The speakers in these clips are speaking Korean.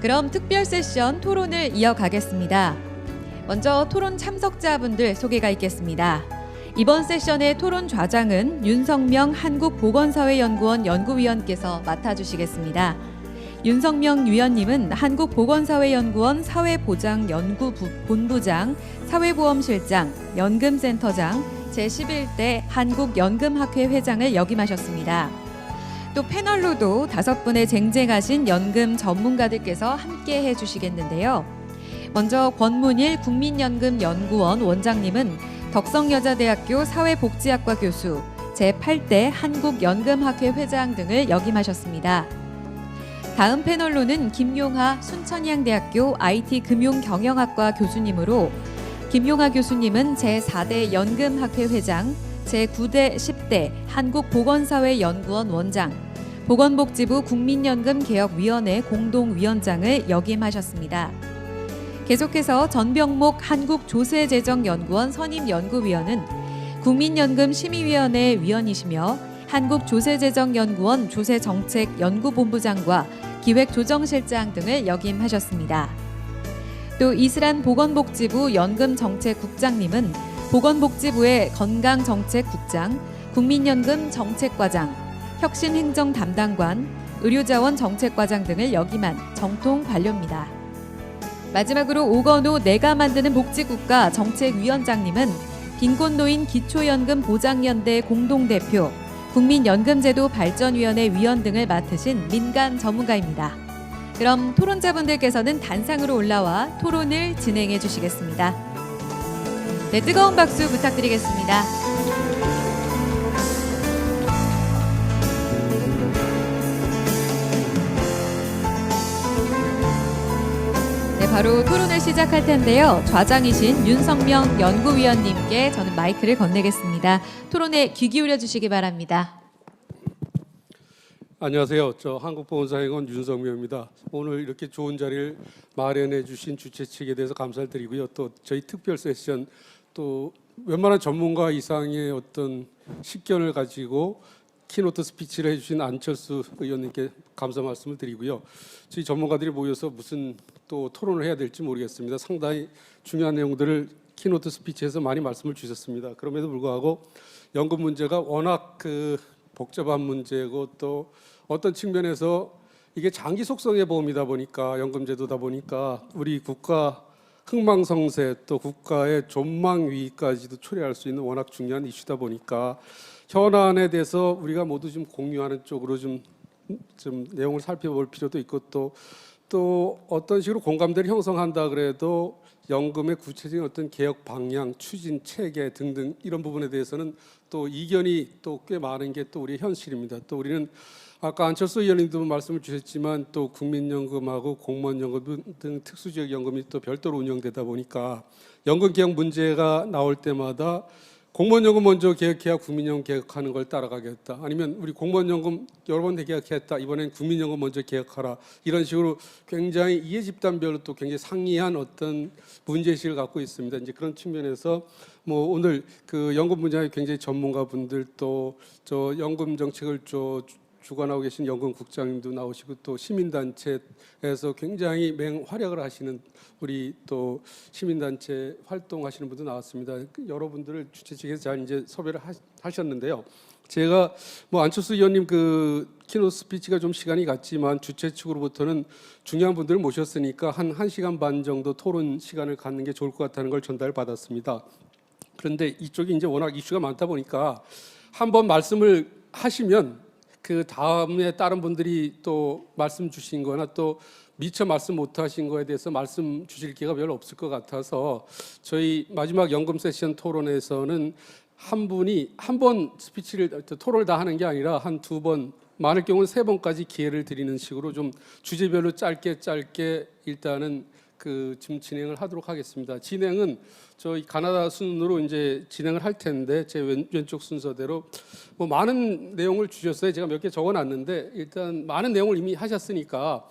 그럼 특별 세션 토론을 이어가겠습니다. 먼저 토론 참석자분들 소개가 있겠습니다. 이번 세션의 토론 좌장은 윤성명 한국보건사회연구원 연구위원께서 맡아주시겠습니다. 윤성명 위원님은 한국보건사회연구원 사회보장연구본부장, 사회보험실장, 연금센터장, 제11대 한국연금학회 회장을 역임하셨습니다. 또 패널로도 5분의 쟁쟁하신 연금 전문가들께서 함께 해주시겠는데요. 먼저 권문일 국민연금연구원 원장님은 덕성여자대학교 사회복지학과 교수, 제8대 한국연금학회 회장 등을 역임하셨습니다. 다음 패널로는 김용하 순천향대학교 IT금융경영학과 교수님으로 김용하 교수님은 제4대 연금학회 회장, 제9대 10대 한국보건사회연구원 원장, 보건복지부 국민연금개혁위원회 공동위원장을 역임하셨습니다. 계속해서 전병목 한국조세재정연구원 선임연구위원은 국민연금심의위원회 위원이시며 한국조세재정연구원 조세정책연구본부장과 기획조정실장 등을 역임하셨습니다. 또 이슬한 보건복지부 연금정책국장님은 보건복지부의 건강정책국장, 국민연금정책과장, 혁신행정담당관, 의료자원정책과장 등을 역임한 정통관료입니다. 마지막으로 오건호 내가 만드는 복지국가 정책위원장님은 빈곤노인 기초연금 보장연대 공동대표, 국민연금제도 발전위원회 위원 등을 맡으신 민간 전문가입니다. 그럼 토론자분들께서는 단상으로 올라와 토론을 진행해 주시겠습니다. 네, 뜨거운 박수 부탁드리겠습니다. 네, 바로 토론을 시작할 텐데요. 좌장이신 윤성명 연구위원님께 저는 마이크를 건네겠습니다. 토론에 귀 기울여 주시기 바랍니다. 안녕하세요. 저 한국보건사회연구원 윤성명입니다. 오늘 이렇게 좋은 자리를 마련해 주신 주최 측에 대해서 감사를 드리고요. 또 저희 특별 세션 또 웬만한 전문가 이상의 어떤 식견을 가지고 키노트 스피치를 해주신 안철수 의원님께 감사 말씀을 드리고요. 저희 전문가들이 모여서 무슨 또 토론을 해야 될지 모르겠습니다. 상당히 중요한 내용들을 키노트 스피치에서 많이 말씀을 주셨습니다. 그럼에도 불구하고 연금 문제가 워낙 복잡한 문제고 또 어떤 측면에서 이게 장기 속성의 보험이다 보니까 연금제도다 보니까 우리 국가 흥망성쇠 또 국가의 존망 위기까지도 초래할 수 있는 워낙 중요한 이슈다 보니까 현안에 대해서 우리가 모두 좀 공유하는 쪽으로 좀 내용을 살펴볼 필요도 있고 또 어떤 식으로 공감대를 형성한다 그래도 연금의 구체적인 어떤 개혁 방향, 추진 체계 등등 이런 부분에 대해서는 또 이견이 또 꽤 많은 게 또 우리의 현실입니다. 또 우리는 아까 안철수 의원님도 말씀을 주셨지만 또 국민연금하고 공무원연금 등 특수지역연금이 또 별도로 운영되다 보니까 연금 개혁 문제가 나올 때마다 공무원연금 먼저 개혁해야 국민연금 개혁하는 걸 따라가겠다. 아니면 우리 공무원연금 여러 번 개혁했다. 이번엔 국민연금 먼저 개혁하라. 이런 식으로 굉장히 이해 집단별로 또 굉장히 상이한 어떤 문제의식을 갖고 있습니다. 이제 그런 측면에서 뭐 오늘 연금 분야의 굉장히 전문가분들 또 저 연금 정책을 주관하고 계신 연금국장님도 나오시고 또 시민단체에서 굉장히 맹활약을 하시는 우리 또 시민단체 활동하시는 분도 나왔습니다. 여러분들을 주최 측에서 잘 이제 섭외를 하셨는데요. 제가 뭐 안철수 의원님 키노트 스피치가 좀 시간이 갔지만 주최 측으로부터는 중요한 분들을 모셨으니까 한 1시간 반 정도 토론 시간을 갖는 게 좋을 것 같다는 걸 전달을 받았습니다. 그런데 이쪽이 이제 워낙 이슈가 많다 보니까 한번 말씀을 하시면 그 다음에 다른 분들이 또 말씀 주신 거나 또 미처 말씀 못 하신 거에 대해서 말씀 주실 기회가 별로 없을 것 같아서 저희 마지막 연금 세션 토론에서는 한 분이 한 번 스피치를 토론을 다 하는 게 아니라 한 2번 많을 경우는 3번까지 기회를 드리는 식으로 좀 주제별로 짧게 일단은 지금 진행을 하도록 하겠습니다. 진행은 저희 가나다 순으로 이제 진행을 할 텐데 제 왼쪽 순서대로 뭐 많은 내용을 주셨어요. 제가 몇 개 적어놨는데 일단 많은 내용을 이미 하셨으니까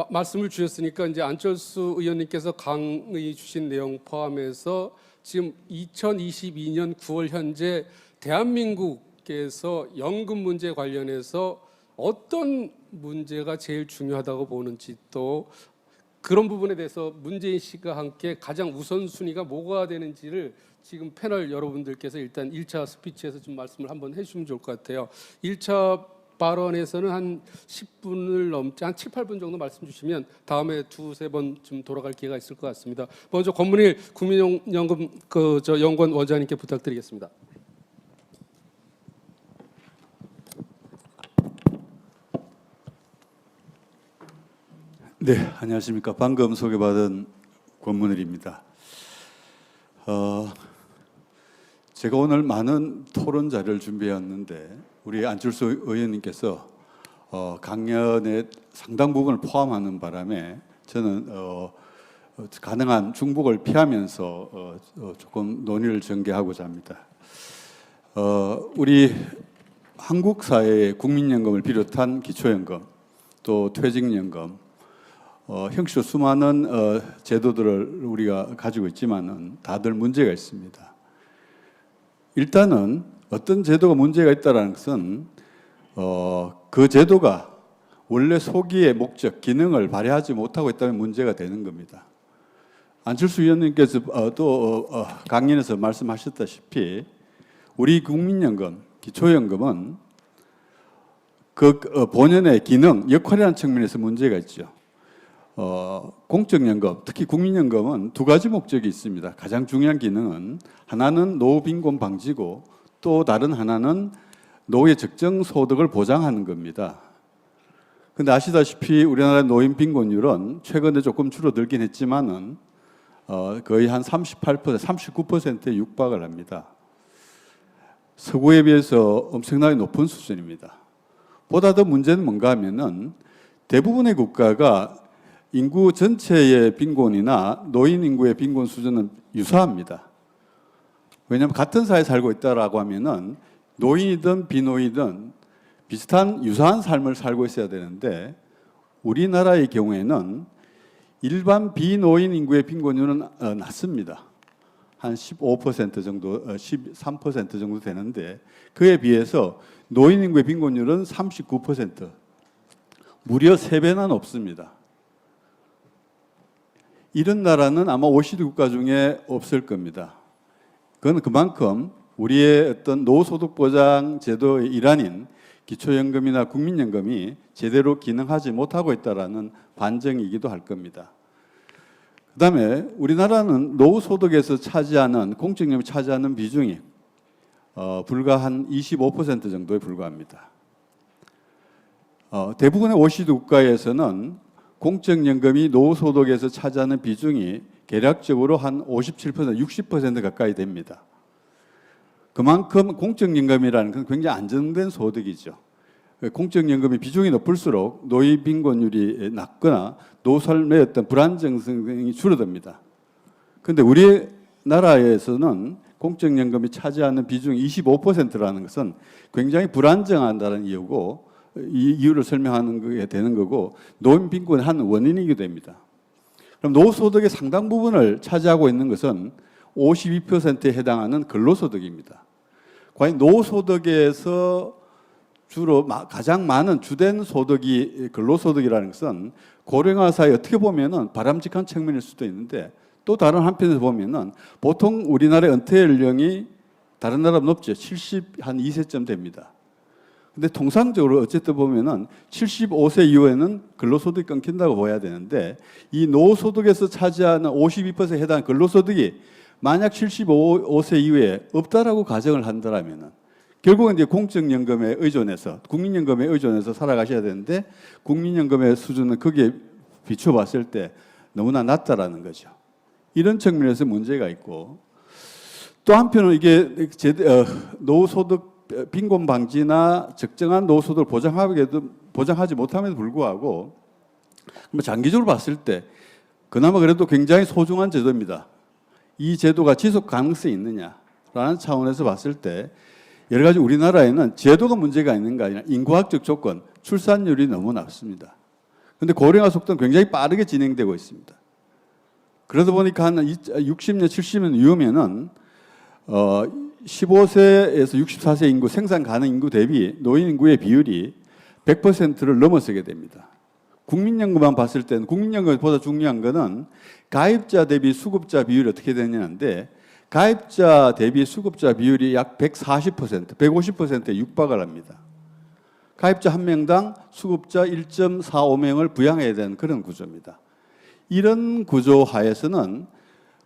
말씀을 주셨으니까 이제 안철수 의원님께서 강의 주신 내용 포함해서 지금 2022년 9월 현재 대한민국에서 연금 문제 관련해서 어떤 문제가 제일 중요하다고 보는지 또 그런 부분에 대해서 문재인 씨가 함께 가장 우선순위가 뭐가 되는지를 지금 패널 여러분들께서 일단 1차 스피치에서 좀 말씀을 한번 해주시면 좋을 것 같아요. 1차 발언에서는 한 10분을 넘지 한 7, 8분 정도 말씀 주시면 다음에 두세 번쯤 돌아갈 기회가 있을 것 같습니다. 먼저 권문일 국민연금 연구원 원장님께 부탁드리겠습니다. 네, 안녕하십니까. 방금 소개받은 권문일입니다. 제가 오늘 많은 토론 자료를 준비했는데 우리 안철수 의원님께서 강연의 상당 부분을 포함하는 바람에 저는 가능한 중복을 피하면서 조금 논의를 전개하고자 합니다. 우리 한국 사회의 국민연금을 비롯한 기초연금, 또 퇴직연금, 형식으로 수많은 제도들을 우리가 가지고 있지만은 다들 문제가 있습니다. 일단은 어떤 제도가 문제가 있다는 것은 그 제도가 원래 소기의 목적, 기능을 발휘하지 못하고 있다면 문제가 되는 겁니다. 안철수 의원님께서 또 강연에서 말씀하셨다시피 우리 국민연금, 기초연금은 그 본연의 기능, 역할이라는 측면에서 문제가 있죠. 공적연금, 특히 국민연금은 두 가지 목적이 있습니다. 가장 중요한 기능은 하나는 노후 빈곤 방지고 또 다른 하나는 노후의 적정 소득을 보장하는 겁니다. 근데 아시다시피 우리나라 노인 빈곤율은 최근에 조금 줄어들긴 했지만은 거의 한 38%, 39%에 육박을 합니다. 서구에 비해서 엄청나게 높은 수준입니다. 보다 더 문제는 뭔가 하면은 대부분의 국가가 인구 전체의 빈곤이나 노인 인구의 빈곤 수준은 유사합니다. 왜냐하면 같은 사회에 살고 있다라고 하면은 노인이든 비노이든 비슷한 유사한 삶을 살고 있어야 되는데 우리나라의 경우에는 일반 비노인 인구의 빈곤율은 낮습니다. 한 15% 정도, 13% 정도 되는데 그에 비해서 노인 인구의 빈곤율은 39%, 무려 3배나 높습니다. 이런 나라는 아마 OECD 국가 중에 없을 겁니다. 그건 그만큼 우리의 어떤 노후소득 보장 제도의 일환인 기초연금이나 국민연금이 제대로 기능하지 못하고 있다라는 반증이기도 할 겁니다. 그다음에 우리나라는 노후소득에서 차지하는 공적연금이 차지하는 비중이 불과 한 25% 정도에 불과합니다. 대부분의 OECD 국가에서는 공적연금이 노후소득에서 차지하는 비중이 대략적으로 한 57%, 60% 가까이 됩니다. 그만큼 공적연금이라는 건 굉장히 안정된 소득이죠. 공적연금의 비중이 높을수록 노인 빈곤율이 낮거나 노후 삶의 어떤 불안정성이 줄어듭니다. 그런데 우리나라에서는 공적연금이 차지하는 비중이 25%라는 것은 굉장히 불안정하다는 이유고 이 이유를 설명하는 게 되는 거고 노인 빈곤의 한 원인이기도 됩니다. 그럼 노후소득의 상당 부분을 차지하고 있는 것은 52%에 해당하는 근로소득입니다. 과연 노후소득에서 주로 가장 많은 주된 소득이 근로소득이라는 것은 고령화 사회에 어떻게 보면은 바람직한 측면일 수도 있는데 또 다른 한편에서 보면은 보통 우리나라의 은퇴 연령이 다른 나라보다 높죠. 72세쯤 됩니다. 근데 통상적으로 어쨌든 보면은 75세 이후에는 근로소득이 끊긴다고 봐야 되는데 이 노후소득에서 차지하는 52%에 해당하는 근로소득이 만약 75세 이후에 없다라고 가정을 한다면은 결국은 이제 공적연금에 의존해서 국민연금에 의존해서 살아가셔야 되는데 국민연금의 수준은 거기에 비춰봤을 때 너무나 낮다라는 거죠. 이런 측면에서 문제가 있고 또 한편은 이게 노후소득 빈곤 방지나 적정한 노후소득을 보장하지 못함에도 불구하고 장기적으로 봤을 때 그나마 그래도 굉장히 소중한 제도입니다. 이 제도가 지속 가능성이 있느냐라는 차원에서 봤을 때 여러 가지 우리나라에는 제도가 문제가 있는가 아니라 인구학적 조건, 출산율이 너무 낮습니다. 그런데 고령화 속도는 굉장히 빠르게 진행되고 있습니다. 그러다 보니까 한 60년, 70년 이후면은 15세에서 64세 인구 생산 가능 인구 대비 노인 인구의 비율이 100%를 넘어서게 됩니다. 국민연금만 봤을 때는 국민연금보다 중요한 거는 가입자 대비 수급자 비율이 어떻게 되냐는데 가입자 대비 수급자 비율이 약 140%, 150%에 육박을 합니다. 가입자 한 명당 수급자 1.45명을 부양해야 되는 그런 구조입니다. 이런 구조 하에서는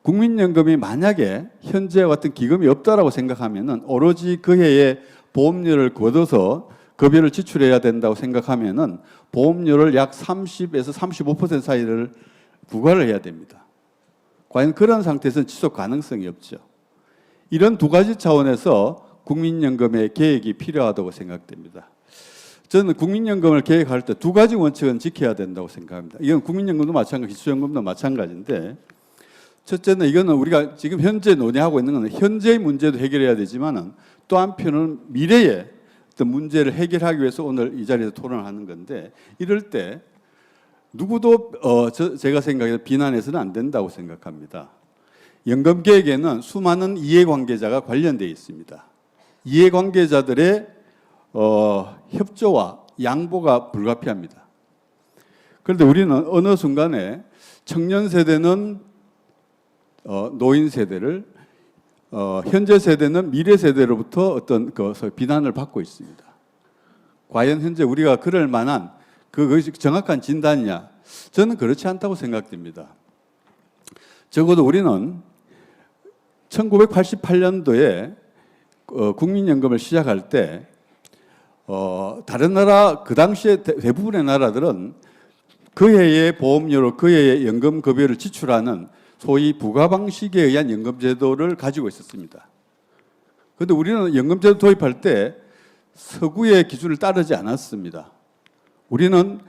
국민연금이 만약에 현재와 같은 기금이 없다라고 생각하면은 오로지 그 해에 보험료를 걷어서 급여를 지출해야 된다고 생각하면은 보험료를 약 30에서 35% 사이를 부과를 해야 됩니다. 과연 그런 상태에서는 지속 가능성이 없죠. 이런 두 가지 차원에서 국민연금의 계획이 필요하다고 생각됩니다. 저는 국민연금을 계획할 때 두 가지 원칙은 지켜야 된다고 생각합니다. 이건 국민연금도 마찬가지, 기초연금도 마찬가지인데 첫째는 이거는 우리가 지금 현재 논의하고 있는 것은 현재의 문제도 해결해야 되지만은 또 한편은 미래의 어떤 문제를 해결하기 위해서 오늘 이 자리에서 토론을 하는 건데 이럴 때 누구도 제가 생각해서 비난해서는 안 된다고 생각합니다. 연금 계획에는 수많은 이해관계자가 관련되어 있습니다. 이해관계자들의 협조와 양보가 불가피합니다. 그런데 우리는 어느 순간에 청년 세대는 노인 세대를 현재 세대는 미래 세대로부터 어떤 비난을 받고 있습니다. 과연 현재 우리가 그럴 만한 그것이 정확한 진단이냐? 저는 그렇지 않다고 생각됩니다. 적어도 우리는 1988년도에 국민연금을 시작할 때 다른 나라 그 당시에 대부분의 나라들은 그 해의 보험료로 그 해의 연금 급여를 지출하는 소위 부가 방식에 의한 연금 제도를 가지고 있었습니다. 그런데 우리는 연금 제도 도입할 때 서구의 기준을 따르지 않았습니다. 우리는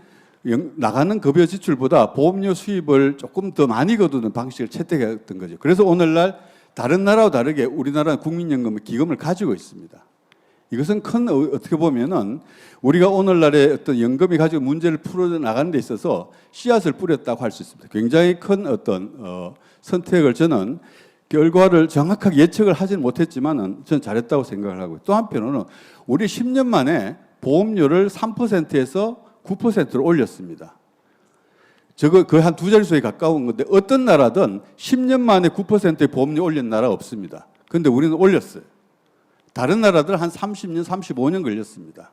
나가는 급여 지출보다 보험료 수입을 조금 더 많이 거두는 방식을 채택했던 거죠. 그래서 오늘날 다른 나라와 다르게 우리나라는 국민연금 기금을 가지고 있습니다. 이것은 어떻게 보면은 우리가 오늘날의 어떤 연금이 가지고 문제를 풀어 나가는 데 있어서 씨앗을 뿌렸다고 할 수 있습니다. 굉장히 큰 어떤 선택을 저는 결과를 정확하게 예측을 하지는 못했지만은 저는 잘했다고 생각을 하고 또 한편으로는 우리 10년 만에 보험료를 3%에서 9%로 올렸습니다. 저거 거의 한 두 자릿수에 가까운 건데 어떤 나라든 10년 만에 9%의 보험료 올린 나라 없습니다. 그런데 우리는 올렸어요. 다른 나라들은 한 30년, 35년 걸렸습니다.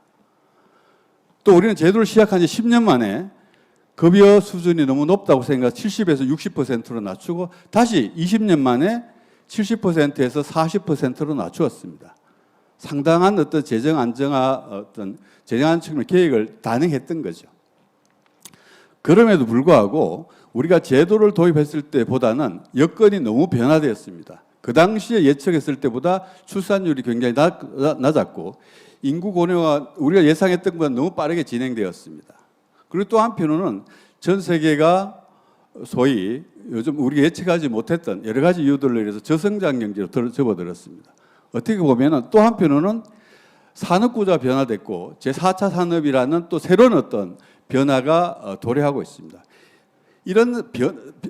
또 우리는 제도를 시작한 지 10년 만에 급여 수준이 너무 높다고 생각해서 70에서 60%로 낮추고 다시 20년 만에 70%에서 40%로 낮추었습니다. 상당한 어떤 재정 안정화, 어떤 재정 안정의 계획을 단행했던 거죠. 그럼에도 불구하고 우리가 제도를 도입했을 때보다는 여건이 너무 변화되었습니다. 그 당시에 예측했을 때보다 출산율이 굉장히 낮았고 인구 고령화 우리가 예상했던 것보다 너무 빠르게 진행되었습니다. 그리고 또 한편으로는 전 세계가 소위 요즘 우리가 예측하지 못했던 여러 가지 이유들로 인해서 저성장 경제로 접어들었습니다. 어떻게 보면 또 한편으로는 산업구조가 변화됐고 제4차 산업이라는 또 새로운 어떤 변화가 도래하고 있습니다. 이런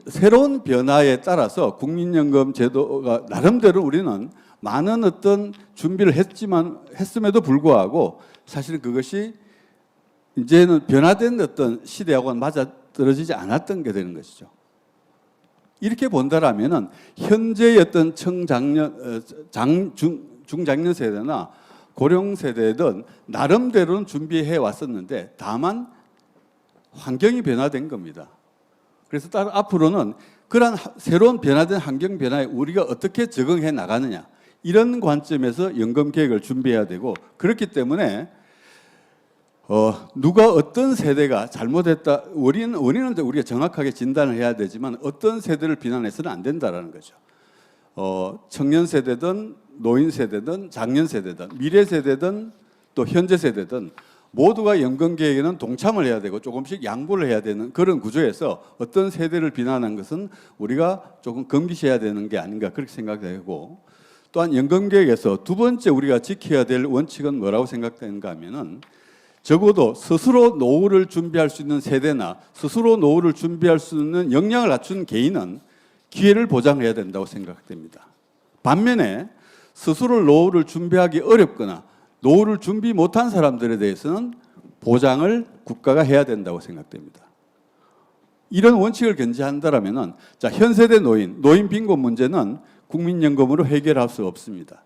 새로운 변화에 따라서 국민연금 제도가 나름대로 우리는 많은 어떤 준비를 했음에도 불구하고 사실은 그것이 이제는 변화된 어떤 시대하고는 맞아떨어지지 않았던 게 되는 것이죠. 이렇게 본다라면은 현재의 어떤 중장년 세대나 고령 세대든 나름대로는 준비해 왔었는데 다만 환경이 변화된 겁니다. 그래서 따로 앞으로는 그러한 새로운 변화된 환경 변화에 우리가 어떻게 적응해 나가느냐 이런 관점에서 연금 계획을 준비해야 되고 그렇기 때문에 누가 어떤 세대가 잘못했다 원인은 우리가 정확하게 진단을 해야 되지만 어떤 세대를 비난해서는 안 된다라는 거죠. 청년 세대든 노인 세대든 장년 세대든 미래 세대든 또 현재 세대든 모두가 연금 계획에는 동참을 해야 되고 조금씩 양보를 해야 되는 그런 구조에서 어떤 세대를 비난한 것은 우리가 조금 금기시해야 되는 게 아닌가 그렇게 생각되고 또한 연금 계획에서 두 번째 우리가 지켜야 될 원칙은 뭐라고 생각되는가 하면은 적어도 스스로 노후를 준비할 수 있는 세대나 스스로 노후를 준비할 수 있는 역량을 갖춘 개인은 기회를 보장해야 된다고 생각됩니다. 반면에 스스로 노후를 준비하기 어렵거나 노후를 준비 못한 사람들에 대해서는 보장을 국가가 해야 된다고 생각됩니다. 이런 원칙을 견지한다라면은 자, 현 세대 노인 빈곤 문제는 국민연금으로 해결할 수 없습니다.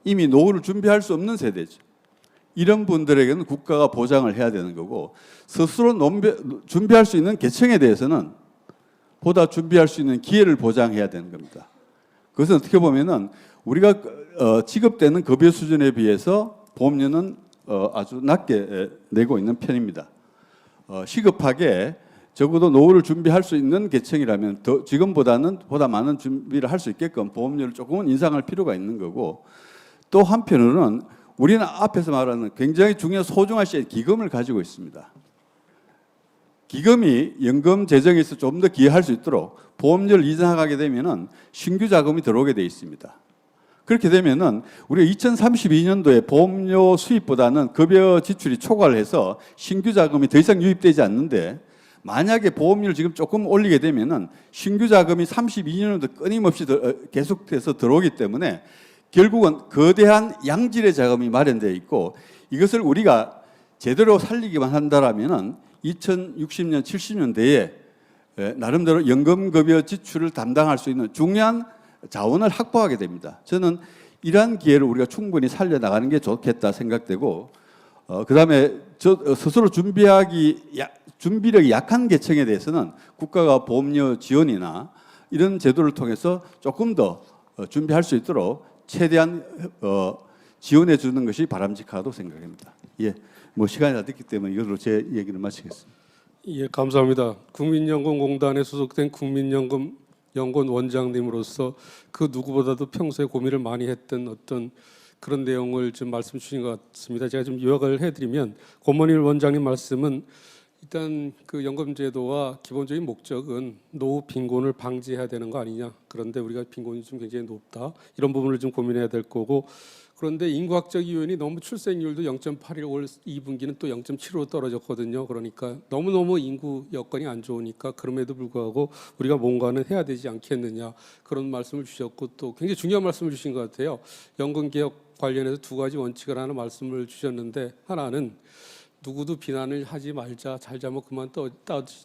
이미 노후를 준비할 수 없는 세대죠. 이런 분들에게는 국가가 보장을 해야 되는 거고 스스로 준비할 수 있는 계층에 대해서는 보다 준비할 수 있는 기회를 보장해야 되는 겁니다. 그것은 어떻게 보면은 우리가 지급되는 급여 수준에 비해서 보험료는 아주 낮게 내고 있는 편입니다. 시급하게 적어도 노후를 준비할 수 있는 계층이라면 지금보다는 보다 많은 준비를 할 수 있게끔 보험료를 조금은 인상할 필요가 있는 거고 또 한편으로는 우리는 앞에서 말하는 굉장히 중요한 소중한 시의 기금을 가지고 있습니다. 기금이 연금 재정에서 좀 더 기여할 수 있도록 보험료를 인상하게 되면은 신규 자금이 들어오게 돼 있습니다. 그렇게 되면은 우리가 2032년도에 보험료 수입보다는 급여 지출이 초과를 해서 신규 자금이 더 이상 유입되지 않는데 만약에 보험료를 지금 조금 올리게 되면은 신규 자금이 32년도 끊임없이 계속해서 들어오기 때문에 결국은 거대한 양질의 자금이 마련되어 있고 이것을 우리가 제대로 살리기만 한다라면은 2060년, 70년대에 나름대로 연금급여 지출을 담당할 수 있는 중요한 자원을 확보하게 됩니다. 저는 이러한 기회를 우리가 충분히 살려나가는 게 좋겠다 생각되고 그다음에 스스로 준비력이 약한 계층에 대해서는 국가가 보험료 지원이나 이런 제도를 통해서 조금 더 준비할 수 있도록 최대한 지원해 주는 것이 바람직하다고 생각합니다. 예, 뭐 시간이 다 됐기 때문에 이걸로 제 얘기를 마치겠습니다. 예, 감사합니다. 국민연금공단에 소속된 국민연금 연구원 원장님으로서 그 누구보다도 평소에 고민을 많이 했던 어떤 그런 내용을 좀 말씀 주신 것 같습니다. 제가 좀 요약을 해드리면 권mon일 원장님 말씀은 일단 그 연금제도와 기본적인 목적은 노후 빈곤을 방지해야 되는 거 아니냐. 그런데 우리가 빈곤이 좀 굉장히 높다. 이런 부분을 좀 고민해야 될 거고 그런데 인구학적 이유는 너무 출생률도 0.81 올 2분기는 또 0.75 떨어졌거든요. 그러니까 너무너무 인구 여건이 안 좋으니까 그럼에도 불구하고 우리가 뭔가는 해야 되지 않겠느냐 그런 말씀을 주셨고 또 굉장히 중요한 말씀을 주신 것 같아요. 연금개혁 관련해서 두 가지 원칙을 하나 말씀을 주셨는데 하나는 누구도 비난을 하지 말자. 잘잘못 그만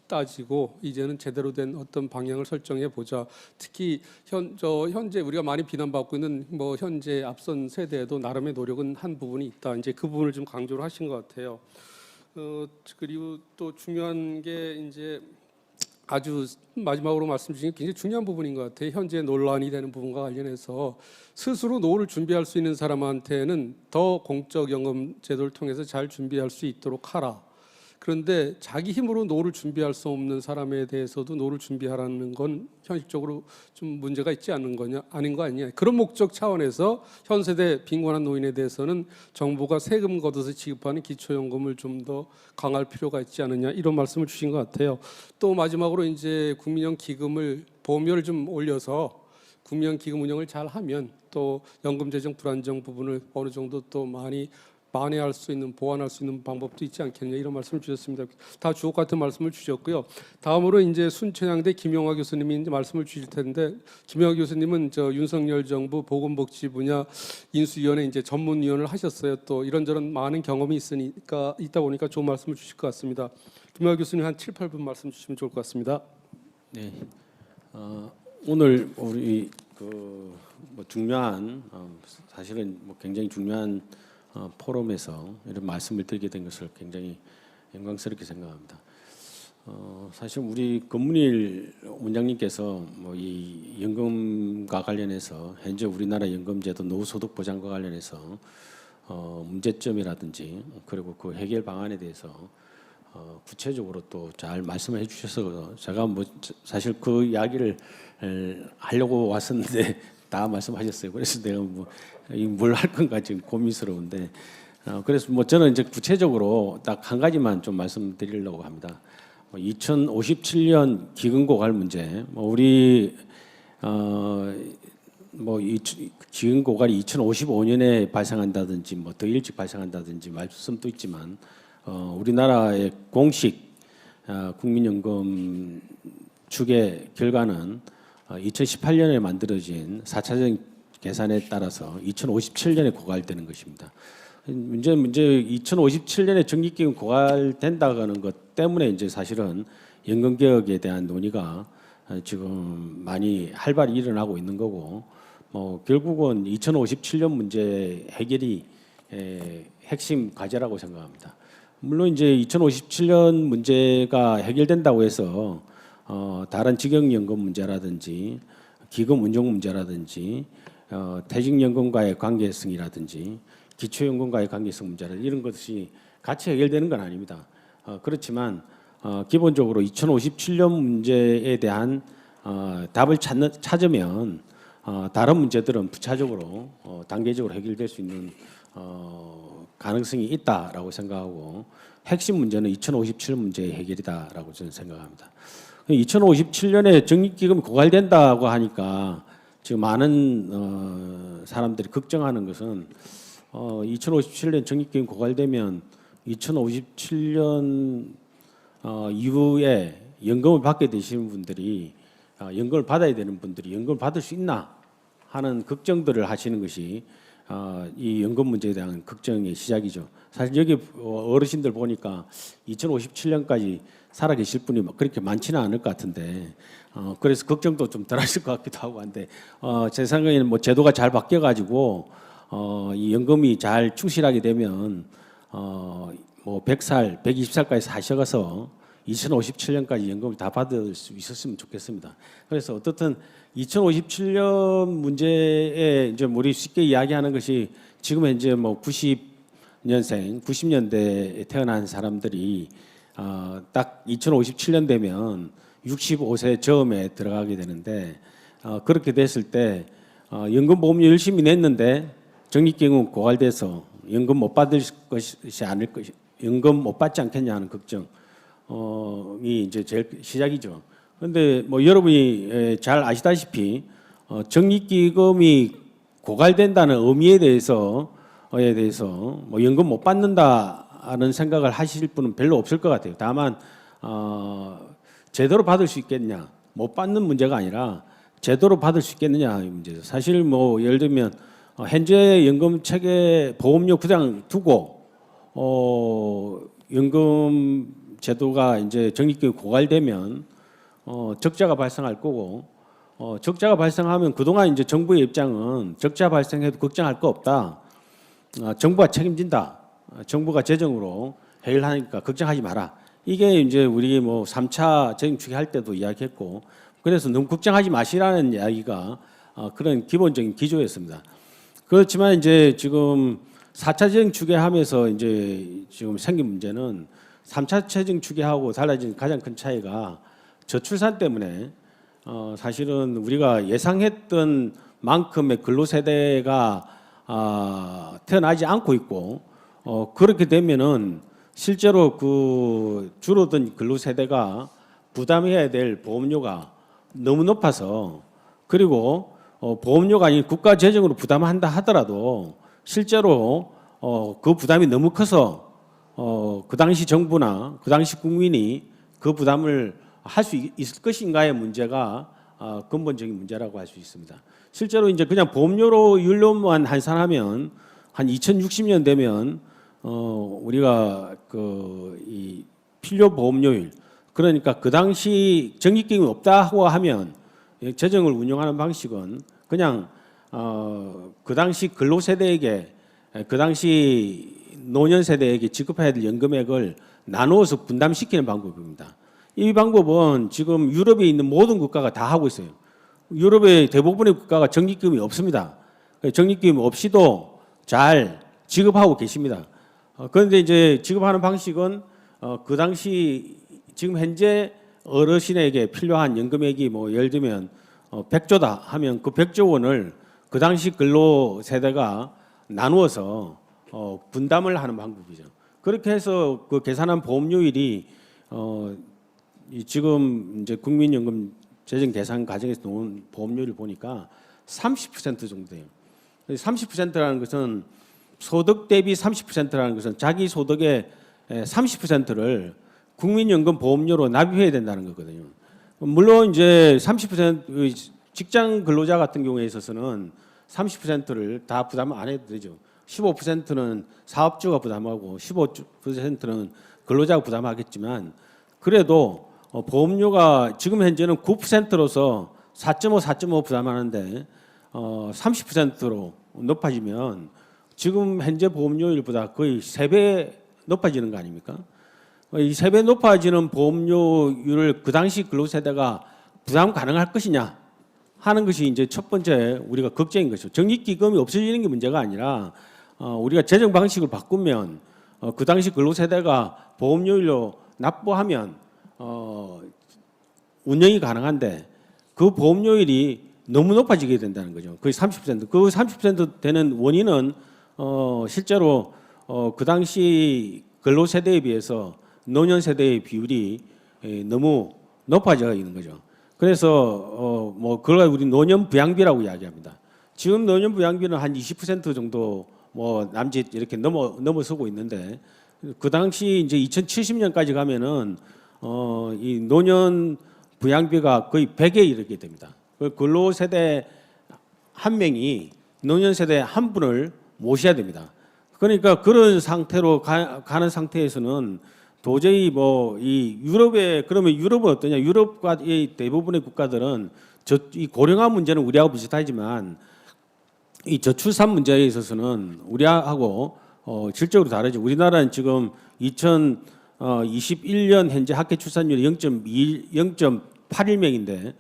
따지고 이제는 제대로 된 어떤 방향을 설정해 보자. 특히 현재 우리가 많이 비난받고 있는 뭐 현재 앞선 세대에도 나름의 노력은 한 부분이 있다. 이제 그 부분을 좀 강조를 하신 것 같아요. 그리고 또 중요한 게 이제 아주 마지막으로 말씀 주신 게 굉장히 중요한 부분인 것 같아요. 현재 논란이 되는 부분과 관련해서 스스로 노후를 준비할 수 있는 사람한테는 더 공적 연금 제도를 통해서 잘 준비할 수 있도록 하라. 그런데 자기 힘으로 노후를 준비할 수 없는 사람에 대해서도 노후를 준비하라는 건 현실적으로 좀 문제가 있지 않는 거냐, 아닌 거 아니냐. 그런 목적 차원에서 현 세대 빈곤한 노인에 대해서는 정부가 세금 걷어서 지급하는 기초연금을 좀 더 강화할 필요가 있지 않느냐 이런 말씀을 주신 것 같아요. 또 마지막으로 이제 국민연 기금을 보험료를 좀 올려서 국민연 기금 운영을 잘 하면 또 연금 재정 불안정 부분을 어느 정도 또 많이 만회할 수 있는 보완할 수 있는 방법도 있지 않겠냐 이런 말씀을 주셨습니다. 다 주옥 같은 말씀을 주셨고요. 다음으로 이제 순천향대 김용화 교수님이 이제 말씀을 주실 텐데 김용화 교수님은 저 윤석열 정부 보건복지 분야 인수위원회 이제 전문위원을 하셨어요. 또 이런저런 많은 경험이 있다 보니까 좋은 말씀을 주실 것 같습니다. 김용화 교수님 한 7, 8분 말씀 주시면 좋을 것 같습니다. 네, 오늘 우리 뭐 중요한 사실은 뭐 굉장히 중요한 포럼에서 이런 말씀을 드리게 된 것을 굉장히 영광스럽게 생각합니다. 사실 우리 권문일 원장님께서 뭐 이 연금과 관련해서 현재 우리나라 연금제도 노후소득 보장과 관련해서 문제점이라든지 그리고 그 해결 방안에 대해서 구체적으로 또 잘 말씀을 해주셔서 제가 뭐 사실 그 이야기를 하려고 왔었는데 다 말씀하셨어요. 그래서 내가 뭐 뭘 할 건가 지금 고민스러운데 그래서 뭐 저는 이제 구체적으로 딱 한 가지만 좀 말씀드리려고 합니다. 2057년 기금 고갈 문제, 우리 이 기금 고갈이 2055년에 발생한다든지 뭐 더 일찍 발생한다든지 말씀도 있지만 우리나라의 공식 국민연금 추계 결과는 2018년에 만들어진 4차적 계산에 따라서 2057년에 고갈되는 것입니다. 문제는 2057년에 정기기금 고갈된다는 것 때문에 이제 사실은 연금 개혁에 대한 논의가 지금 많이 활발히 일어나고 있는 거고, 결국은 2057년 문제 해결이 핵심 과제라고 생각합니다. 물론 이제 2057년 문제가 해결된다고 해서 다른 직영연금 문제라든지 기금 운용 문제라든지 퇴직연금과의 관계성이라든지 기초연금과의 관계성 문제라든지 이런 것이 같이 해결되는 건 아닙니다. 그렇지만 기본적으로 2057년 문제에 대한 답을 찾으면 다른 문제들은 부차적으로 단계적으로 해결될 수 있는 가능성이 있다라고 생각하고, 핵심 문제는 2057년 문제의 해결이다라고 저는 생각합니다. 2057년에 적립기금이 고갈된다고 하니까 지금 많은 사람들이 걱정하는 것은 2057년 적립기금이 고갈되면 2057년 이후에 연금을 받게 되시는 분들이 연금을 받아야 되는 분들이 연금을 받을 수 있나 하는 걱정들을 하시는 것이 이 연금 문제에 대한 걱정의 시작이죠. 사실 여기 어르신들 보니까 2057년까지 살아 계실 분이 그렇게 많지는 않을 것 같은데 그래서 걱정도 좀 덜 하실 것 같기도 하고 한데 제 생각에는 뭐 제도가 잘 바뀌어 가지고 이 연금이 잘 충실하게 되면 뭐 100살, 120살까지 사셔가서 2057년까지 연금을 다 받을 수 있었으면 좋겠습니다. 그래서 어떻든 2057년 문제에 이제 우리 쉽게 이야기하는 것이 지금 현재 뭐 90년생, 90년대에 태어난 사람들이 딱 2057년 되면 65세 저음에 들어가게 되는데 그렇게 됐을 때 연금보험료 열심히 냈는데 적립기금 고갈돼서 연금 못 받을 것이 아닐 것이 연금 못 받지 않겠냐 하는 걱정이 이제 제일 시작이죠. 그런데 뭐 여러분이 잘 아시다시피 적립기금이 고갈된다는 의미에 대해서 뭐 연금 못 받는다는 생각을 하실 분은 별로 없을 것 같아요. 다만 제대로 받을 수 있겠냐, 못 받는 문제가 아니라 제대로 받을 수 있겠느냐 이 문제죠. 사실 뭐 예를 들면 현재 연금 체계 보험료 그냥 두고 연금 제도가 이제 적립기금이 고갈되면 적자가 발생할 거고 적자가 발생하면 그동안 이제 정부의 입장은 적자 발생해도 걱정할 거 없다. 정부가 책임진다. 정부가 재정으로 해결하니까 걱정하지 마라. 이게 이제 우리 뭐 3차 재정 추계할 때도 이야기했고 그래서 너무 걱정하지 마시라는 이야기가 그런 기본적인 기조였습니다. 그렇지만 이제 지금 4차 재정 추계하면서 이제 지금 생긴 문제는 3차 재정 추계하고 달라진 가장 큰 차이가 저출산 때문에 사실은 우리가 예상했던 만큼의 근로세대가 태어나지 않고 있고 그렇게 되면은 실제로 그 줄어든 근로세대가 부담해야 될 보험료가 너무 높아서 그리고 보험료가 아닌 국가 재정으로 부담한다 하더라도 실제로 그 부담이 너무 커서 그 당시 정부나 그 당시 국민이 그 부담을 할 수 있을 것인가의 문제가 근본적인 문제라고 할 수 있습니다. 실제로 이제 그냥 보험료로 연료만 환산하면 한 2060년 되면 우리가 이 필요 보험료율 그러니까 그 당시 적립기금이 없다고 하면 재정을 운영하는 방식은 그냥 그 당시 근로세대에게 그 당시 노년 세대에게 지급해야 될 연금액을 나누어서 분담시키는 방법입니다. 이 방법은 지금 유럽에 있는 모든 국가가 다 하고 있어요. 유럽의 대부분의 국가가 적립기금이 없습니다. 적립기금 없이도 잘 지급하고 계십니다. 그런데 이제 지급하는 방식은 그 당시 지금 현재 어르신에게 필요한 연금액이 뭐 예를 들면 100조다 하면 그 100조 원을 그 당시 근로 세대가 나누어서 분담을 하는 방법이죠. 그렇게 해서 그 계산한 보험료율이 지금 이제 국민연금 재정 계산 과정에서 놓은 보험료를 보니까 30% 정도 돼요. 30%라는 것은 소득 대비 30%라는 것은 자기 소득의 30%를 국민연금 보험료로 납입해야 된다는 거거든요. 물론 이제 30% 직장 근로자 같은 경우에 있어서는 30%를 다 부담 안 해도 되죠. 15%는 사업주가 부담하고 15%는 근로자가 부담하겠지만 그래도 보험료가 지금 현재는 9%로서 4.5 부담하는데 30%로 높아지면 지금 현재 보험료율보다 거의 3배 높아지는 거 아닙니까? 이 3배 높아지는 보험료율을 그 당시 근로세대가 부담 가능할 것이냐 하는 것이 이제 첫 번째 우리가 걱정인 것이죠. 적립기금이 없어지는 게 문제가 아니라 우리가 재정 방식을 바꾸면 그 당시 근로세대가 보험료율로 납부하면 운영이 가능한데 그 보험료율이 너무 높아지게 된다는 거죠. 거의 30%. 그 30% 되는 원인은 실제로 그 당시 근로세대에 비해서 노년세대의 비율이 너무 높아져 있는 거죠. 그래서 뭐 그걸 우리 노년 부양비라고 이야기합니다. 지금 노년 부양비는 한 20% 정도 뭐 남짓 이렇게 넘어서고 있는데 그 당시 이제 2070년까지 가면은 이 노년 부양비가 거의 100에 이르게 됩니다. 근로세대 한 명이 노년세대 한 분을 모셔야 됩니다. 그러니까 그런 상태로 가는 상태에서는 도저히 뭐 이 유럽에 그러면 유럽은 어떠냐? 유럽과 이 대부분의 국가들은 이 고령화 문제는 우리하고 비슷하지만 이 저출산 문제에 있어서는 우리하고 질적으로 다르죠. 우리나라는 지금 2021년 현재 학계 출산율이 0.81명인데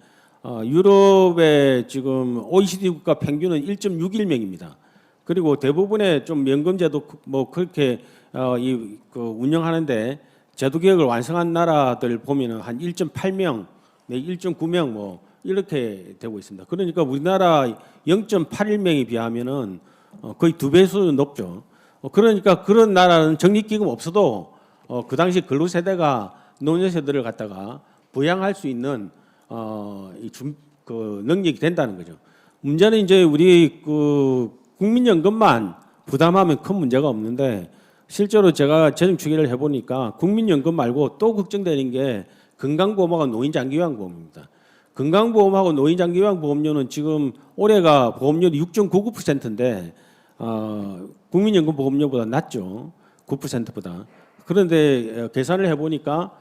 유럽의 지금 OECD 국가 평균은 1.61명입니다. 그리고 대부분의 좀 연금제도 뭐 그렇게 그 운영하는데 제도 개혁을 완성한 나라들 보면은 한 1.8명, 1.9명 뭐 이렇게 되고 있습니다. 그러니까 우리나라 0.81명에 비하면은 거의 2배수 높죠. 그러니까 그런 나라는 적립기금 없어도 그 당시 근로세대가 노년세대를 갖다가 부양할 수 있는 그 능력이 된다는 거죠. 문제는 이제 우리 그 국민연금만 부담하면 큰 문제가 없는데 실제로 제가 재정 추계를 해보니까 국민연금 말고 또 걱정되는 게 건강보험하고 노인장기요양보험입니다. 건강보험하고 노인장기요양보험료는 지금 올해가 보험료율이 6.99%인데 국민연금 보험료보다 낮죠. 9%보다. 그런데 계산을 해보니까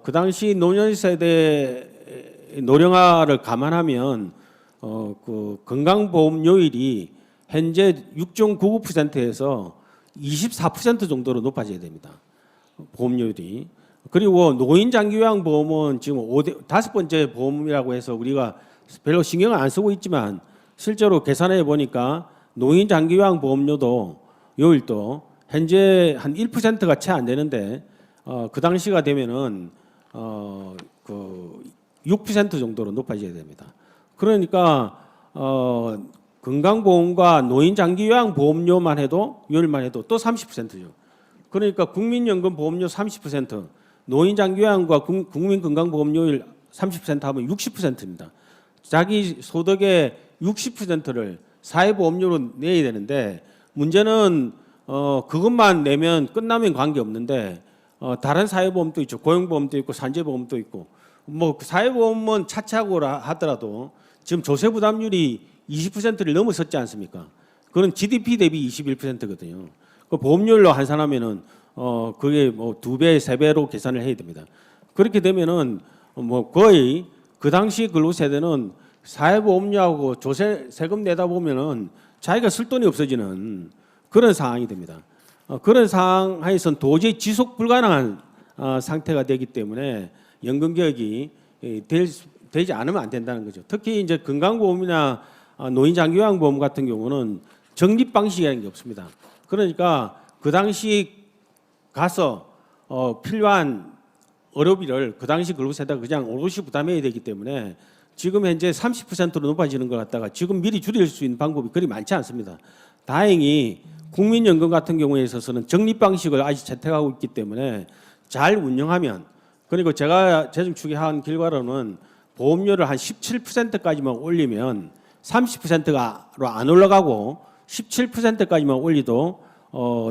그 당시 노년세대 노령화를 감안하면 그 건강보험료율이 현재 6.99%에서 24% 정도로 높아져야 됩니다. 보험료율이. 그리고 노인장기요양보험은 지금 5번째 보험이라고 해서 우리가 별로 신경을 안 쓰고 있지만 실제로 계산해 보니까 노인장기요양보험료도 요율도 현재 한 1%가 채 안 되는데 그 당시가 되면은 그 6% 정도로 높아져야 됩니다. 그러니까 건강보험과 노인장기요양보험료만 해도 요율만 해도 또 30%죠. 그러니까 국민연금 보험료 30%, 노인장기요양과 국민건강보험료율 30% 하면 60%입니다. 자기 소득의 60%를 사회보험료로 내야 되는데 문제는 그것만 내면 끝나면 관계없는데 다른 사회보험도 있죠. 고용보험도 있고 산재보험도 있고 뭐 사회보험은 차치하고 하더라도 지금 조세부담률이 20%를 넘어섰지 않습니까? 그건 GDP 대비 21%거든요. 그 보험료로 환산하면은 그게 뭐 2배, 3배로 계산을 해야 됩니다. 그렇게 되면은 뭐 거의 그 당시 근로세대는 사회보험료하고 조세 세금 내다 보면은 자기가 쓸 돈이 없어지는 그런 상황이 됩니다. 그런 상황에서는 도저히 지속 불가능한 상태가 되기 때문에 연금 개혁이 되지 않으면 안 된다는 거죠. 특히 이제 건강보험이나 노인장기요양보험 같은 경우는 적립 방식이라는 게 없습니다. 그러니까 그 당시 가서 필요한 의료비를 그 당시 근로세대가 그냥 오롯이 부담해야 되기 때문에 지금 현재 30%로 높아지는 것 같다가 지금 미리 줄일 수 있는 방법이 그리 많지 않습니다. 다행히 국민연금 같은 경우에 있어서는 적립 방식을 아직 채택하고 있기 때문에 잘 운영하면 그리고 제가 재정 추계한 결과로는 보험료를 한 17%까지만 올리면 30%로 안 올라가고 17%까지만 올리도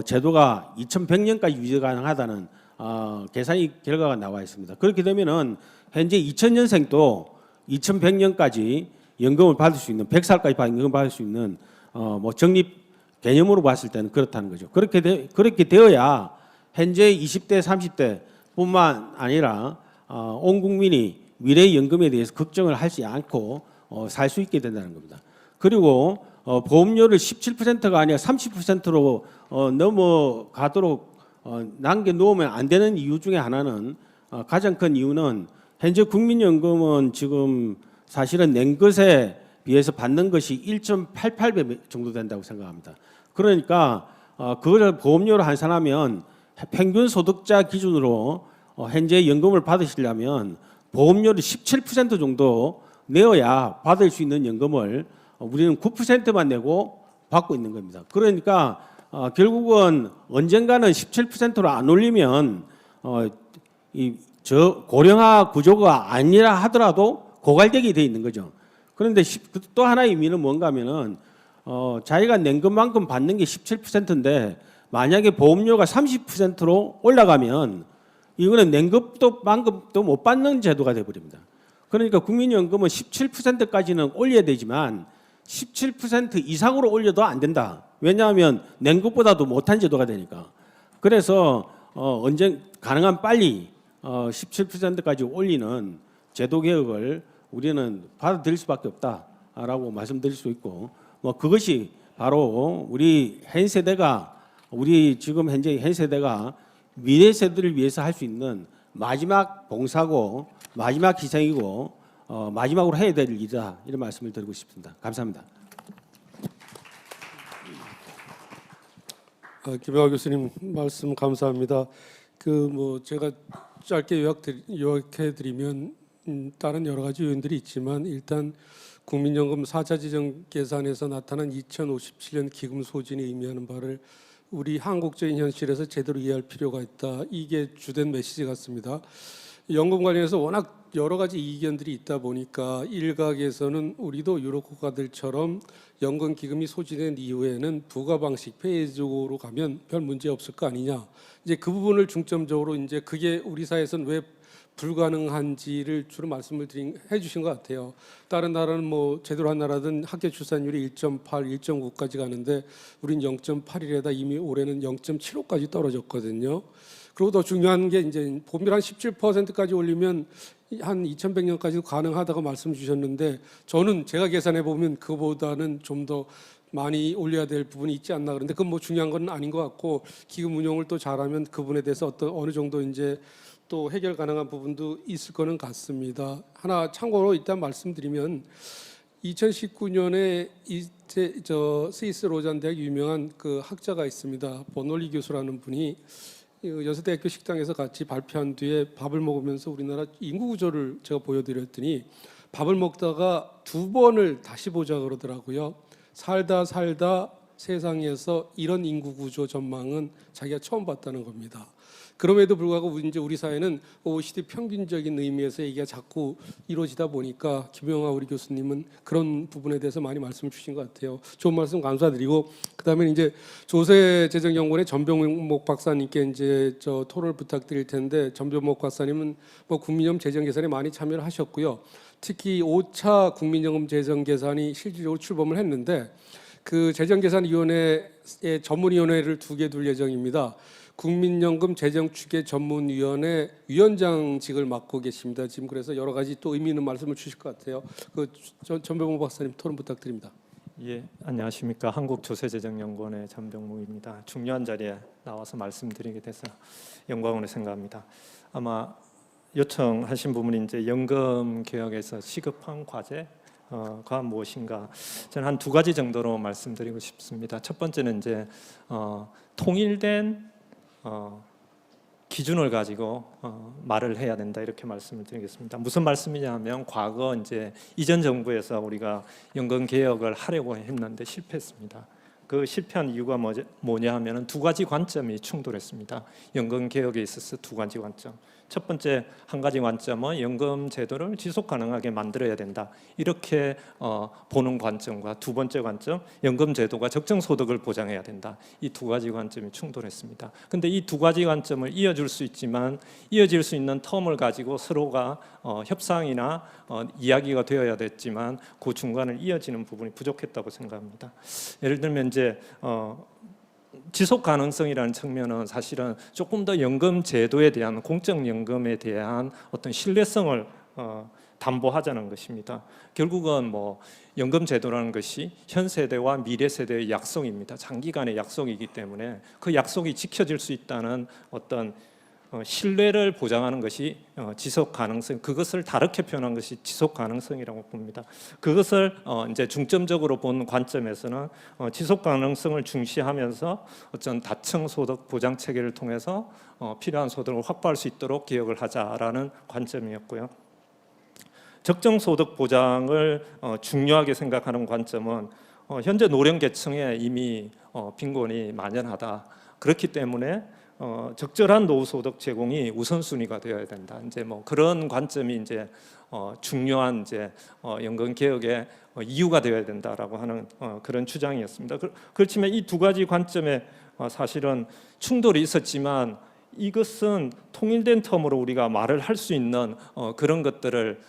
제도가 2100년까지 유지 가능하다는 계산이 결과가 나와 있습니다. 그렇게 되면은 현재 2000년생도 2100년까지 연금을 받을 수 있는 100살까지 연금을 받을 수 있는 뭐 적립 개념으로 봤을 때는 그렇다는 거죠. 그렇게 되어야 현재 20대, 30대뿐만 아니라 온 국민이 미래 연금에 대해서 걱정을 하지 않고 살 수 있게 된다는 겁니다. 그리고 보험료를 17%가 아니라 30%로 넘어가도록 남겨놓으면 안 되는 이유 중에 하나는 가장 큰 이유는 현재 국민연금은 지금 사실은 낸 것에 비해서 받는 것이 1.88배 정도 된다고 생각합니다. 그러니까 그걸 보험료로 환산하면 평균 소득자 기준으로 현재 연금을 받으시려면 보험료를 17% 정도 내어야 받을 수 있는 연금을 우리는 9%만 내고 받고 있는 겁니다. 그러니까 결국은 언젠가는 17%로 안 올리면 저 고령화 구조가 아니라 하더라도 고갈되게 돼 있는 거죠. 그런데 또 하나의 의미는 뭔가 하면은 자기가 낸 것만큼 받는 게 17%인데 만약에 보험료가 30%로 올라가면 이거는 낸 것도 만큼도 못 받는 제도가 돼 버립니다. 그러니까 국민연금은 17%까지는 올려야 되지만 17% 이상으로 올려도 안 된다. 왜냐하면 낸 것보다도 못한 제도가 되니까. 그래서 언제 가능한 빨리 17%까지 올리는 제도 개혁을 우리는 받아들일 수밖에 없다라고 말씀드릴 수 있고, 그것이 바로 우리 지금 현재 현 세대가 미래 세대를 위해서 할 수 있는 마지막 봉사고 마지막 희생이고 마지막으로 해야 될 일이다, 이런 말씀을 드리고 싶습니다. 감사합니다. 김영하 교수님 말씀 감사합니다. 제가 짧게 요약해드리면 다른 여러 가지 요인들이 있지만 일단 국민연금 4차 지정 계산에서 나타난 2057년 기금 소진이 의미하는 바를 우리 한국적인 현실에서 제대로 이해할 필요가 있다. 이게 주된 메시지 같습니다. 연금 관련해서 워낙 여러 가지 이견들이 있다 보니까 일각에서는 우리도 유럽 국가들처럼 연금 기금이 소진된 이후에는 부과 방식 페이지적으로 가면 별 문제 없을 거 아니냐. 이제 그 부분을 중점적으로 이제 그게 우리 사회에서는 왜 불가능한지를 주로 말씀을 해주신 것 같아요. 다른 나라는 제대로 한 나라든 학교 출산율이 1.8, 1.9까지 가는데 우린 0.81에다 이미 올해는 0.75까지 떨어졌거든요. 그리고 더 중요한 게 이제 보험료 한 17%까지 올리면 한 2100년까지도 가능하다고 말씀 주셨는데 저는 제가 계산해 보면 그보다는 좀 더 많이 올려야 될 부분이 있지 않나 그런데 그건 중요한 건 아닌 것 같고 기금 운용을 또 잘하면 그분에 대해서 어느 정도 이제 또 해결 가능한 부분도 있을 거는 같습니다. 하나 참고로 일단 말씀드리면 2019년에 스위스 로잔 대학 유명한 그 학자가 있습니다. 버놀리 교수라는 분이 여수대학교 식당에서 같이 발표한 뒤에 밥을 먹으면서 우리나라 인구 구조를 제가 보여드렸더니 밥을 먹다가 2번을 다시 보자 그러더라고요. 살다 세상에서 이런 인구 구조 전망은 자기가 처음 봤다는 겁니다. 그럼에도 불구하고 이제 우리 사회는 OECD 평균적인 의미에서 얘기가 자꾸 이루어지다 보니까 김영하 우리 교수님은 그런 부분에 대해서 많이 말씀을 주신 것 같아요. 좋은 말씀 감사드리고 그다음에 이제 조세재정연구원의 전병목 박사님께 이제 토론을 부탁드릴 텐데 전병목 박사님은 국민연금 재정 계산에 많이 참여를 하셨고요. 특히 5차 국민연금 재정 계산이 실질적으로 출범을 했는데 그 재정계산위원회의 전문위원회를 2개 둘 예정입니다. 국민연금 재정추계 전문위원회 위원장직을 맡고 계십니다. 지금 그래서 여러 가지 또 의미 있는 말씀을 주실 것 같아요. 전병목 박사님 토론 부탁드립니다. 예, 안녕하십니까. 한국조세재정연구원의 전병목입니다. 중요한 자리에 나와서 말씀드리게 돼서 영광으로 생각합니다. 아마 요청하신 부분이 이제 연금 개혁에서 시급한 과제가 무엇인가, 저는 한 2가지 정도로 말씀드리고 싶습니다. 첫 번째는 이제 통일된 기준을 가지고 말을 해야 된다, 이렇게 말씀을 드리겠습니다. 무슨 말씀이냐면 과거 이제 이전 정부에서 우리가 연금 개혁을 하려고 했는데 실패했습니다. 그 실패한 이유가 뭐냐 하면은 2가지 관점이 충돌했습니다. 연금 개혁에 있어서 2가지 관점. 첫 번째 한 가지 관점은 연금 제도를 지속 가능하게 만들어야 된다, 이렇게 보는 관점과 두 번째 관점, 연금 제도가 적정 소득을 보장해야 된다, 이 2가지 관점이 충돌했습니다. 근데 이 2가지 관점을 이어줄 수 있지만 이어질 수 있는 텀을 가지고 서로가 협상이나 이야기가 되어야 됐지만 그 중간을 이어지는 부분이 부족했다고 생각합니다. 예를 들면 이제 이제 지속 가능성이라는 측면은 사실은 조금 더 연금 제도에 대한 공적 연금에 대한 어떤 신뢰성을 담보하자는 것입니다. 결국은 뭐 연금 제도라는 것이 현 세대와 미래 세대의 약속입니다. 장기간의 약속이기 때문에 그 약속이 지켜질 수 있다는 어떤 신뢰를 보장하는 것이 지속 가능성, 그것을 다르게 표현한 것이 지속 가능성이라고 봅니다. 그것을 이제 중점적으로 본 관점에서는 지속 가능성을 중시하면서 어떤 다층 소득 보장 체계를 통해서 필요한 소득을 확보할 수 있도록 개혁을 하자라는 관점이었고요. 적정 소득 보장을 중요하게 생각하는 관점은 현재 노령 계층에 이미 빈곤이 만연하다. 그렇기 때문에 적절한 노후 소득 제공이 우선순위가 되어야 된다. 이제 뭐 그런 관점이 이제 중요한 이제 연금 개혁의 이유가 되어야 된다라고 하는 그런 주장이었습니다. 그렇지만 이 두 가지 관점에 사실은 충돌이 있었지만 이것은 통일된 텀으로 우리가 말을 할 수 있는 그런 것들을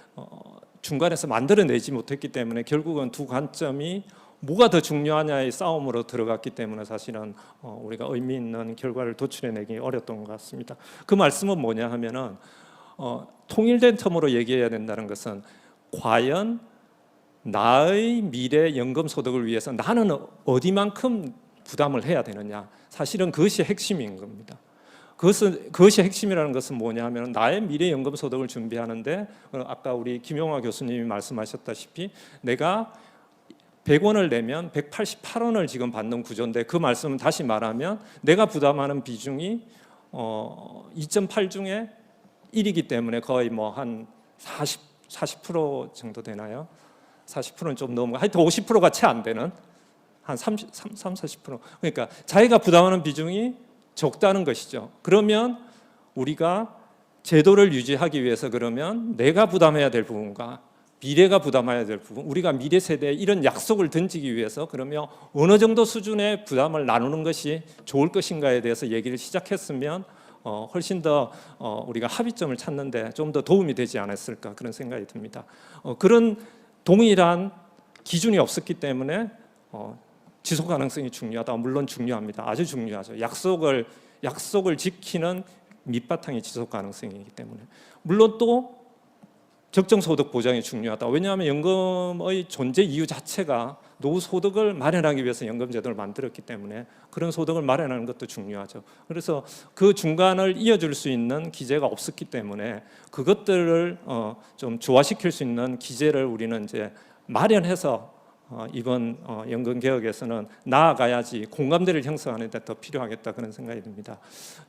중간에서 만들어내지 못했기 때문에 결국은 두 관점이 뭐가 더 중요하냐의 싸움으로 들어갔기 때문에 사실은 우리가 의미 있는 결과를 도출해내기 어렸던 것 같습니다. 그 말씀은 뭐냐 하면은 통일된 텀으로 얘기해야 된다는 것은 과연 나의 미래 연금 소득을 위해서 나는 어디만큼 부담을 해야 되느냐, 사실은 그것이 핵심인 겁니다. 그것이 핵심이라는 것은 뭐냐 하면 나의 미래 연금 소득을 준비하는데 아까 우리 김용화 교수님이 말씀하셨다시피 내가 100원을 내면 188원을 지금 받는 구조인데, 그 말씀은 다시 말하면 내가 부담하는 비중이 2.8 중에 1이기 때문에 거의 뭐 한 40% 정도 되나요? 40%는 좀 넘고 하여튼 50%가 채 안 되는 한 40%. 그러니까 자기가 부담하는 비중이 적다는 것이죠. 그러면 우리가 제도를 유지하기 위해서 그러면 내가 부담해야 될 부분과 미래가 부담해야 될 부분, 우리가 미래 세대에 이런 약속을 던지기 위해서 그러면 어느 정도 수준의 부담을 나누는 것이 좋을 것인가에 대해서 얘기를 시작했으면 훨씬 더 우리가 합의점을 찾는데 좀 더 도움이 되지 않았을까 그런 생각이 듭니다. 그런 동일한 기준이 없었기 때문에 지속 가능성이 중요하다. 물론 중요합니다. 아주 중요하죠. 약속을 지키는 밑바탕이 지속 가능성이기 때문에. 물론 또 적정 소득 보장이 중요하다. 왜냐하면 연금의 존재 이유 자체가 노후 소득을 마련하기 위해서 연금 제도를 만들었기 때문에 그런 소득을 마련하는 것도 중요하죠. 그래서 그 중간을 이어줄 수 있는 기제가 없었기 때문에 그것들을 좀 조화시킬 수 있는 기제를 우리는 이제 마련해서 이번 연금 개혁에서는 나아가야지 공감대를 형성하는 데 더 필요하겠다 그런 생각이 듭니다.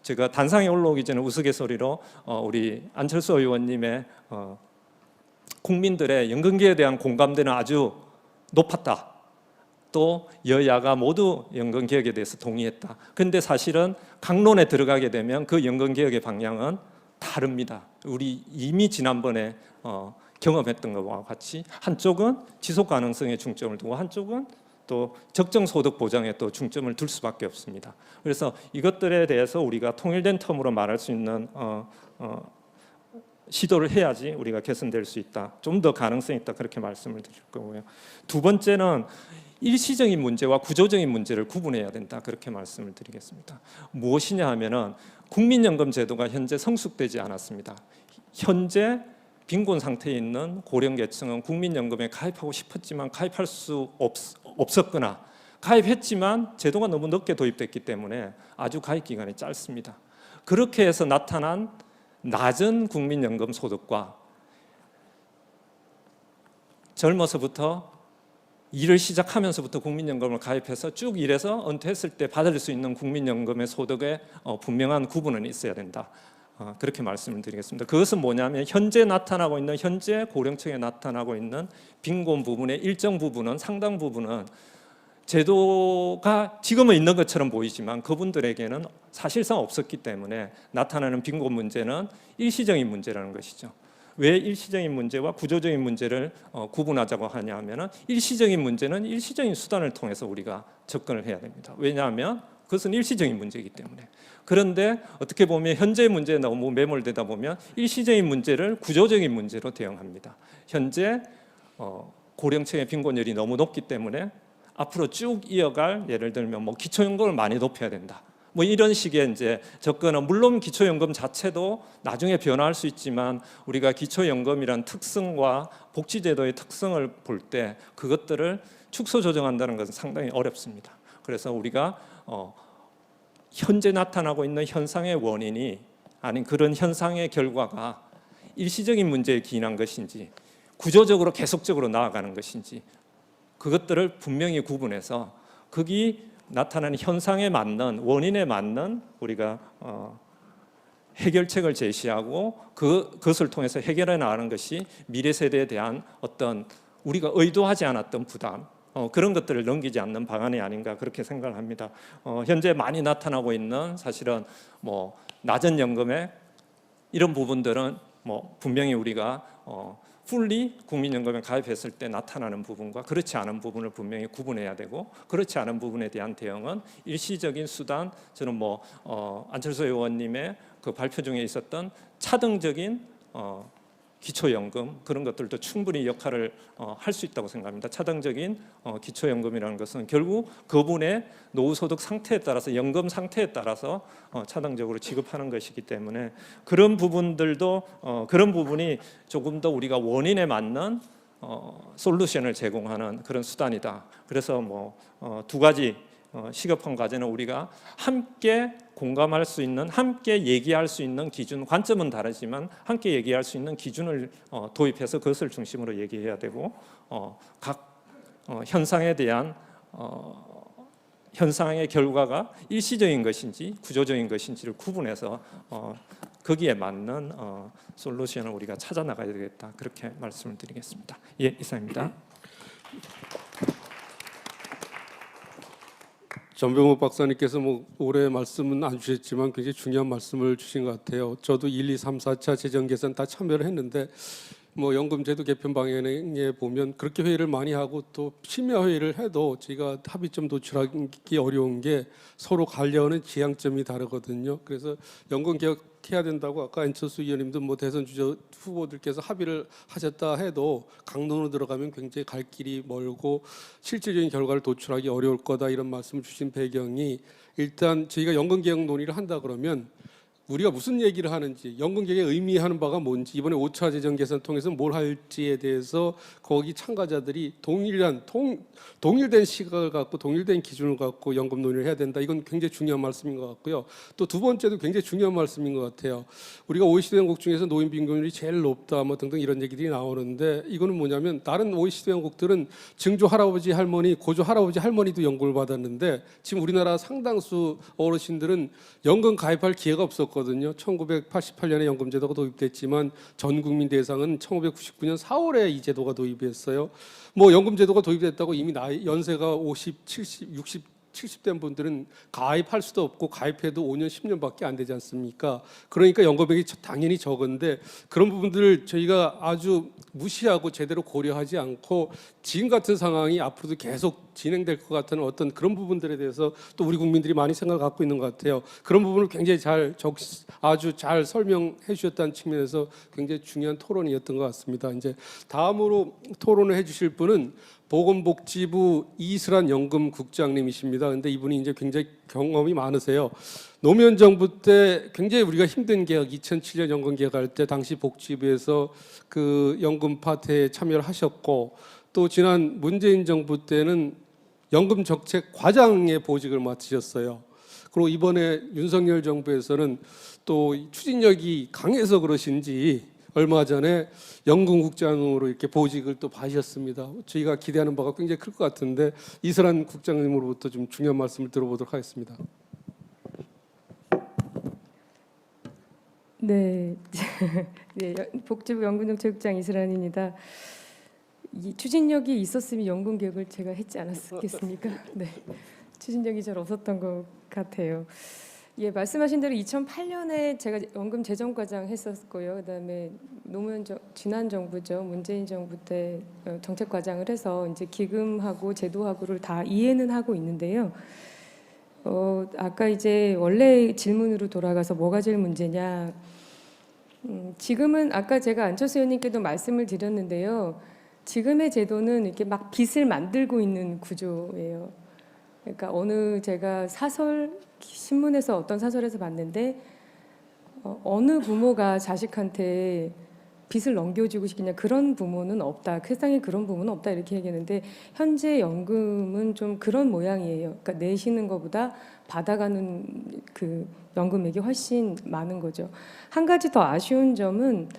제가 단상에 올라오기 전에 우스갯소리로 우리 안철수 의원님의 국민들의 연금개혁에 대한 공감대는 아주 높았다. 또 여야가 모두 연금개혁에 대해서 동의했다. 그런데 사실은 강론에 들어가게 되면 그 연금개혁의 방향은 다릅니다. 우리 이미 지난번에 경험했던 것과 같이 한쪽은 지속 가능성에 중점을 두고 한쪽은 또 적정 소득 보장에 또 중점을 둘 수밖에 없습니다. 그래서 이것들에 대해서 우리가 통일된 텀으로 말할 수 있는 시도를 해야지 우리가 개선될 수 있다. 좀 더 가능성이 있다. 그렇게 말씀을 드릴 거고요. 두 번째는 일시적인 문제와 구조적인 문제를 구분해야 된다. 그렇게 말씀을 드리겠습니다. 무엇이냐 하면은 국민연금 제도가 현재 성숙되지 않았습니다. 현재 빈곤 상태에 있는 고령계층은 국민연금에 가입하고 싶었지만 가입할 수 없었거나 가입했지만 제도가 너무 늦게 도입됐기 때문에 아주 가입 기간이 짧습니다. 그렇게 해서 나타난 낮은 국민연금 소득과 젊어서부터 일을 시작하면서부터 국민연금을 가입해서 쭉 일해서 은퇴했을 때 받을 수 있는 국민연금의 소득에 분명한 구분은 있어야 된다. 그렇게 말씀을 드리겠습니다. 그것은 뭐냐면 현재 나타나고 있는 현재 고령층에 나타나고 있는 빈곤 부분의 일정 부분은 상당 부분은 제도가 지금은 있는 것처럼 보이지만 그분들에게는 사실상 없었기 때문에 나타나는 빈곤 문제는 일시적인 문제라는 것이죠. 왜 일시적인 문제와 구조적인 문제를 구분하자고 하냐면은 일시적인 문제는 일시적인 수단을 통해서 우리가 접근을 해야 됩니다. 왜냐하면 그것은 일시적인 문제이기 때문에. 그런데 어떻게 보면 현재 문제에 너무 매몰되다 보면 일시적인 문제를 구조적인 문제로 대응합니다. 현재 고령층의 빈곤율이 너무 높기 때문에 앞으로 쭉 이어갈 예를 들면 뭐 기초연금을 많이 높여야 된다. 뭐 이런 식의 이제 접근은 물론 기초연금 자체도 나중에 변화할 수 있지만 우리가 기초연금이란 특성과 복지제도의 특성을 볼 때 그것들을 축소 조정한다는 것은 상당히 어렵습니다. 그래서 우리가 현재 나타나고 있는 현상의 원인이 아닌 그런 현상의 결과가 일시적인 문제에 기인한 것인지 구조적으로 계속적으로 나아가는 것인지 그것들을 분명히 구분해서 거기 나타나는 현상에 맞는 원인에 맞는 우리가 해결책을 제시하고 그것을 통해서 해결해 나가는 것이 미래 세대에 대한 어떤 우리가 의도하지 않았던 부담 그런 것들을 넘기지 않는 방안이 아닌가 그렇게 생각을 합니다. 현재 많이 나타나고 있는 사실은 뭐 낮은 연금에 이런 부분들은 뭐 분명히 우리가 풀리 국민연금에 가입했을 때 나타나는 부분과 그렇지 않은 부분을 분명히 구분해야 되고 그렇지 않은 부분에 대한 대응은 일시적인 수단 저는 뭐 안철수 의원님의 그 발표 중에 있었던 차등적인 기초연금 그런 것들도 충분히 역할을 할 수 있다고 생각합니다. 차등적인 기초연금이라는 것은 결국 그분의 노후소득 상태에 따라서 연금 상태에 따라서 차등적으로 지급하는 것이기 때문에 그런 부분들도 그런 부분이 조금 더 우리가 원인에 맞는 솔루션을 제공하는 그런 수단이다. 그래서 뭐 두 가지 시급한 과제는 우리가 함께 공감할 수 있는 함께 얘기할 수 있는 기준 관점은 다르지만 함께 얘기할 수 있는 기준을 도입해서 그것을 중심으로 얘기해야 되고 각 현상에 대한 현상의 결과가 일시적인 것인지 구조적인 것인지를 구분해서 거기에 맞는 솔루션을 우리가 찾아 나가야 되겠다 그렇게 말씀을 드리겠습니다. 예, 이상입니다. 전병호 박사님께서 뭐 올해 말씀은 안 주셨지만 굉장히 중요한 말씀을 주신 것 같아요. 저도 1, 2, 3, 4차 재정 계산 다 참여를 했는데 뭐 연금제도 개편 방향에 보면 그렇게 회의를 많이 하고 또 심야 회의를 해도 저희가 합의점 도출하기 어려운 게 서로 가려는 지향점이 다르거든요. 그래서 연금 개혁해야 된다고 아까 안철수 의원님도 뭐 대선 주자 후보들께서 합의를 하셨다 해도 강론으로 들어가면 굉장히 갈 길이 멀고 실질적인 결과를 도출하기 어려울 거다 이런 말씀을 주신 배경이 일단 저희가 연금 개혁 논의를 한다 그러면 우리가 무슨 얘기를 하는지 연금 개혁의 의미하는 바가 뭔지 이번에 5차 재정 개선 통해서 뭘 할지에 대해서 거기 참가자들이 동일된 시각을 갖고 동일된 기준을 갖고 연금 논의를 해야 된다. 이건 굉장히 중요한 말씀인 것 같고요. 또 두 번째도 굉장히 중요한 말씀인 것 같아요. 우리가 OECD 회원국 중에서 노인 빈곤율이 제일 높다 뭐 등등 이런 얘기들이 나오는데 이거는 뭐냐면 다른 OECD 회원국들은 증조 할아버지 할머니 고조 할아버지 할머니도 연금을 받았는데 지금 우리나라 상당수 어르신들은 연금 가입할 기회가 없었거든요. 1988년에 연금제도가 도입됐지만 전 국민 대상은 1999년 4월에 이 제도가 도입했어요. 뭐 연금제도가 도입됐다고 이미 연세가 50, 70, 60 70대 분들은 가입할 수도 없고 가입해도 5년, 10년밖에 안 되지 않습니까? 그러니까 연금액이 당연히 적은데 그런 부분들을 저희가 아주 무시하고 제대로 고려하지 않고 지금 같은 상황이 앞으로도 계속 진행될 것 같은 어떤 그런 부분들에 대해서 또 우리 국민들이 많이 생각을 갖고 있는 것 같아요. 그런 부분을 굉장히 아주 잘 설명해 주셨다는 측면에서 굉장히 중요한 토론이었던 것 같습니다. 이제 다음으로 토론을 해주실 분은 보건복지부 이슬한 연금국장님이십니다. 근데 이분이 이제 굉장히 경험이 많으세요. 노무현 정부 때 굉장히 우리가 힘든 개혁, 2007년 연금 개혁할 때 당시 복지부에서 그 연금 파트에 참여를 하셨고 또 지난 문재인 정부 때는 연금 정책 과장의 보직을 맡으셨어요. 그리고 이번에 윤석열 정부에서는 또 추진력이 강해서 그러신지 얼마 전에 연금국장으로 이렇게 보직을 또 받으셨습니다. 저희가 기대하는 바가 굉장히 클 것 같은데 이슬한 국장님으로부터 좀 중요한 말씀을 들어보도록 하겠습니다. 네, 네, 복지부 연금정책국장 이슬한입니다. 이 추진력이 있었으면 연금 개혁을 제가 했지 않았겠습니까? 네, 추진력이 잘 없었던 것 같아요. 예, 말씀하신 대로 2008년에 제가 연금 재정과장 했었고요. 그다음에 지난 정부죠, 문재인 정부 때 정책과장을 해서 이제 기금하고 제도하고를 다 이해는 하고 있는데요. 아까 이제 원래 질문으로 돌아가서 뭐가 제일 문제냐? 지금은 아까 제가 안철수 의원님께도 말씀을 드렸는데요. 지금의 제도는 이렇게 막 빚을 만들고 있는 구조예요. 그러니까 제가 신문에서 어떤 사설에서 봤는데 어느 부모가 자식한테 빚을 넘겨주고 싶겠냐, 그런 부모는 없다, 세상에 그런 부모는 없다, 이렇게 얘기하는데 현재 연금은 좀 그런 모양이에요. 그러니까 내시는 것보다 받아가는 그 연금액이 훨씬 많은 거죠. 한 가지 더 아쉬운 점은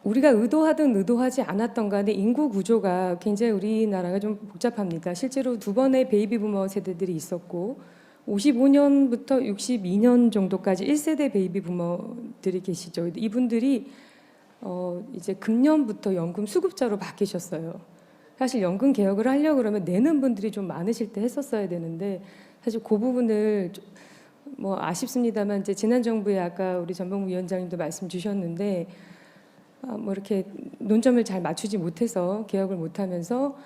우리가 의도하든 의도하지 않았던 간에 인구 구조가 굉장히 우리나라가 좀 복잡합니다. 실제로 두 번의 베이비 부머 세대들이 있었고 55년부터 62년 정도까지 1세대 베이비 부머들이 계시죠. 이분들이 이제 금년부터 연금 수급자로 바뀌셨어요. 사실 연금 개혁을 하려고 그러면 내는 분들이 좀 많으실 때 했었어야 되는데 사실 그 부분을 뭐 아쉽습니다만 이제 지난 정부에 아까 우리 전병무 위원장님도 말씀 주셨는데 뭐 이렇게 논점을 잘 맞추지 못해서 개혁을 못하면서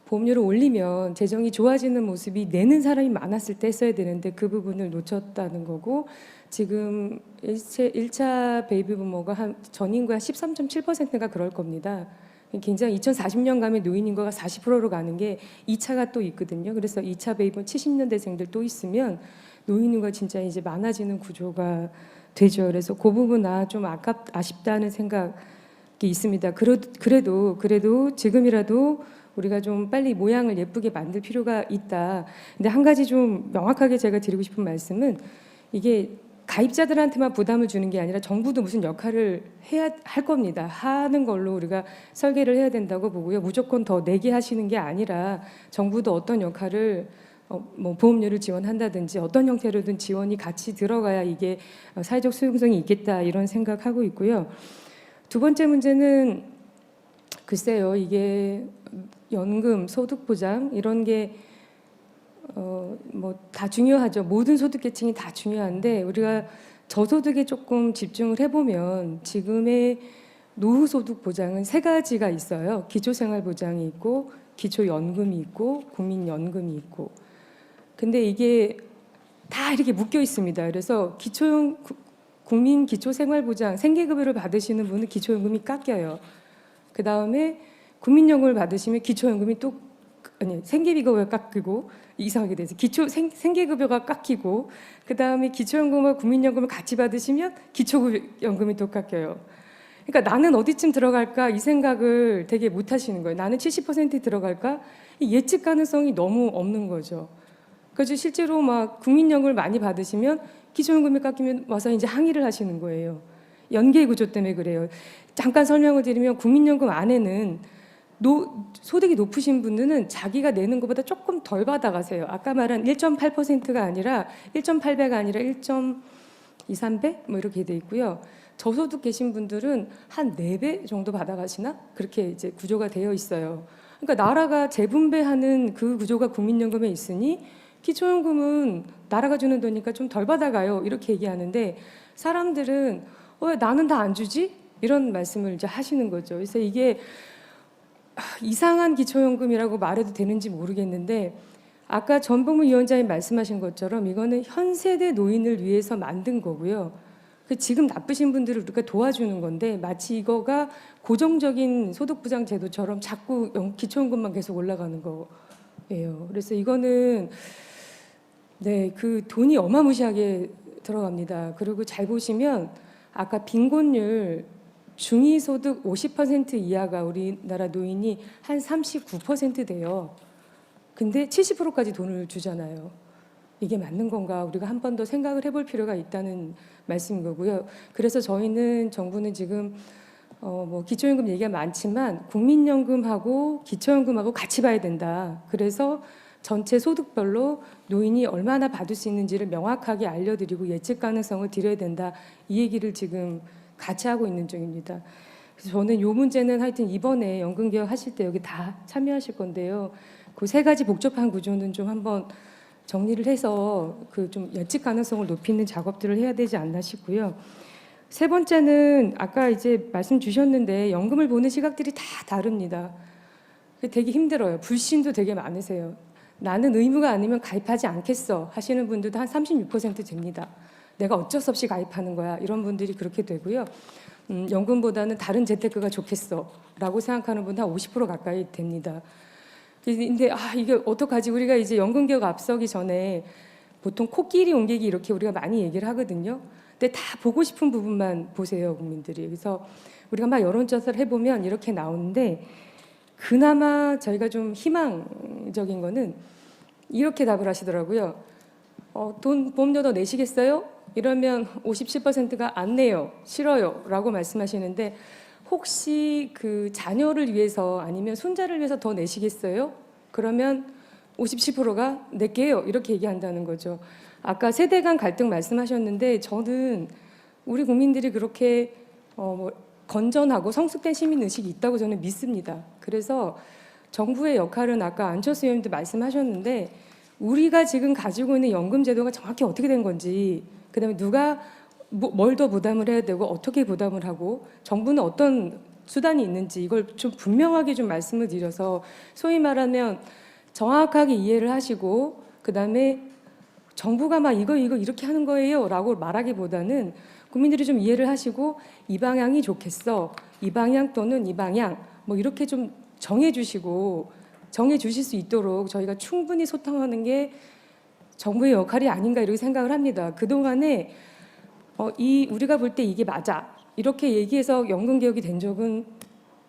보험료를 올리면 재정이 좋아지는 모습이 내는 사람이 많았을 때 했어야 되는데 그 부분을 놓쳤다는 거고 지금 1차 베이비 부머가 전 인구의 한 13.7%가 그럴 겁니다. 굉장히 2040년 가면 노인 인구가 40%로 가는 게 2차가 또 있거든요. 그래서 2차 베이비 70년대생들 또 있으면 노인 인구가 진짜 이제 많아지는 구조가 되죠. 그래서 그 부분 좀 아쉽다는 생각이 있습니다. 그래도 지금이라도 우리가 좀 빨리 모양을 예쁘게 만들 필요가 있다. 근데 한 가지 좀 명확하게 제가 드리고 싶은 말씀은 이게 가입자들한테만 부담을 주는 게 아니라 정부도 무슨 역할을 해야 할 겁니다. 하는 걸로 우리가 설계를 해야 된다고 보고요. 무조건 더 내게 하시는 게 아니라 정부도 어떤 역할을 뭐 보험료를 지원한다든지 어떤 형태로든 지원이 같이 들어가야 이게 사회적 수용성이 있겠다 이런 생각하고 있고요. 두 번째 문제는 글쎄요, 이게 연금, 소득보장 이런 게 뭐 다 중요하죠. 모든 소득 계층이 다 중요한데 우리가 저소득에 조금 집중을 해보면 지금의 노후소득 보장은 세 가지가 있어요. 기초생활보장이 있고 기초연금이 있고 국민연금이 있고. 근데 이게 다 이렇게 묶여 있습니다. 그래서 국민 기초생활보장 생계급여를 받으시는 분은 기초연금이 깎여요. 그 다음에 국민연금을 받으시면 기초연금이 생계비급여가 깎이고 이상하게 돼서 생계급여가 깎이고 그 다음에 기초연금과 국민연금을 같이 받으시면 기초연금이 또 깎여요. 그러니까 나는 어디쯤 들어갈까 이 생각을 되게 못 하시는 거예요. 나는 70% 들어갈까? 이 예측 가능성이 너무 없는 거죠. 그래서 실제로 막 국민연금을 많이 받으시면 기초연금이 깎이면 와서 이제 항의를 하시는 거예요. 연계 구조 때문에 그래요. 잠깐 설명을 드리면 국민연금 안에는 소득이 높으신 분들은 자기가 내는 것보다 조금 덜 받아가세요. 아까 말한 1.8%가 아니라 1.8배가 아니라 1.23배 뭐 이렇게 돼 있고요. 저소득 계신 분들은 한 4배 정도 받아가시나? 그렇게 이제 구조가 되어 있어요. 그러니까 나라가 재분배하는 그 구조가 국민연금에 있으니 기초연금은 나라가 주는 돈이니까 좀 덜 받아가요. 이렇게 얘기하는데 사람들은 왜 나는 다 안 주지? 이런 말씀을 이제 하시는 거죠. 그래서 이게 이상한 기초연금이라고 말해도 되는지 모르겠는데 아까 전병무 위원장님 말씀하신 것처럼 이거는 현 세대 노인을 위해서 만든 거고요. 지금 나쁘신 분들을 우리가 도와주는 건데 마치 이거가 고정적인 소득보장 제도처럼 자꾸 기초연금만 계속 올라가는 거예요. 그래서 이거는 그 돈이 어마무시하게 들어갑니다. 그리고 잘 보시면 아까 빈곤율 중위소득 50% 이하가 우리나라 노인이 한 39% 돼요. 근데 70%까지 돈을 주잖아요. 이게 맞는 건가? 우리가 한 번 더 생각을 해볼 필요가 있다는 말씀인 거고요. 그래서 정부는 지금 뭐 기초연금 얘기가 많지만 국민연금하고 기초연금하고 같이 봐야 된다. 그래서 전체 소득별로 노인이 얼마나 받을 수 있는지를 명확하게 알려드리고 예측 가능성을 드려야 된다. 이 얘기를 지금 같이 하고 있는 중입니다. 그래서 저는 이 문제는 하여튼 이번에 연금개혁 하실 때 여기 다 참여하실 건데요. 그 세 가지 복잡한 구조는 좀 한번 정리를 해서 그 좀 예측 가능성을 높이는 작업들을 해야 되지 않나 싶고요. 세 번째는 아까 이제 말씀 주셨는데 연금을 보는 시각들이 다 다릅니다. 되게 힘들어요. 불신도 되게 많으세요. 나는 의무가 아니면 가입하지 않겠어 하시는 분들도 한 36% 됩니다. 내가 어쩔 수 없이 가입하는 거야. 이런 분들이 그렇게 되고요. 연금보다는 다른 재테크가 좋겠어라고 생각하는 분도 한 50% 가까이 됩니다. 근데 이게 어떡하지? 우리가 이제 연금개혁 앞서기 전에 보통 코끼리 옮기기 이렇게 우리가 많이 얘기를 하거든요. 근데 다 보고 싶은 부분만 보세요, 국민들이. 그래서 우리가 막 여론조사를 해보면 이렇게 나오는데 그나마 저희가 좀 희망적인 거는 이렇게 답을 하시더라고요. 돈 보험료 더 내시겠어요? 이러면 57%가 안 내요, 싫어요 라고 말씀하시는데 혹시 그 자녀를 위해서 아니면 손자를 위해서 더 내시겠어요? 그러면 57%가 낼게요 이렇게 얘기한다는 거죠. 아까 세대 간 갈등 말씀하셨는데 저는 우리 국민들이 그렇게 건전하고 성숙된 시민의식이 있다고 저는 믿습니다. 그래서 정부의 역할은 아까 안철수 의원님도 말씀하셨는데 우리가 지금 가지고 있는 연금 제도가 정확히 어떻게 된 건지, 그다음에 누가 뭘 더 부담을 해야 되고 어떻게 부담을 하고 정부는 어떤 수단이 있는지 이걸 좀 분명하게 좀 말씀을 드려서 소위 말하면 정확하게 이해를 하시고 그다음에 정부가 막 이거 이렇게 하는 거예요라고 말하기보다는 국민들이 좀 이해를 하시고 이 방향이 좋겠어, 이 방향 또는 이 방향 뭐 이렇게 좀 정해 주실 수 있도록 저희가 충분히 소통하는 게 정부의 역할이 아닌가 이렇게 생각을 합니다. 그동안에 우리가 볼 때 이게 맞아 이렇게 얘기해서 연금 개혁이 된 적은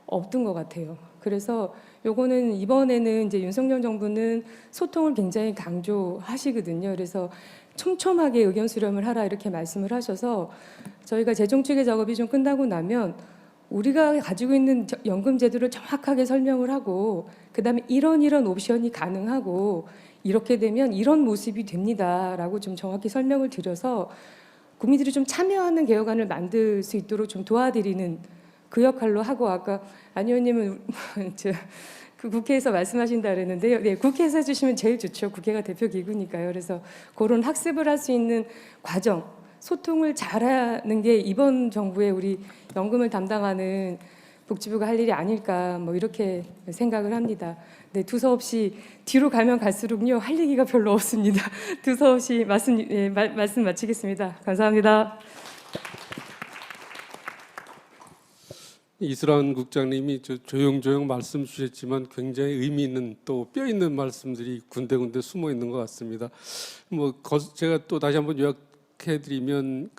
없던 것 같아요. 그래서 요거는 이번에는 이제 윤석열 정부는 소통을 굉장히 강조하시거든요. 그래서 촘촘하게 의견 수렴을 하라 이렇게 말씀을 하셔서 저희가 재정 추계 작업이 좀 끝나고 나면 우리가 가지고 있는 연금 제도를 정확하게 설명을 하고 그다음에 이런 옵션이 가능하고 이렇게 되면 이런 모습이 됩니다라고 좀 정확히 설명을 드려서 국민들이 좀 참여하는 개혁안을 만들 수 있도록 좀 도와드리는 그 역할로 하고 아까 안 의원님은 그 국회에서 말씀하신다 그랬는데요. 네, 국회에서 해주시면 제일 좋죠. 국회가 대표 기구니까요. 그래서 그런 학습을 할 수 있는 과정, 소통을 잘하는 게 이번 정부의 우리 연금을 담당하는 복지부가 할 일이 아닐까 뭐 이렇게 생각을 합니다. 네, 두서없이 뒤로 가면 갈수록요 할 얘기가 별로 없습니다. 두서없이 말씀 마치겠습니다. 감사합니다. 이슬한 국장님이 조용조용 말씀 주셨지만 굉장히 의미 있는 또 뼈 있는 말씀들이 군데군데 숨어 있는 것 같습니다. 제가 또 다시 한번 요약해드리면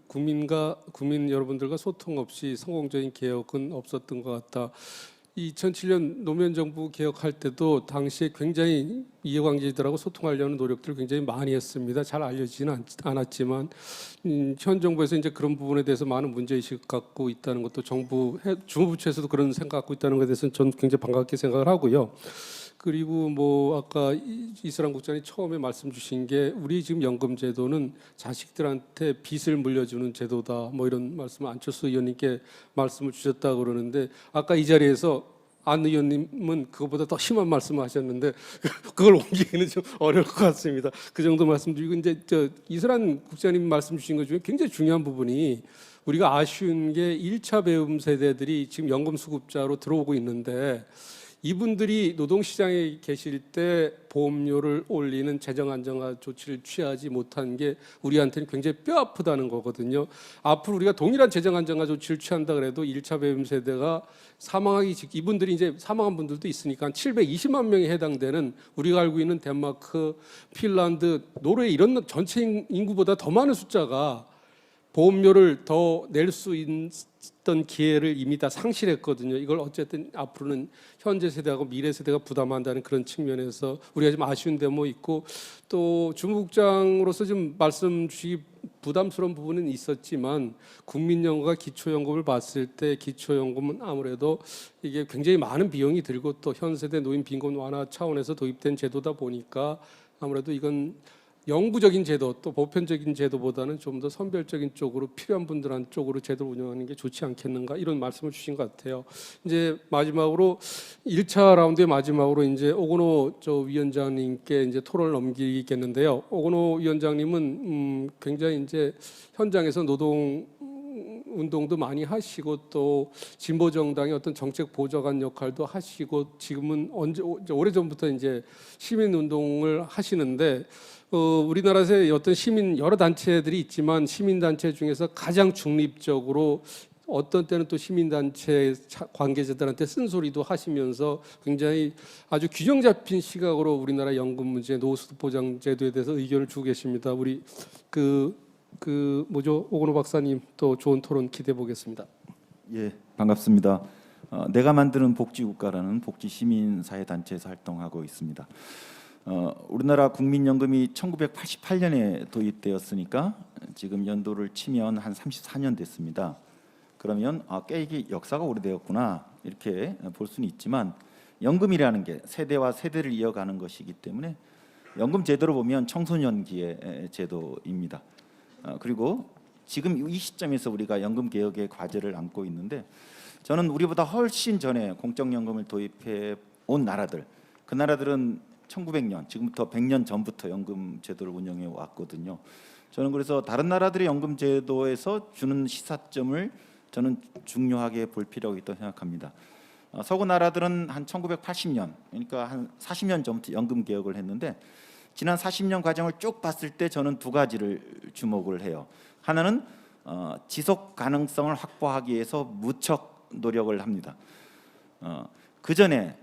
국민 여러분들과 소통 없이 성공적인 개혁은 없었던 것 같다. 2007년 노무현 정부 개혁할 때도 당시에 굉장히 이해관계자들하고 소통하려는 노력들을 굉장히 많이 했습니다. 잘 알려지지는 않았지만 현 정부에서 이제 그런 부분에 대해서 많은 문제의식을 갖고 있다는 것도 주무부처에서도 그런 생각 갖고 있다는 것에 대해서는 저는 굉장히 반갑게 생각을 하고요. 그리고 아까 이슬한 국장이 처음에 말씀 주신 게 우리 지금 연금 제도는 자식들한테 빚을 물려주는 제도다 이런 말씀을 안철수 의원님께 말씀을 주셨다 그러는데 아까 이 자리에서 안 의원님은 그것보다 더 심한 말씀을 하셨는데 그걸 옮기기는 좀 어려울 것 같습니다. 그 정도 말씀드리고 이제 이슬한 국장님 말씀 주신 것 중에 굉장히 중요한 부분이 우리가 아쉬운 게 1차 배움 세대들이 지금 연금 수급자로 들어오고 있는데 이분들이 노동시장에 계실 때 보험료를 올리는 재정 안정화 조치를 취하지 못한 게 우리한테는 굉장히 뼈아프다는 거거든요. 앞으로 우리가 동일한 재정 안정화 조치를 취한다 그래도 1차 배움 세대가 이분들이 이제 사망한 분들도 있으니까 720만 명에 해당되는 우리가 알고 있는 덴마크, 핀란드, 노르웨이 이런 전체 인구보다 더 많은 숫자가 보험료를 더 낼 수 있던 기회를 이미 다 상실했거든요. 이걸 어쨌든 앞으로는 현재 세대하고 미래 세대가 부담한다는 그런 측면에서 우리가 좀 아쉬운 데모 있고 또 주무국장으로서 좀 말씀 주시기 부담스러운 부분은 있었지만 국민연금과 기초연금을 봤을 때 기초연금은 아무래도 이게 굉장히 많은 비용이 들고 또 현 세대 노인 빈곤 완화 차원에서 도입된 제도다 보니까 아무래도 이건 영구적인 제도 또 보편적인 제도보다는 좀 더 선별적인 쪽으로 필요한 분들한 쪽으로 제도 운영하는 게 좋지 않겠는가 이런 말씀을 주신 것 같아요. 이제 마지막으로 1차 라운드의 마지막으로 이제 오건호 위원장님께 이제 토론을 넘기겠는데요. 오건호 위원장님은 굉장히 이제 현장에서 노동 운동도 많이 하시고 또 진보 정당의 어떤 정책 보좌관 역할도 하시고 지금은 오래전부터 이제 시민 운동을 하시는데 우리나라에서 어떤 여러 단체들이 있지만 시민 단체 중에서 가장 중립적으로 어떤 때는 또 시민단체 관계자들한테 쓴소리도 하시면서 굉장히 아주 균형 잡힌 시각으로 우리나라 연금 문제, 노후소득 보장 제도에 대해서 의견을 주고 계십니다. 우리 오건호 박사님 또 좋은 토론 기대해 보겠습니다. 예, 반갑습니다. 내가 만드는 복지국가라는 복지 시민사회 단체에서 활동하고 있습니다. 우리나라 국민연금이 1988년에 도입되었으니까 지금 연도를 치면 한 34년 됐습니다. 그러면 꽤 이게 역사가 오래되었구나 이렇게 볼 수는 있지만 연금이라는 게 세대와 세대를 이어가는 것이기 때문에 연금 제도로 보면 청소년기의 제도입니다. 그리고 지금 이 시점에서 우리가 연금 개혁의 과제를 안고 있는데 저는 우리보다 훨씬 전에 공적연금을 도입해 온 나라들, 그 나라들은 1900년, 지금부터 100년 전부터 연금 제도를 운영해 왔거든요. 저는 그래서 다른 나라들의 연금 제도에서 주는 시사점을 저는 중요하게 볼 필요가 있다고 생각합니다. 서구 나라들은 한 1980년, 그러니까 한 40년 전부터 연금 개혁을 했는데 지난 40년 과정을 쭉 봤을 때 저는 두 가지를 주목을 해요. 하나는 지속 가능성을 확보하기 위해서 무척 노력을 합니다. 그 전에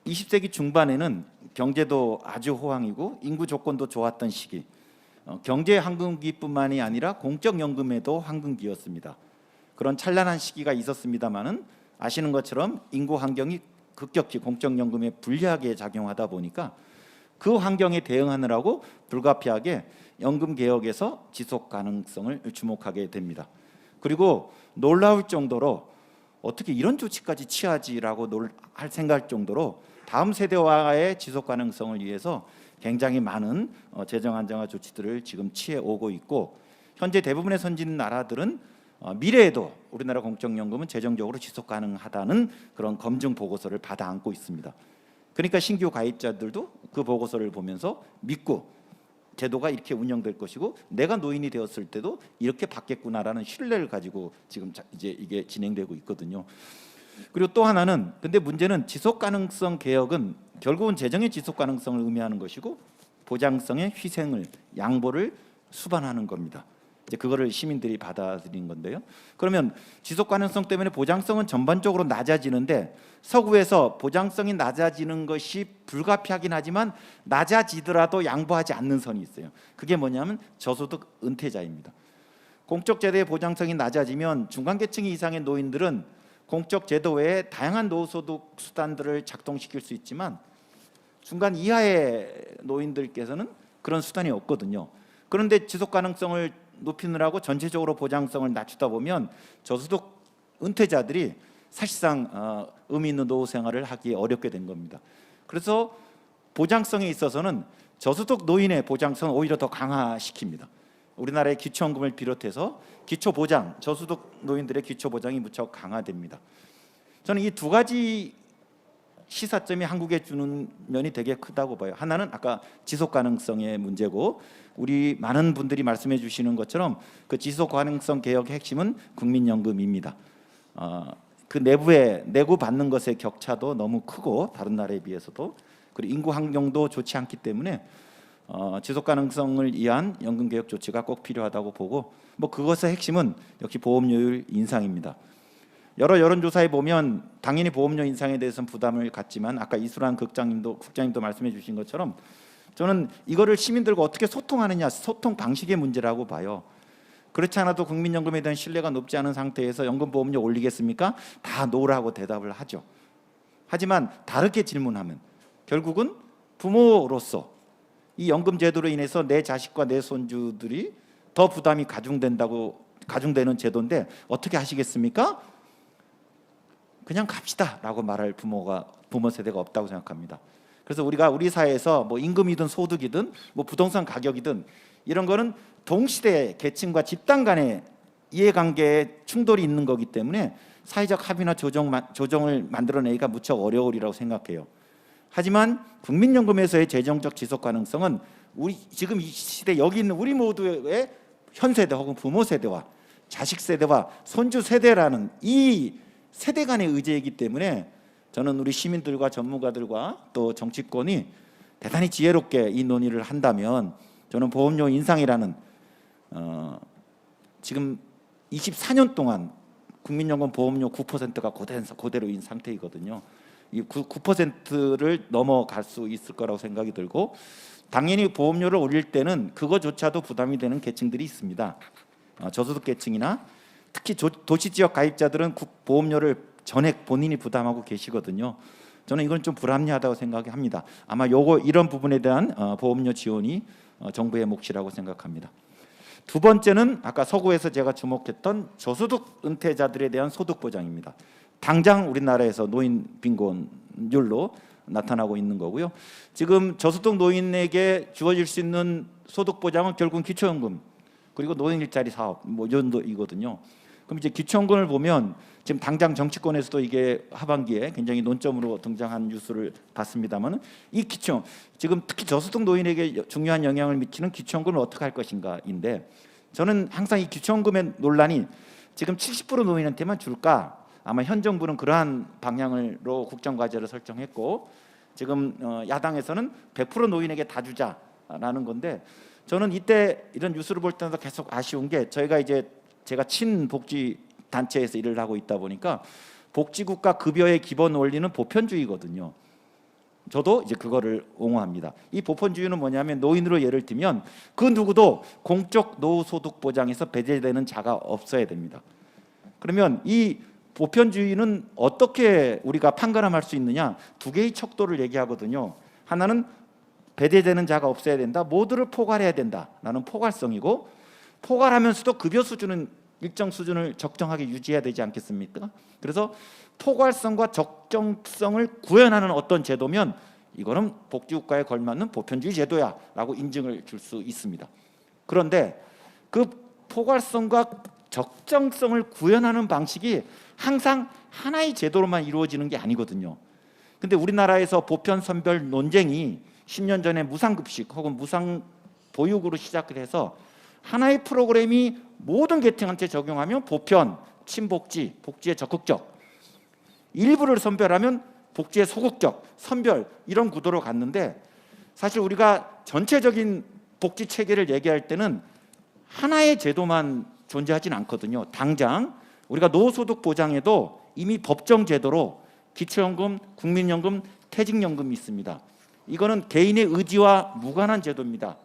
20세기 중반에는 경제도 아주 호황이고 인구 조건도 좋았던 시기, 경제 황금기뿐만이 아니라 공적연금에도 황금기였습니다. 그런 찬란한 시기가 있었습니다마는 아시는 것처럼 인구 환경이 급격히 공적연금에 불리하게 작용하다 보니까 그 환경에 대응하느라고 불가피하게 연금 개혁에서 지속 가능성을 주목하게 됩니다. 그리고 놀라울 정도로 어떻게 이런 조치까지 취하지라고 할 생각할 정도로 다음 세대와의 지속 가능성을 위해서 굉장히 많은 재정 안정화 조치들을 지금 취해 오고 있고 현재 대부분의 선진 나라들은 미래에도 우리나라 공적연금은 재정적으로 지속 가능하다는 그런 검증 보고서를 받아 안고 있습니다. 그러니까 신규 가입자들도 그 보고서를 보면서 믿고 제도가 이렇게 운영될 것이고 내가 노인이 되었을 때도 이렇게 받겠구나라는 신뢰를 가지고 지금 이제 이게 진행되고 있거든요. 그리고 또 하나는 근데 문제는 지속 가능성 개혁은 결국은 재정의 지속 가능성을 의미하는 것이고 보장성의 희생을 양보를 수반하는 겁니다. 이제 그거를 시민들이 받아들인 건데요. 그러면 지속 가능성 때문에 보장성은 전반적으로 낮아지는데 서구에서 보장성이 낮아지는 것이 불가피하긴 하지만 낮아지더라도 양보하지 않는 선이 있어요. 그게 뭐냐면 저소득 은퇴자입니다. 공적 제도의 보장성이 낮아지면 중간계층 이상의 노인들은 공적 제도 외에 다양한 노후소득 수단들을 작동시킬 수 있지만 중간 이하의 노인들께서는 그런 수단이 없거든요. 그런데 지속 가능성을 높이느라고 전체적으로 보장성을 낮추다 보면 저소득 은퇴자들이 사실상 의미 있는 노후 생활을 하기 어렵게 된 겁니다. 그래서 보장성에 있어서는 저소득 노인의 보장성을 오히려 더 강화시킵니다. 우리나라의 기초연금을 비롯해서 기초보장, 저소득 노인들의 기초보장이 무척 강화됩니다. 저는 이 두 가지 시사점이 한국에 주는 면이 되게 크다고 봐요. 하나는 아까 지속 가능성의 문제고 우리 많은 분들이 말씀해 주시는 것처럼 그 지속 가능성 개혁의 핵심은 국민연금입니다. 그 내부에 내고 받는 것의 격차도 너무 크고 다른 나라에 비해서도 그리고 인구 환경도 좋지 않기 때문에 지속 가능성을 위한 연금 개혁 조치가 꼭 필요하다고 보고 뭐 그것의 핵심은 역시 보험료율 인상입니다. 여러 여론조사에 보면 당연히 보험료 인상에 대해서는 부담을 갖지만 아까 이수란 국장님도 말씀해 주신 것처럼 저는 이거를 시민들과 어떻게 소통하느냐 소통 방식의 문제라고 봐요. 그렇지 않아도 국민연금에 대한 신뢰가 높지 않은 상태에서 연금보험료 올리겠습니까? 다 노라고 대답을 하죠. 하지만 다르게 질문하면 결국은 부모로서 이 연금 제도로 인해서 내 자식과 내 손주들이 더 부담이 가중되는 제도인데 어떻게 하시겠습니까? 그냥 갑시다라고 말할 부모 세대가 없다고 생각합니다. 그래서 우리가 우리 사회에서 뭐 임금이든 소득이든 뭐 부동산 가격이든 이런 거는 동시대 계층과 집단 간의 이해관계에 충돌이 있는 거기 때문에 사회적 합의나 조정을 만들어내기가 무척 어려우리라고 생각해요. 하지만 국민연금에서의 재정적 지속 가능성은 우리 지금 이 시대 여기 있는 우리 모두의 현 세대 혹은 부모 세대와 자식 세대와 손주 세대라는 이 세대 간의 의제이기 때문에 저는 우리 시민들과 전문가들과 또 정치권이 대단히 지혜롭게 이 논의를 한다면 저는 보험료 인상이라는 지금 24년 동안 국민연금 보험료 9%가 그대로인 상태이거든요. 이 9%를 넘어갈 수 있을 거라고 생각이 들고, 당연히 보험료를 올릴 때는 그거조차도 부담이 되는 계층들이 있습니다. 저소득 계층이나 특히 도시지역 가입자들은 보험료를 전액 본인이 부담하고 계시거든요. 저는 이건 좀 불합리하다고 생각합니다. 아마 이런 부분에 대한 보험료 지원이 정부의 몫이라고 생각합니다. 두 번째는 아까 서구에서 제가 주목했던 저소득 은퇴자들에 대한 소득 보장입니다. 당장 우리나라에서 노인 빈곤율로 나타나고 있는 거고요. 지금 저소득 노인에게 주어질 수 있는 소득 보장은 결국은 기초연금 그리고 노인 일자리 사업 이 정도이거든요. 그럼 이제 기초연금을 보면 지금 당장 정치권에서도 이게 하반기에 굉장히 논점으로 등장한 뉴스를 봤습니다만, 이 지금 특히 저소득 노인에게 중요한 영향을 미치는 기초연금을 어떻게 할 것인가인데, 저는 항상 이 기초연금의 논란이 지금 70% 노인한테만 줄까? 아마 현 정부는 그러한 방향으로 국정과제를 설정했고, 지금 야당에서는 100% 노인에게 다 주자라는 건데, 저는 이때 이런 뉴스를 볼 때마다 계속 아쉬운 게, 제가 친복지 단체에서 일을 하고 있다 보니까 복지국가 급여의 기본 원리는 보편주의거든요. 저도 이제 그거를 옹호합니다. 이 보편주의는 뭐냐면, 노인으로 예를 들면 그 누구도 공적 노후소득 보장에서 배제되는 자가 없어야 됩니다. 그러면 이 보편주의는 어떻게 우리가 판가름할 수 있느냐? 두 개의 척도를 얘기하거든요. 하나는 배제되는 자가 없어야 된다, 모두를 포괄해야 된다라는 포괄성이고, 포괄하면서도 급여 수준은 일정 수준을 적정하게 유지해야 되지 않겠습니까? 그래서 포괄성과 적정성을 구현하는 어떤 제도면 이거는 복지국가에 걸맞는 보편주의 제도야라고 인증을 줄 수 있습니다. 그런데 그 포괄성과 적정성을 구현하는 방식이 항상 하나의 제도로만 이루어지는 게 아니거든요. 근데 우리나라에서 보편 선별 논쟁이 10년 전에 무상급식 혹은 무상보육으로 시작을 해서 하나의 프로그램이 모든 계층한테 적용하면 보편, 친복지, 복지에 적극적, 일부를 선별하면 복지에 소극적, 선별, 이런 구도로 갔는데, 사실 우리가 전체적인 복지 체계를 얘기할 때는 하나의 제도만 존재하진 않거든요. 당장 우리가 노후소득 보장에도 이미 법정 제도로 기초연금, 국민연금, 퇴직연금이 있습니다. 이거는 개인의 의지와 무관한 제도입니다.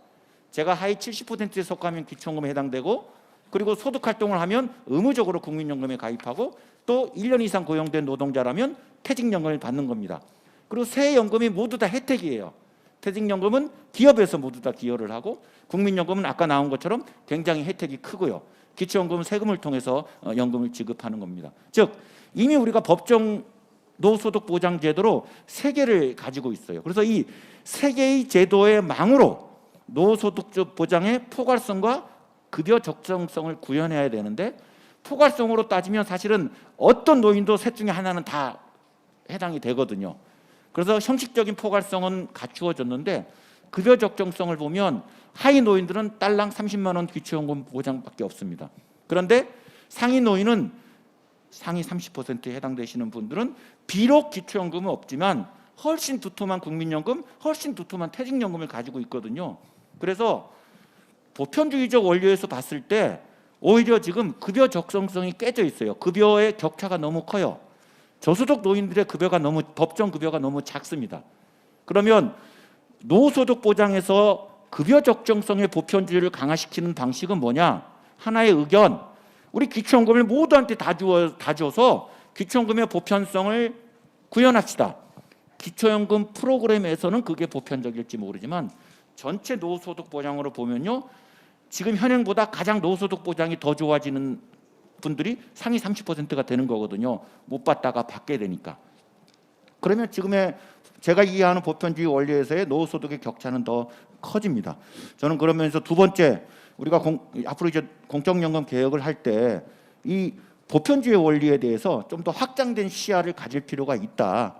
제가 하위 70%에 속하면 기초연금에 해당되고, 그리고 소득활동을 하면 의무적으로 국민연금에 가입하고, 또 1년 이상 고용된 노동자라면 퇴직연금을 받는 겁니다. 그리고 세 연금이 모두 다 혜택이에요. 퇴직연금은 기업에서 모두 다 기여를 하고, 국민연금은 아까 나온 것처럼 굉장히 혜택이 크고요. 기초연금은 세금을 통해서 연금을 지급하는 겁니다. 즉 이미 우리가 법정 노후소득 보장 제도로 세 개를 가지고 있어요. 그래서 이 세 개의 제도의 망으로 노후소득 보장의 포괄성과 급여 적정성을 구현해야 되는데, 포괄성으로 따지면 사실은 어떤 노인도 셋 중에 하나는 다 해당이 되거든요. 그래서 형식적인 포괄성은 갖추어졌는데, 급여 적정성을 보면 하위 노인들은 딸랑 30만 원 기초연금 보장밖에 없습니다. 그런데 상위 노인은 상위 30%에 해당되시는 분들은 비록 기초연금은 없지만 훨씬 두툼한 국민연금, 훨씬 두툼한 퇴직연금을 가지고 있거든요. 그래서 보편주의적 원리에서 봤을 때 오히려 지금 급여 적정성이 깨져 있어요. 급여의 격차가 너무 커요. 저소득 노인들의 법정 급여가 너무 작습니다. 그러면 노후소득 보장에서 급여 적정성의 보편주의를 강화시키는 방식은 뭐냐? 하나의 의견, 우리 기초연금을 모두한테 다 줘서 기초연금의 보편성을 구현합시다. 기초연금 프로그램에서는 그게 보편적일지 모르지만 전체 노후소득 보장으로 보면요, 지금 현행보다 가장 노후소득 보장이 더 좋아지는 분들이 상위 30%가 되는 거거든요. 못 받다가 받게 되니까. 그러면 지금의 제가 이해하는 보편주의 원리에서의 노후소득의 격차는 더 커집니다. 저는 그러면서 두 번째, 우리가 앞으로 이제 공적연금 개혁을 할 때 이 보편주의 원리에 대해서 좀 더 확장된 시야를 가질 필요가 있다.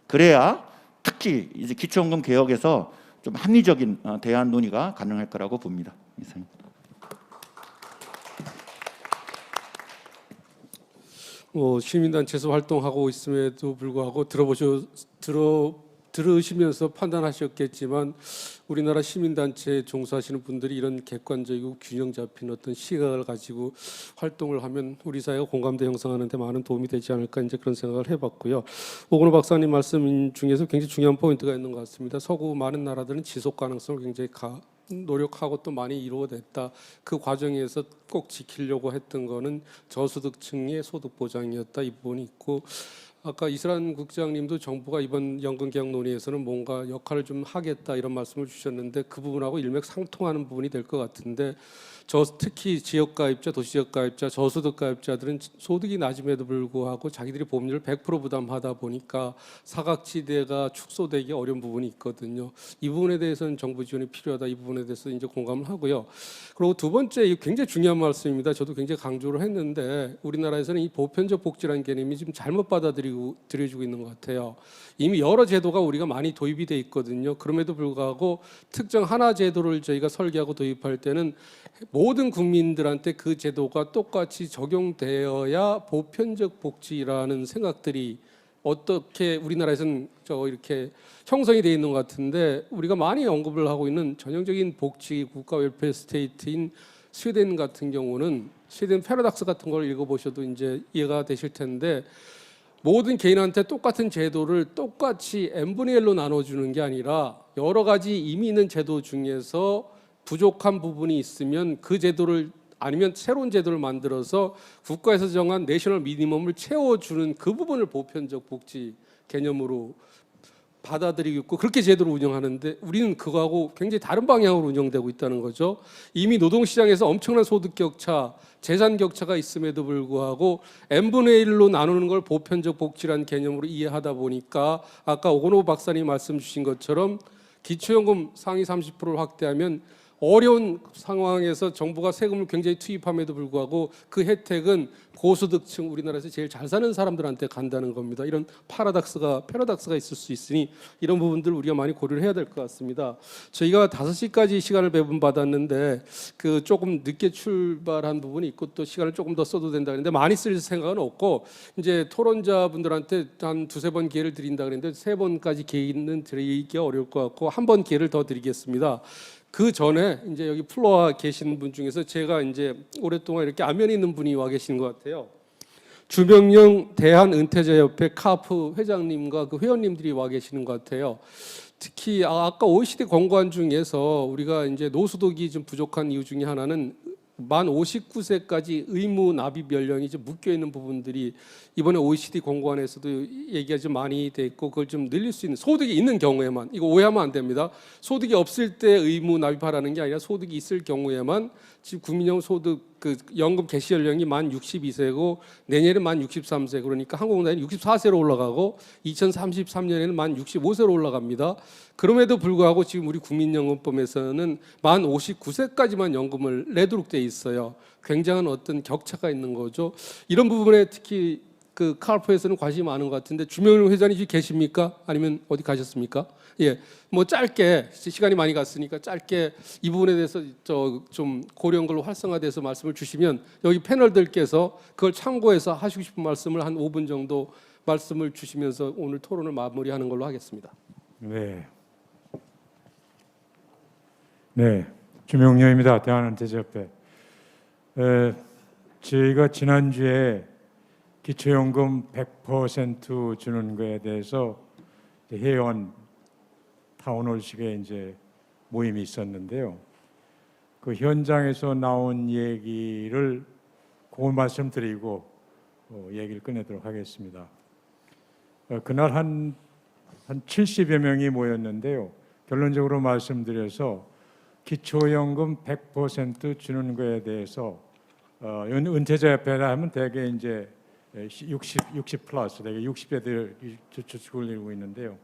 그래야 특히 이제 기초연금 개혁에서 좀 합리적인 대안 논의가 가능할 거라고 봅니다. 이상입니다. 시민단체에서 활동하고 있음에도 불구하고 들으시면서 판단하셨겠지만 우리나라 시민단체에 종사하시는 분들이 이런 객관적이고 균형 잡힌 어떤 시각을 가지고 활동을 하면 우리 사회가 공감대 형성하는 데 많은 도움이 되지 않을까 이제 그런 생각을 해봤고요. 오건호 박사님 말씀 중에서 굉장히 중요한 포인트가 있는 것 같습니다. 서구 많은 나라들은 지속 가능성을 굉장히 노력하고 또 많이 이루어냈다. 그 과정에서 꼭 지키려고 했던 거는 저소득층의 소득 보장이었다. 이 부분이 있고 아까 이스란 국장님도 정부가 이번 연금 개혁 논의에서는 뭔가 역할을 좀 하겠다 이런 말씀을 주셨는데 그 부분하고 일맥상통하는 부분이 될 것 같은데 특히 지역가입자, 도시지역가입자, 저소득가입자들은 소득이 낮음에도 불구하고 자기들이 보험료를 100% 부담하다 보니까 사각지대가 축소되기 어려운 부분이 있거든요. 이 부분에 대해서는 정부 지원이 필요하다. 이 부분에 대해서 이제 공감을 하고요. 그리고 두 번째, 이 굉장히 중요한 말씀입니다. 저도 굉장히 강조를 했는데 우리나라에서는 이 보편적 복지라는 개념이 지금 잘못 받아들여지고 있는 것 같아요. 이미 여러 제도가 우리가 많이 도입이 돼 있거든요. 그럼에도 불구하고 특정 하나 제도를 저희가 설계하고 도입할 때는 모든 국민들한테 그 제도가 똑같이 적용되어야 보편적 복지라는 생각들이 어떻게 우리나라에서는 이렇게 형성이 되어 있는 것 같은데 우리가 많이 언급을 하고 있는 전형적인 복지 국가 웰페어 스테이트인 스웨덴 같은 경우는 스웨덴 패러닥스 같은 걸 읽어보셔도 이제 이해가 되실 텐데 모든 개인한테 똑같은 제도를 똑같이 n분의 1로 나눠주는 게 아니라 여러 가지 이미 있는 제도 중에서 부족한 부분이 있으면 그 제도를 아니면 새로운 제도를 만들어서 국가에서 정한 내셔널 미니멈을 채워주는 그 부분을 보편적 복지 개념으로 받아들이고 있고 그렇게 제도를 운영하는데 우리는 그거하고 굉장히 다른 방향으로 운영되고 있다는 거죠. 이미 노동시장에서 엄청난 소득 격차, 재산 격차가 있음에도 불구하고 n분의 1로 나누는 걸 보편적 복지라는 개념으로 이해하다 보니까 아까 오건호 박사님 말씀 주신 것처럼 기초연금 상위 30%를 확대하면 어려운 상황에서 정부가 세금을 굉장히 투입함에도 불구하고 그 혜택은 고소득층 우리나라에서 제일 잘 사는 사람들한테 간다는 겁니다. 이런 패러닥스가 있을 수 있으니 이런 부분들 우리가 많이 고려를 해야 될 것 같습니다. 저희가 5시까지 시간을 배분받았는데 그 조금 늦게 출발한 부분이 있고 또 시간을 조금 더 써도 된다 그랬는데 많이 쓸 생각은 없고 이제 토론자분들한테 한 2-3번 기회를 드린다 그랬는데 3번까지 기회는 드리기가 어려울 것 같고 한 번 기회를 더 드리겠습니다. 그 전에 이제 여기 플로어 계신 분 중에서 제가 이제 오랫동안 이렇게 안면에 있는 분이 와 계시는 것 같아요. 주명영 대한은퇴자협회 카프 회장님과 그 회원님들이 와 계시는 것 같아요. 특히 아까 OECD 권고안 중에서 우리가 이제 노소득이 좀 부족한 이유 중에 하나는 만 59세까지 의무 납입 연령이 좀 묶여 있는 부분들이 이번에 OECD 권고안에서도 얘기가 좀 많이 돼 있고 그걸 좀 늘릴 수 있는 소득이 있는 경우에만 이거 오해하면 안 됩니다. 소득이 없을 때 의무 납입하라는 게 아니라 소득이 있을 경우에만 지금 국민연금 소득 그 연금 개시 연령이 만 62세고 내년에는 만 63세 그러니까 한국나라는 64세로 올라가고 2033년에는 만 65세로 올라갑니다. 그럼에도 불구하고 지금 우리 국민연금법에서는 만 59세까지만 연금을 내도록 돼 있어요. 굉장한 어떤 격차가 있는 거죠. 이런 부분에 특히 그 카르프에서는 관심이 많은 것 같은데 주명용 회장님 계십니까? 아니면 어디 가셨습니까? 예, 뭐 짧게 시간이 많이 갔으니까 짧게 이 부분에 대해서 좀 고려한 걸로 활성화돼서 말씀을 주시면 여기 패널들께서 그걸 참고해서 하시고 싶은 말씀을 한 5분 정도 말씀을 주시면서 오늘 토론을 마무리하는 걸로 하겠습니다. 네, 주명영입니다. 대한은퇴자협회. 저희가 지난주에 기초연금 100% 주는 거에 대해서 회원 타운홀식에 이제 모임이 있었는데요. 그 현장에서 나온 얘기를 그걸 말씀드리고 얘기를 끝내도록 하겠습니다. 그날 한 70여 명이 모였는데요. 결론적으로 말씀드려서 기초연금 100% 주는 거에 대해서 은퇴자협회라 하면 대개 이제 60 플러스, 대개 60대들 저축을 이루고 있는데요.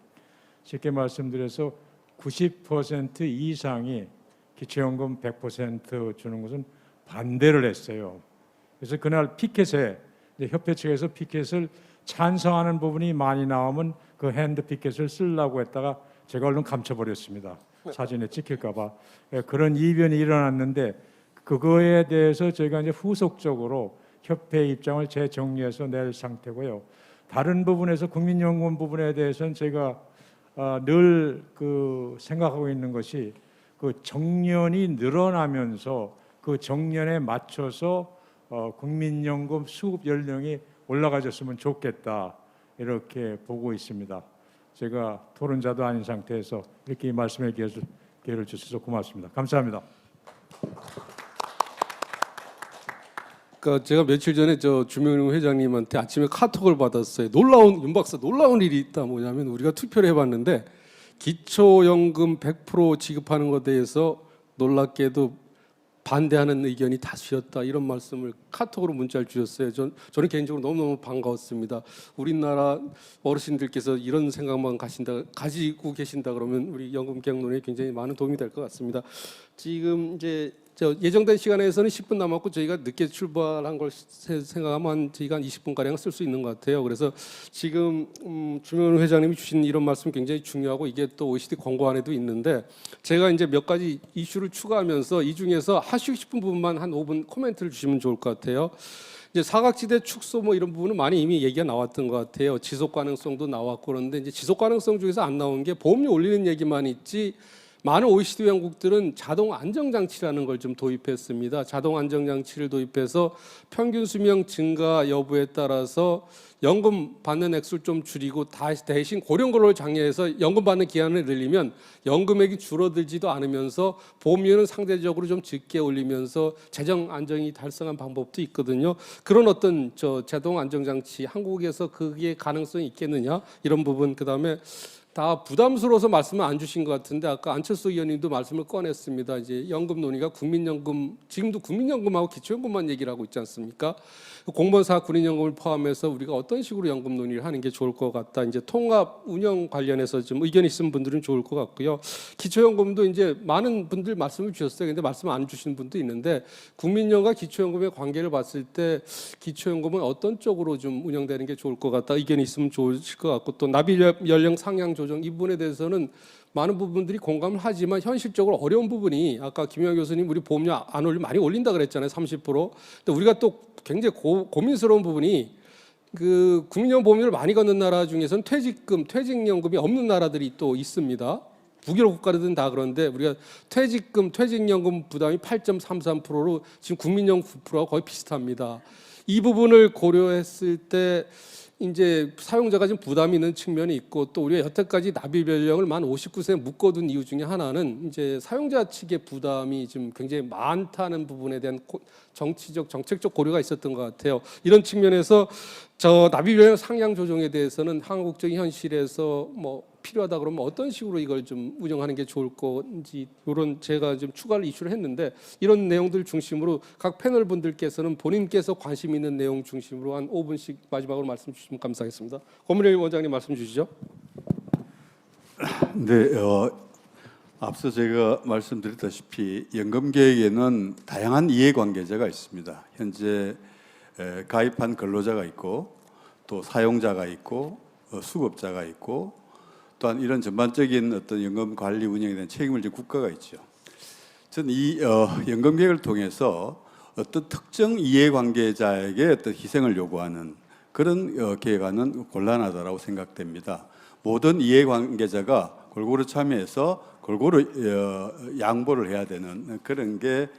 쉽게 말씀드려서 90% 이상이 기초연금 100% 주는 것은 반대를 했어요. 그래서 그날 피켓에 협회 측에서 피켓을 찬성하는 부분이 많이 나오면 그 핸드 피켓을 쓰려고 했다가 제가 얼른 감춰버렸습니다. 사진에 찍힐까봐. 그런 이변이 일어났는데 그거에 대해서 저희가 이제 후속적으로 협회 입장을 재정리해서 낼 상태고요. 다른 부분에서 국민연금 부분에 대해서는 제가 늘 그 생각하고 있는 것이 그 정년이 늘어나면서 그 정년에 맞춰서 국민연금 수급 연령이 올라가졌으면 좋겠다 이렇게 보고 있습니다. 제가 토론자도 아닌 상태에서 이렇게 말씀해 기회를 주셔서 고맙습니다. 감사합니다. 그러니까 제가 며칠 전에 저 주명용 회장님한테 아침에 카톡을 받았어요. 놀라운 윤 박사 놀라운 일이 있다. 뭐냐면 우리가 투표를 해봤는데 기초연금 100% 지급하는 것에 대해서 놀랍게도 반대하는 의견이 다수였다. 이런 말씀을 카톡으로 문자를 주셨어요. 저는 개인적으로 너무너무 반가웠습니다. 우리나라 어르신들께서 이런 생각만 가지고 계신다 그러면 우리 연금개혁론에 굉장히 많은 도움이 될 것 같습니다. 지금 이제 예정된 시간에서는 10분 남았고 저희가 늦게 출발한 걸 생각하면 저희가 한 20분 가량 쓸 수 있는 것 같아요. 그래서 지금 주명훈 회장님이 주신 이런 말씀 굉장히 중요하고 이게 또 OECD 권고안에도 있는데 제가 이제 몇 가지 이슈를 추가하면서 이 중에서 하시고 싶은 부분만 한 5분 코멘트를 주시면 좋을 것 같아요. 이제 사각지대 축소 뭐 이런 부분은 많이 이미 얘기가 나왔던 것 같아요. 지속 가능성도 나왔고 그런데 이제 지속 가능성 중에서 안 나온 게 보험료 올리는 얘기만 있지. 많은 OECD 회원국들은 자동 안정장치라는 걸 좀 도입했습니다. 자동 안정장치를 도입해서 평균 수명 증가 여부에 따라서 연금 받는 액수를 좀 줄이고 대신 고령근로를 장려해서 연금 받는 기한을 늘리면 연금액이 줄어들지도 않으면서 보험료는 상대적으로 좀 적게 올리면서 재정 안정이 달성한 방법도 있거든요. 그런 어떤 자동 안정장치 한국에서 그게 가능성이 있겠느냐 이런 부분 그다음에 다 부담스러워서 말씀을 안 주신 것 같은데 아까 안철수 의원님도 말씀을 꺼냈습니다. 이제 연금 논의가 국민연금 지금도 국민연금하고 기초연금만 얘기를 하고 있지 않습니까? 공무원사 군인연금을 포함해서 우리가 어떤 식으로 연금 논의를 하는 게 좋을 것 같다. 이제 통합 운영 관련해서 좀 의견이 있으신 분들은 좋을 것 같고요. 기초연금도 이제 많은 분들 말씀을 주셨어요. 근데 말씀 안 주시는 분도 있는데 국민연금과 기초연금의 관계를 봤을 때 기초연금은 어떤 쪽으로 좀 운영되는 게 좋을 것 같다. 의견이 있으면 좋으실 것 같고 또 납입 연령 상향 조정 이 부분에 대해서는 많은 부분들이 공감을 하지만 현실적으로 어려운 부분이 아까 김영하 교수님 우리 보험료 안 올리면 많이 올린다 그랬잖아요. 30%. 근데 우리가 또 굉장히 고민스러운 부분이 그 국민연금 보험료를 많이 걷는 나라 중에서는 퇴직연금이 없는 나라들이 또 있습니다. 북유럽 국가들은 다 그런데 우리가 퇴직연금 부담이 8.33%로 지금 국민연금 9%가 거의 비슷합니다. 이 부분을 고려했을 때 이제 사용자가 좀 부담이 있는 측면이 있고 또 우리가 여태까지 납입 연령을 만 59세에 묶어둔 이유 중에 하나는 이제 사용자 측의 부담이 좀 굉장히 많다는 부분에 대한 정책적 고려가 있었던 것 같아요. 이런 측면에서 납입 연령 상향 조정에 대해서는 한국적인 현실에서 뭐 필요하다 그러면 어떤 식으로 이걸 좀 운영하는 게 좋을 건지 이런 제가 좀 추가를 이슈를 했는데 이런 내용들 중심으로 각 패널 분들께서는 본인께서 관심 있는 내용 중심으로 한 5분씩 마지막으로 말씀 주시면 감사하겠습니다. 권문일 원장님 말씀 주시죠. 네, 앞서 제가 말씀드렸다시피 연금 계획에는 다양한 이해관계자가 있습니다. 현재 가입한 근로자가 있고 또 사용자가 있고 수급자가 있고 또한 이런 전반적인 어떤 연금 관리 운영에 대한 책임을 진 국가가 있죠. 저는 이 연금 계획을 통해서 어떤 특정 이해관계자에게 어떤 희생을 요구하는 그런 계획안은 곤란하다라고 생각됩니다. 모든 이해관계자가 골고루 참여해서 골고루 양보를 해야 되는 그런 게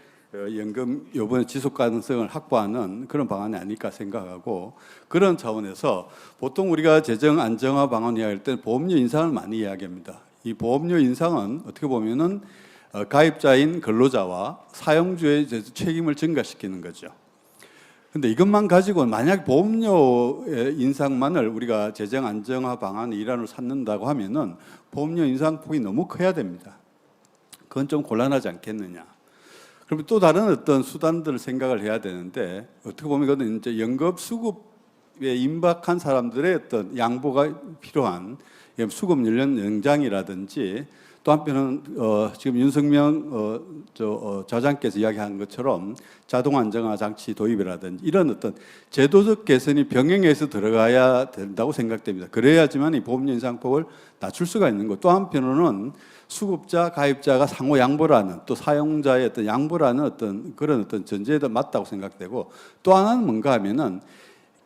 연금 요번에 지속 가능성을 확보하는 그런 방안이 아닐까 생각하고 그런 차원에서 보통 우리가 재정 안정화 방안 이야기할 때 보험료 인상을 많이 이야기합니다. 이 보험료 인상은 어떻게 보면은 가입자인 근로자와 사용주의 책임을 증가시키는 거죠. 근데 이것만 가지고 만약 보험료 인상만을 우리가 재정 안정화 방안의 일환으로 삼는다고 하면은 보험료 인상 폭이 너무 커야 됩니다. 그건 좀 곤란하지 않겠느냐. 그러면 또 다른 어떤 수단들을 생각을 해야 되는데 어떻게 보면 그건 이제 연금 수급에 임박한 사람들의 어떤 양보가 필요한 수급 연령 연장이라든지 또 한편은 지금 윤석명 저장께서 이야기한 것처럼 자동 안정화 장치 도입이라든지 이런 어떤 제도적 개선이 병행해서 들어가야 된다고 생각됩니다. 그래야지만 이 보험료 인상폭을 낮출 수가 있는 것. 또 한편으로는 수급자, 가입자가 상호 양보를 하는 또 사용자의 어떤 양보를 하는 어떤 그런 어떤 전제에도 맞다고 생각되고 또 하나는 뭔가 하면은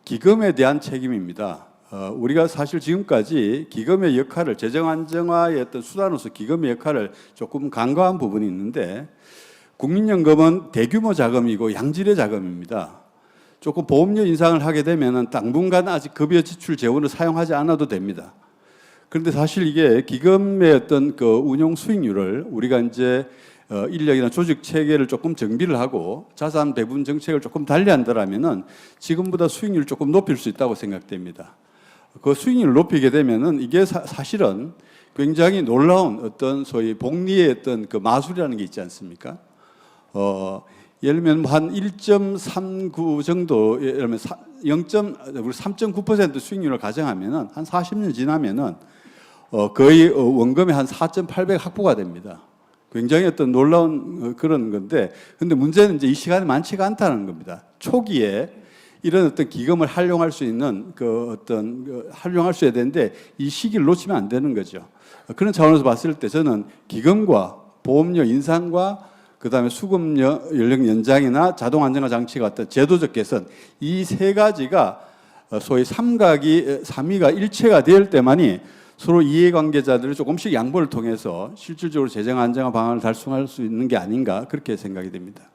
기금에 대한 책임입니다. 우리가 사실 지금까지 기금의 역할을 재정 안정화의 어떤 수단으로서 기금의 역할을 조금 간과한 부분이 있는데 국민연금은 대규모 자금이고 양질의 자금입니다. 조금 보험료 인상을 하게 되면은 당분간 아직 급여 지출 재원을 사용하지 않아도 됩니다. 그런데 사실 이게 기금의 어떤 그 운용 수익률을 우리가 이제 인력이나 조직 체계를 조금 정비를 하고 자산 배분 정책을 조금 달리한다라면은 지금보다 수익률을 조금 높일 수 있다고 생각됩니다. 그 수익률을 높이게 되면은 이게 사실은 굉장히 놀라운 어떤 소위 복리의 어떤 그 마술이라는 게 있지 않습니까? 예를 들면 한 1.39 정도, 예를 들면 3.9% 수익률을 가정하면은 한 40년 지나면은 거의 원금의 한 4.8배 확보가 됩니다. 굉장히 어떤 놀라운 그런 건데, 근데 문제는 이제 이 시간이 많지가 않다는 겁니다. 초기에 이런 어떤 기금을 활용할 수 있는 활용할 수 있어야 되는데 이 시기를 놓치면 안 되는 거죠. 그런 차원에서 봤을 때 저는 기금과 보험료 인상과 그다음에 수급 연령 연장이나 자동 안정화 장치 같은 제도적 개선, 이 세 가지가 소위 삼위가 일체가 될 때만이 서로 이해관계자들이 조금씩 양보를 통해서 실질적으로 재정 안정화 방안을 달성할 수 있는 게 아닌가 그렇게 생각이 됩니다.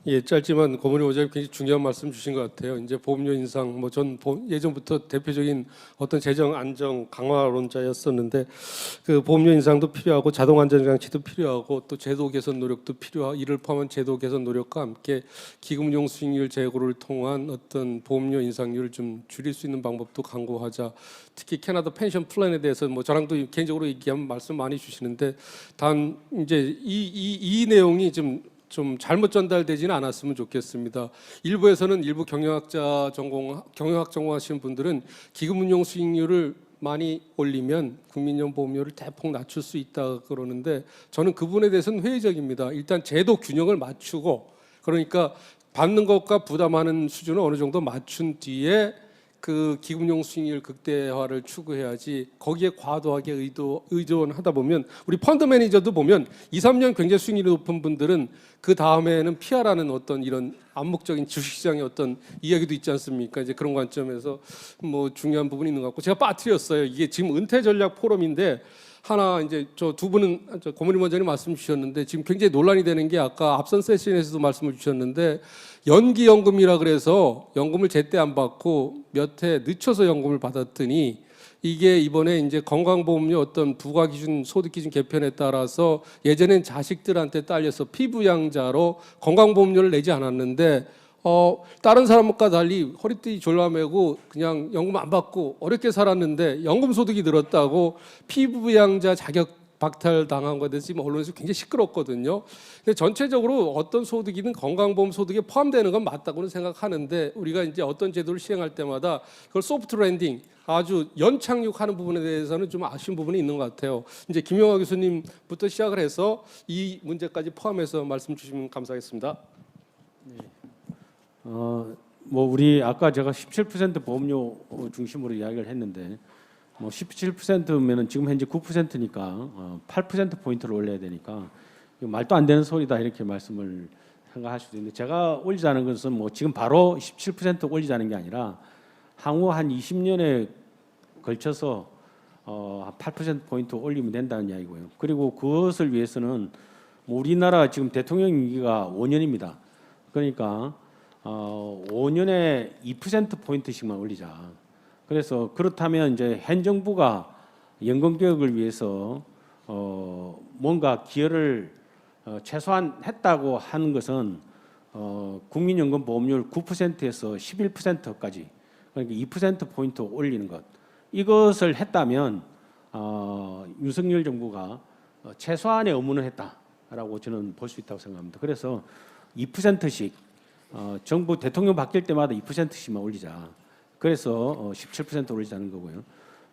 예, 짧지만 고문희 원장님 굉장히 중요한 말씀 주신 것 같아요. 이제 보험료 인상, 전 예전부터 대표적인 어떤 재정 안정 강화론자였었는데 그 보험료 인상도 필요하고 자동 안전 장치도 필요하고 또 제도 개선 노력도 필요하고 이를 포함한 제도 개선 노력과 함께 기금용 수익률 제고를 통한 어떤 보험료 인상률을 좀 줄일 수 있는 방법도 강구하자. 특히 캐나다 펜션 플랜에 대해서 저랑도 개인적으로 얘기하면 말씀 많이 주시는데 단 이제 이 내용이 좀 잘못 전달되지는 않았으면 좋겠습니다. 일부에서는 일부 경영학 전공하시는 분들은 기금 운용 수익률을 많이 올리면 국민연금 보험료를 대폭 낮출 수 있다 그러는데 저는 그 부분에 대해서는 회의적입니다. 일단 제도 균형을 맞추고 그러니까 받는 것과 부담하는 수준을 어느 정도 맞춘 뒤에 그 기금용 수익률 극대화를 추구해야지 거기에 과도하게 의존하다 보면 우리 펀드 매니저도 보면 2, 3년 굉장히 수익률이 높은 분들은 그 다음에는 피하라는 어떤 이런 암묵적인 주식시장의 어떤 이야기도 있지 않습니까? 이제 그런 관점에서 중요한 부분이 있는 것 같고 제가 빠뜨렸어요. 이게 지금 은퇴 전략 포럼인데 하나 이제 저 두 분은 고문희 원장님 말씀 주셨는데 지금 굉장히 논란이 되는 게 아까 앞선 세션에서도 말씀을 주셨는데 연기연금이라 그래서 연금을 제때 안 받고 몇 해 늦춰서 연금을 받았더니 이게 이번에 이제 건강보험료 어떤 부과기준 소득기준 개편에 따라서 예전엔 자식들한테 딸려서 피부양자로 건강보험료를 내지 않았는데 다른 사람과 달리 허리띠 졸라매고 그냥 연금 안 받고 어렵게 살았는데 연금 소득이 늘었다고 피부양자 자격 박탈 당한 것에 대해서 지금 언론에서 굉장히 시끄럽거든요. 근데 전체적으로 어떤 소득이든 건강보험 소득에 포함되는 건 맞다고는 생각하는데 우리가 이제 어떤 제도를 시행할 때마다 그걸 소프트 랜딩 아주 연착륙하는 부분에 대해서는 좀 아쉬운 부분이 있는 것 같아요. 이제 김용하 교수님부터 시작을 해서 이 문제까지 포함해서 말씀 주시면 감사하겠습니다. 우리 아까 제가 17% 보험료 중심으로 이야기를 했는데 17%면은 지금 현재 9%니까 8% 포인트를 올려야 되니까 이거 말도 안 되는 소리다 이렇게 말씀을 생각할 수도 있는데 제가 올리자는 것은 지금 바로 17% 올리자는 게 아니라 향후 한 20년에 걸쳐서 8% 포인트 올리면 된다는 이야기고요. 그리고 그것을 위해서는 우리나라 지금 대통령 임기가 5년입니다. 그러니까 5년에 2% 포인트씩만 올리자. 그래서 그렇다면 이제 현 정부가 연금 개혁을 위해서 뭔가 기여를 최소한 했다고 하는 것은 국민연금 보험료를 9%에서 11%까지 그러니까 2% 포인트 올리는 것 이것을 했다면 윤석열 정부가 최소한의 의무는 했다라고 저는 볼 수 있다고 생각합니다. 그래서 2%씩 정부 대통령 바뀔 때마다 2%씩만 올리자. 그래서 17% 올리자는 거고요.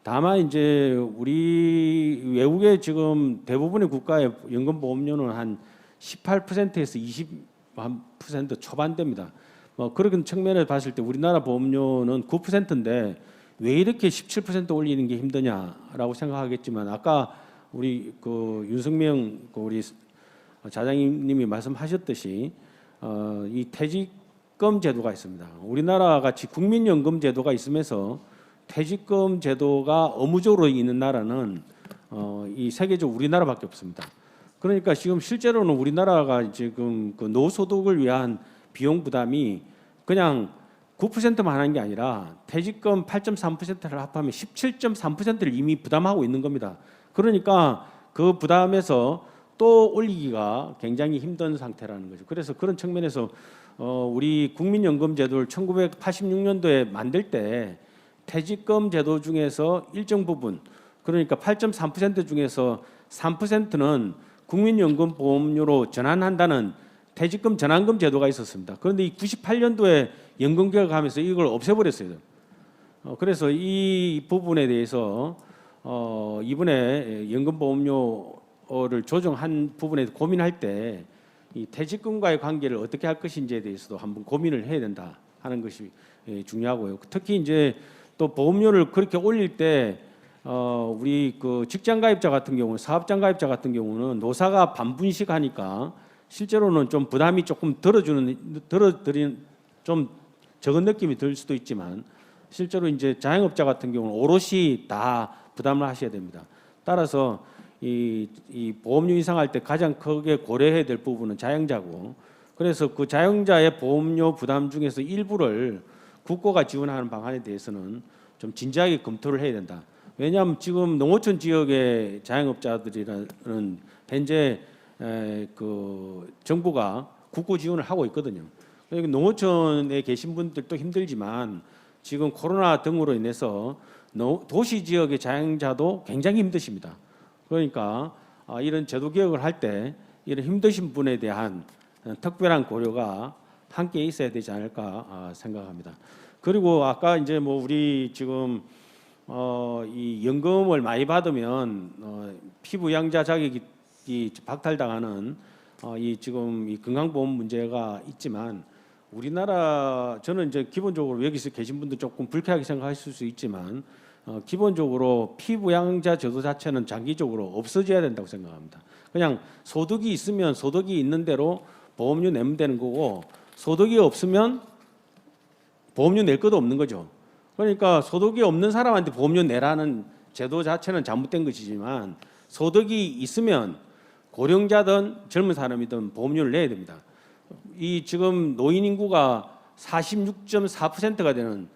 다만 이제 우리 외국의 지금 대부분의 국가의 연금 보험료는 한 18%에서 20% 초반대입니다. 그런 측면에서 봤을 때 우리나라 보험료는 9%인데 왜 이렇게 17% 올리는 게 힘드냐라고 생각하겠지만 아까 우리 그 윤석명 우리 자장님이 말씀하셨듯이 이 퇴직 퇴직금 제도가 있습니다. 우리나라 같이 국민연금 제도가 있으면서 퇴직금 제도가 의무적으로 있는 나라는 이 세계적 우리나라밖에 없습니다. 그러니까 지금 실제로는 우리나라가 지금 그 노소득을 위한 비용 부담이 그냥 9%만 하는 게 아니라 퇴직금 8.3%를 합하면 17.3%를 이미 부담하고 있는 겁니다. 그러니까 그 부담에서 또 올리기가 굉장히 힘든 상태라는 거죠. 그래서 그런 측면에서 우리 국민연금 제도를 1986년도에 만들 때 퇴직금 제도 중에서 일정 부분, 그러니까 8.3% 중에서 3%는 국민연금 보험료로 전환한다는 퇴직금 전환금 제도가 있었습니다. 그런데 이 98년도에 연금 개혁하면서 이걸 없애버렸어요. 그래서 이 부분에 대해서 이번에 연금 보험료를 조정한 부분에 고민할 때 이 퇴직금과의 관계를 어떻게 할 것인지에 대해서도 한번 고민을 해야 된다 하는 것이 중요하고요. 특히 이제 또 보험료를 그렇게 올릴 때 우리 그 직장 가입자 같은 경우는, 사업장 가입자 같은 경우는 노사가 반분씩 하니까 실제로는 좀 부담이 조금 덜어드리는 좀 적은 느낌이 들 수도 있지만 실제로 이제 자영업자 같은 경우는 오롯이 다 부담을 하셔야 됩니다. 따라서 이 보험료 인상할 때 가장 크게 고려해야 될 부분은 자영자고, 그래서 그 자영자의 보험료 부담 중에서 일부를 국고가 지원하는 방안에 대해서는 좀 진지하게 검토를 해야 된다. 왜냐하면 지금 농어촌 지역의 자영업자들이라는 현재 그 정부가 국고 지원을 하고 있거든요. 그러니까 농어촌에 계신 분들도 힘들지만 지금 코로나 등으로 인해서 도시 지역의 자영자도 굉장히 힘드십니다. 그러니까 이런 제도 개혁을 할 때 이런 힘드신 분에 대한 특별한 고려가 함께 있어야 되지 않을까 생각합니다. 그리고 아까 이제 뭐 우리 지금 이 연금을 많이 받으면 피부 양자 자격이 박탈당하는 이 지금 이 건강보험 문제가 있지만 우리나라 저는 이제 기본적으로 여기서 계신 분들 조금 불쾌하게 생각하실 수 있지만 기본적으로 피부 양자 제도 자체는 장기적으로 없어져야 된다고 생각합니다. 그냥 소득이 있으면 소득이 있는 대로 보험료 내면 되는 거고 소득이 없으면 보험료 낼 것도 없는 거죠. 그러니까 소득이 없는 사람한테 보험료 내라는 제도 자체는 잘못된 것이지만 소득이 있으면 고령자든 젊은 사람이든 보험료를 내야 됩니다. 이 지금 노인 인구가 46.4%가 되는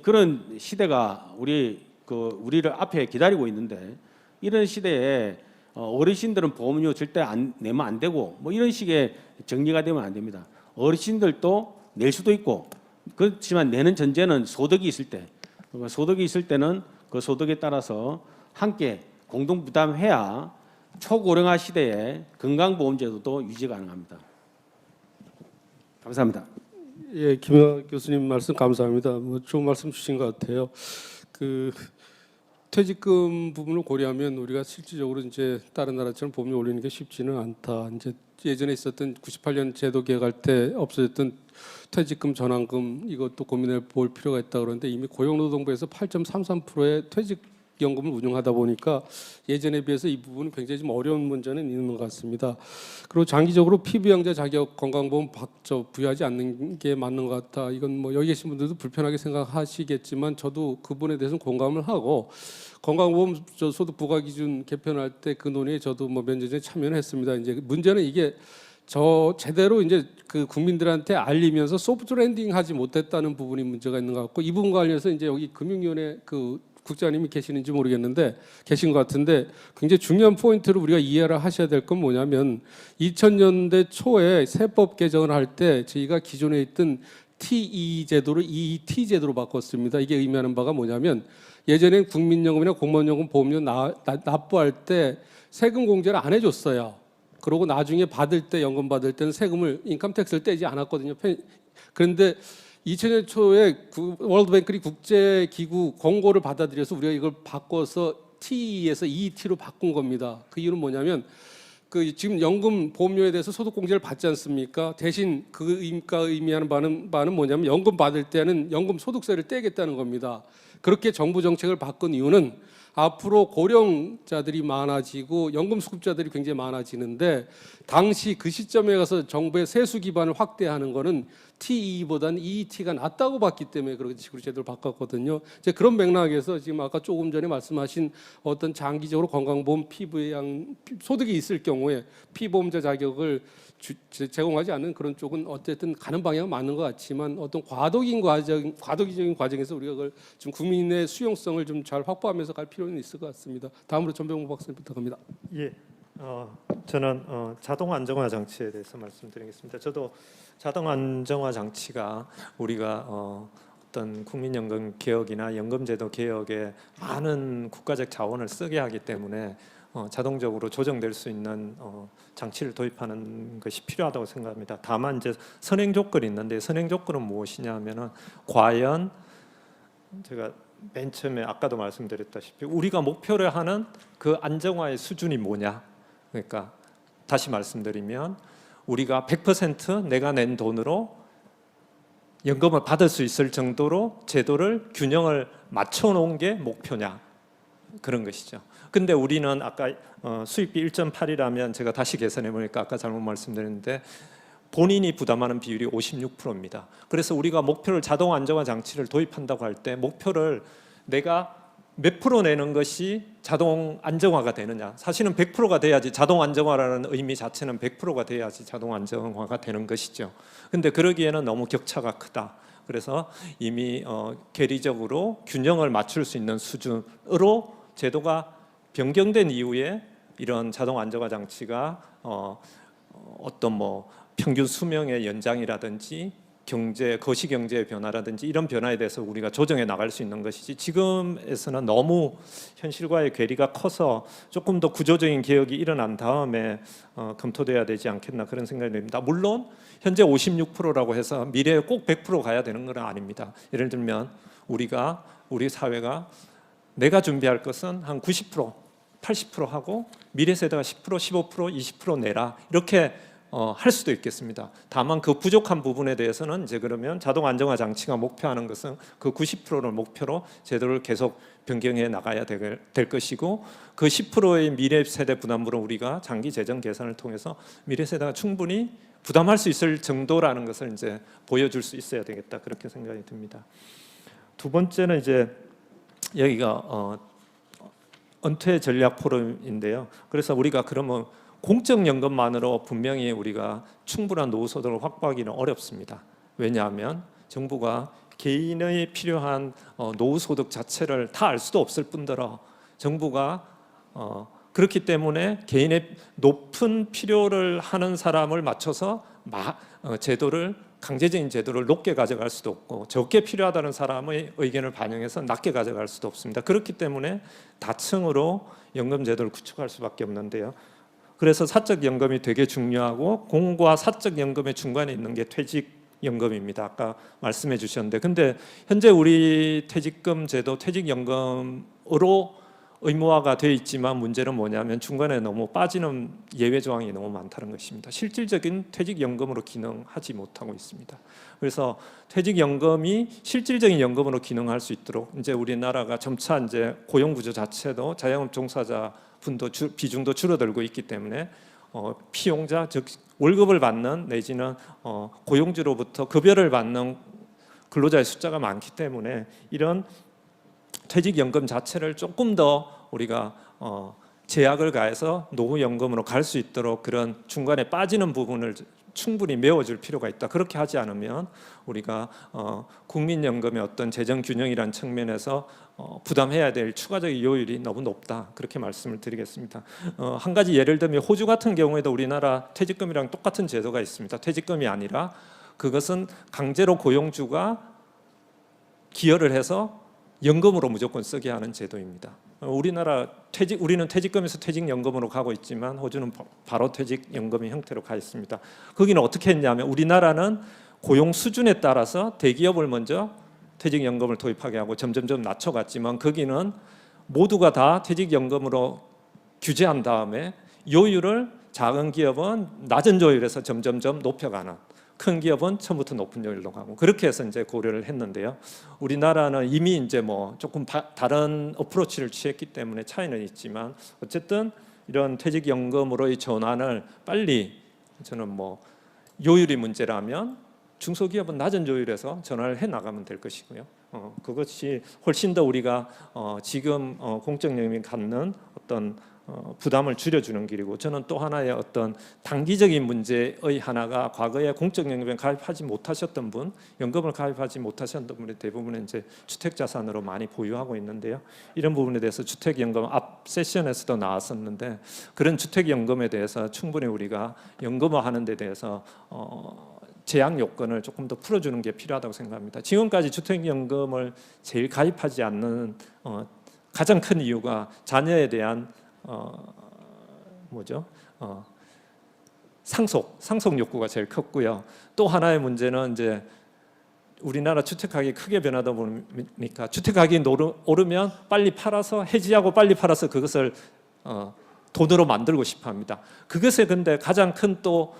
그런 시대가 우리를 앞에 기다리고 있는데 이런 시대에 어르신들은 보험료 절대 내면 안 되고 뭐 이런 식의 정리가 되면 안 됩니다. 어르신들도 낼 수도 있고 그렇지만 내는 전제는 소득이 있을 때, 소득이 있을 때는 그 소득에 따라서 함께 공동 부담해야 초고령화 시대에 건강보험제도도 유지 가능합니다. 감사합니다. 예, 김영하 교수님 말씀 감사합니다. 뭐 좋은 말씀 주신 것 같아요. 그 퇴직금 부분을 고려하면 우리가 실질적으로 이제 다른 나라처럼 보험료 올리는 게 쉽지는 않다. 이제 예전에 있었던 98년 제도 개혁할 때 없어졌던 퇴직금 전환금 이것도 고민해 볼 필요가 있다 그러는데 이미 고용노동부에서 8.33%의 퇴직연금을 운영하다 보니까 예전에 비해서 이 부분은 굉장히 좀 어려운 문제는 있는 것 같습니다. 그리고 장기적으로 피부양자 자격 건강보험 부여하지 않는 게 맞는 것 같다. 이건 뭐 여기 계신 분들도 불편하게 생각하시겠지만 저도 그 부분에 대해서는 공감을 하고 건강보험 소득 부과 기준 개편할 때 그 논의에 저도 뭐 몇 년 전에 참여를 했습니다. 이제 문제는 이게 제대로 이제 그 국민들한테 알리면서 소프트 랜딩하지 못했다는 부분이 문제가 있는 것 같고 이 부분과 관련해서 이제 여기 금융위원회 그 국장님이 계시는지 모르겠는데 계신 것 같은데 굉장히 중요한 포인트를 우리가 이해를 하셔야 될 건 뭐냐면 2000년대 초에 세법 개정을 할 때 저희가 기존에 있던 TE 제도를 ET 제도로 바꿨습니다. 이게 의미하는 바가 뭐냐면 예전엔 국민연금이나 공무원연금 보험료 납부할 때 세금 공제를 안 해줬어요. 그리고 나중에 받을 때 연금 받을 때는 세금을 인컴택스를 떼지 않았거든요. 그런데 2000년 초에 월드뱅크리 국제기구 권고를 받아들여서 우리가 이걸 바꿔서 TE에서 ET로 바꾼 겁니다. 그 이유는 뭐냐면 그 지금 연금 보험료에 대해서 소득공제를 받지 않습니까? 대신 그가 의미하는 바는 뭐냐면 연금 받을 때는 연금 소득세를 떼겠다는 겁니다. 그렇게 정부 정책을 바꾼 이유는 앞으로 고령자들이 많아지고 연금 수급자들이 굉장히 많아지는데 당시 그 시점에 가서 정부의 세수 기반을 확대하는 거는 TE보다는 EET가 낫다고 봤기 때문에 그런 식으로 제도를 바꿨거든요. 이제 그런 맥락에서 지금 아까 조금 전에 말씀하신 어떤 장기적으로 건강보험 피부양 소득이 있을 경우에 피보험자 자격을 제공하지 않는 그런 쪽은 어쨌든 가는 방향은 맞는 것 같지만 어떤 과도기적인 과정에서 우리가 그걸 좀 국민의 수용성을 좀 잘 확보하면서 갈 필요는 있을 것 같습니다. 다음으로 전병무 박사님 부탁합니다. 예, 저는 자동 안정화 장치에 대해서 말씀드리겠습니다. 저도 자동 안정화 장치가 우리가 어떤 국민연금 개혁이나 연금제도 개혁에 많은 국가적 자원을 쓰게 하기 때문에 자동적으로 조정될 수 있는 장치를 도입하는 것이 필요하다고 생각합니다. 다만 이제 선행 조건이 있는데 선행 조건은 무엇이냐면은 과연 제가 맨 처음에 아까도 말씀드렸다시피 우리가 목표를 하는 그 안정화의 수준이 뭐냐. 그러니까 다시 말씀드리면 우리가 100% 내가 낸 돈으로 연금을 받을 수 있을 정도로 제도를 균형을 맞춰 놓은 게 목표냐 그런 것이죠. 근데 우리는 아까 수익비 1.8이라면 제가 다시 계산해 보니까 아까 잘못 말씀드렸는데 본인이 부담하는 비율이 56%입니다. 그래서 우리가 목표를 자동 안정화 장치를 도입한다고 할 때 목표를 내가 몇 프로 내는 것이 자동 안정화가 되느냐. 사실은 100%가 돼야지 자동 안정화라는 의미 자체는 100%가 돼야지 자동 안정화가 되는 것이죠. 근데 그러기에는 너무 격차가 크다. 그래서 이미 계리적으로 균형을 맞출 수 있는 수준으로 제도가 변경된 이후에 이런 자동 안정화 장치가 어떤 뭐 평균 수명의 연장이라든지 거시 경제의 변화라든지 이런 변화에 대해서 우리가 조정해 나갈 수 있는 것이지 지금에서는 너무 현실과의 괴리가 커서 조금 더 구조적인 개혁이 일어난 다음에 검토돼야 되지 않겠나 그런 생각이 듭니다. 물론 현재 56%라고 해서 미래에 꼭 100% 가야 되는 건 아닙니다. 예를 들면 우리 사회가 내가 준비할 것은 한 90%, 80% 하고 미래 세대가 10%, 15%, 20% 내라 이렇게 할 수도 있겠습니다. 다만 그 부족한 부분에 대해서는 이제 그러면 자동 안정화 장치가 목표하는 것은 그 90%를 목표로 제도를 계속 변경해 나가야 될 것이고 그 10%의 미래 세대 부담으로 우리가 장기 재정 계산을 통해서 미래 세대가 충분히 부담할 수 있을 정도라는 것을 이제 보여줄 수 있어야 되겠다 그렇게 생각이 듭니다. 두 번째는 이제 여기가 은퇴 전략 포럼인데요. 그래서 우리가 그러면 공적연금만으로 분명히 우리가 충분한 노후 소득을 확보하기는 어렵습니다. 왜냐하면 정부가 개인의 필요한 노후 소득 자체를 다 알 수도 없을 뿐더러 정부가 그렇기 때문에 개인의 높은 필요를 하는 사람을 맞춰서 강제적인 제도를 높게 가져갈 수도 없고 적게 필요하다는 사람의 의견을 반영해서 낮게 가져갈 수도 없습니다. 그렇기 때문에 다층으로 연금 제도를 구축할 수밖에 없는데요. 그래서 사적 연금이 되게 중요하고 공과 사적 연금의 중간에 있는 게 퇴직연금입니다. 아까 말씀해 주셨는데 근데 현재 우리 퇴직금 제도 퇴직연금으로 의무화가 되어 있지만 문제는 뭐냐면 중간에 너무 빠지는 예외 조항이 너무 많다는 것입니다. 실질적인 퇴직연금으로 기능하지 못하고 있습니다. 그래서 퇴직연금이 실질적인 연금으로 기능할 수 있도록 이제 우리나라가 점차 이제 고용 구조 자체도 자영업 종사자 분도 비중도 줄어들고 있기 때문에 피용자 즉 월급을 받는 내지는 고용주로부터 급여를 받는 근로자의 숫자가 많기 때문에 이런 퇴직연금 자체를 조금 더 우리가 제약을 가해서 노후연금으로 갈 수 있도록 그런 중간에 빠지는 부분을 충분히 메워줄 필요가 있다. 그렇게 하지 않으면 우리가 국민연금의 어떤 재정균형이라는 측면에서 부담해야 될 추가적인 요율이 너무 높다. 그렇게 말씀을 드리겠습니다. 한 가지 예를 들면 호주 같은 경우에도 우리나라 퇴직금이랑 똑같은 제도가 있습니다. 퇴직금이 아니라 그것은 강제로 고용주가 기여를 해서 연금으로 무조건 쓰게 하는 제도입니다. 우리는 퇴직금에서 퇴직연금으로 가고 있지만 호주는 바로 퇴직연금의 형태로 가 있습니다. 거기는 어떻게 했냐면 우리나라는 고용 수준에 따라서 대기업을 먼저 퇴직연금을 도입하게 하고 점점점 낮춰갔지만 거기는 모두가 다 퇴직연금으로 규제한 다음에 요율을 작은 기업은 낮은 요율에서 점점점 높여가는 큰 기업은 처음부터 높은 요율로 가고 그렇게 해서 이제 고려를 했는데요. 우리나라는 이미 이제 뭐 조금 다른 어프로치를 취했기 때문에 차이는 있지만 어쨌든 이런 퇴직연금으로의 전환을 빨리 저는 뭐 요율이 문제라면 중소기업은 낮은 조율에서 전환을 해 나가면 될 것이고요. 그것이 훨씬 더 우리가 지금 공적연금이 갖는 어떤 부담을 줄여주는 길이고, 저는 또 하나의 어떤 단기적인 문제의 하나가 과거에 공적연금에 가입하지 못하셨던 분, 연금을 가입하지 못하셨던 분이 대부분 이제 주택자산으로 많이 보유하고 있는데요. 이런 부분에 대해서 주택연금 앞 세션에서도 나왔었는데, 그런 주택연금에 대해서 충분히 우리가 연금화하는 데 대해서 제약 요건을 조금 더 풀어주는 게 필요하다고 생각합니다. 지금까지 주택연금을 제일 가입하지 않는 가장 큰 이유가 자녀에 대한 상속 욕구가 제일 컸고요. 또 하나의 문제는 이제 우리나라 주택 가격이 크게 변하다 보니까 주택 가격이 오르면 빨리 팔아서 해지하고 빨리 팔아서 그것을 돈으로 만들고 싶어합니다. 그것에 근데 가장 큰 또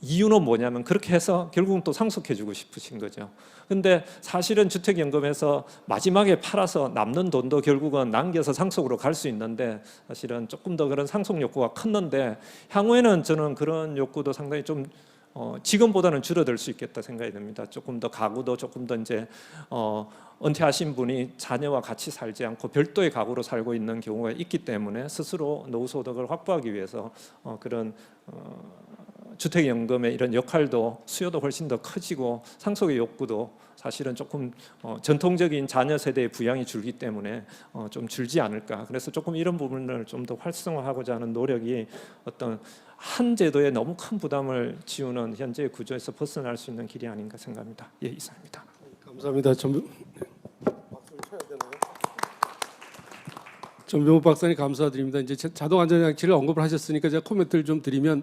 이유는 뭐냐면 그렇게 해서 결국은 또 상속해주고 싶으신 거죠. 근데 사실은 주택연금에서 마지막에 팔아서 남는 돈도 결국은 남겨서 상속으로 갈 수 있는데, 사실은 조금 더 그런 상속 욕구가 컸는데, 향후에는 저는 그런 욕구도 상당히 좀 지금보다는 줄어들 수 있겠다 생각이 듭니다. 조금 더 가구도 조금 더 이제 은퇴하신 분이 자녀와 같이 살지 않고 별도의 가구로 살고 있는 경우가 있기 때문에 스스로 노후 소득을 확보하기 위해서 그런 주택연금의 이런 역할도 수요도 훨씬 더 커지고, 상속의 욕구도 사실은 조금 전통적인 자녀 세대의 부양이 줄기 때문에 좀 줄지 않을까. 그래서 조금 이런 부분을 좀 더 활성화하고자 하는 노력이 어떤 한 제도에 너무 큰 부담을 지우는 현재의 구조에서 벗어날 수 있는 길이 아닌가 생각합니다. 예, 이상입니다. 감사합니다. 전병욱 박사님 감사드립니다. 이제 자동 안전장치를 언급을 하셨으니까 제가 코멘트를 좀 드리면,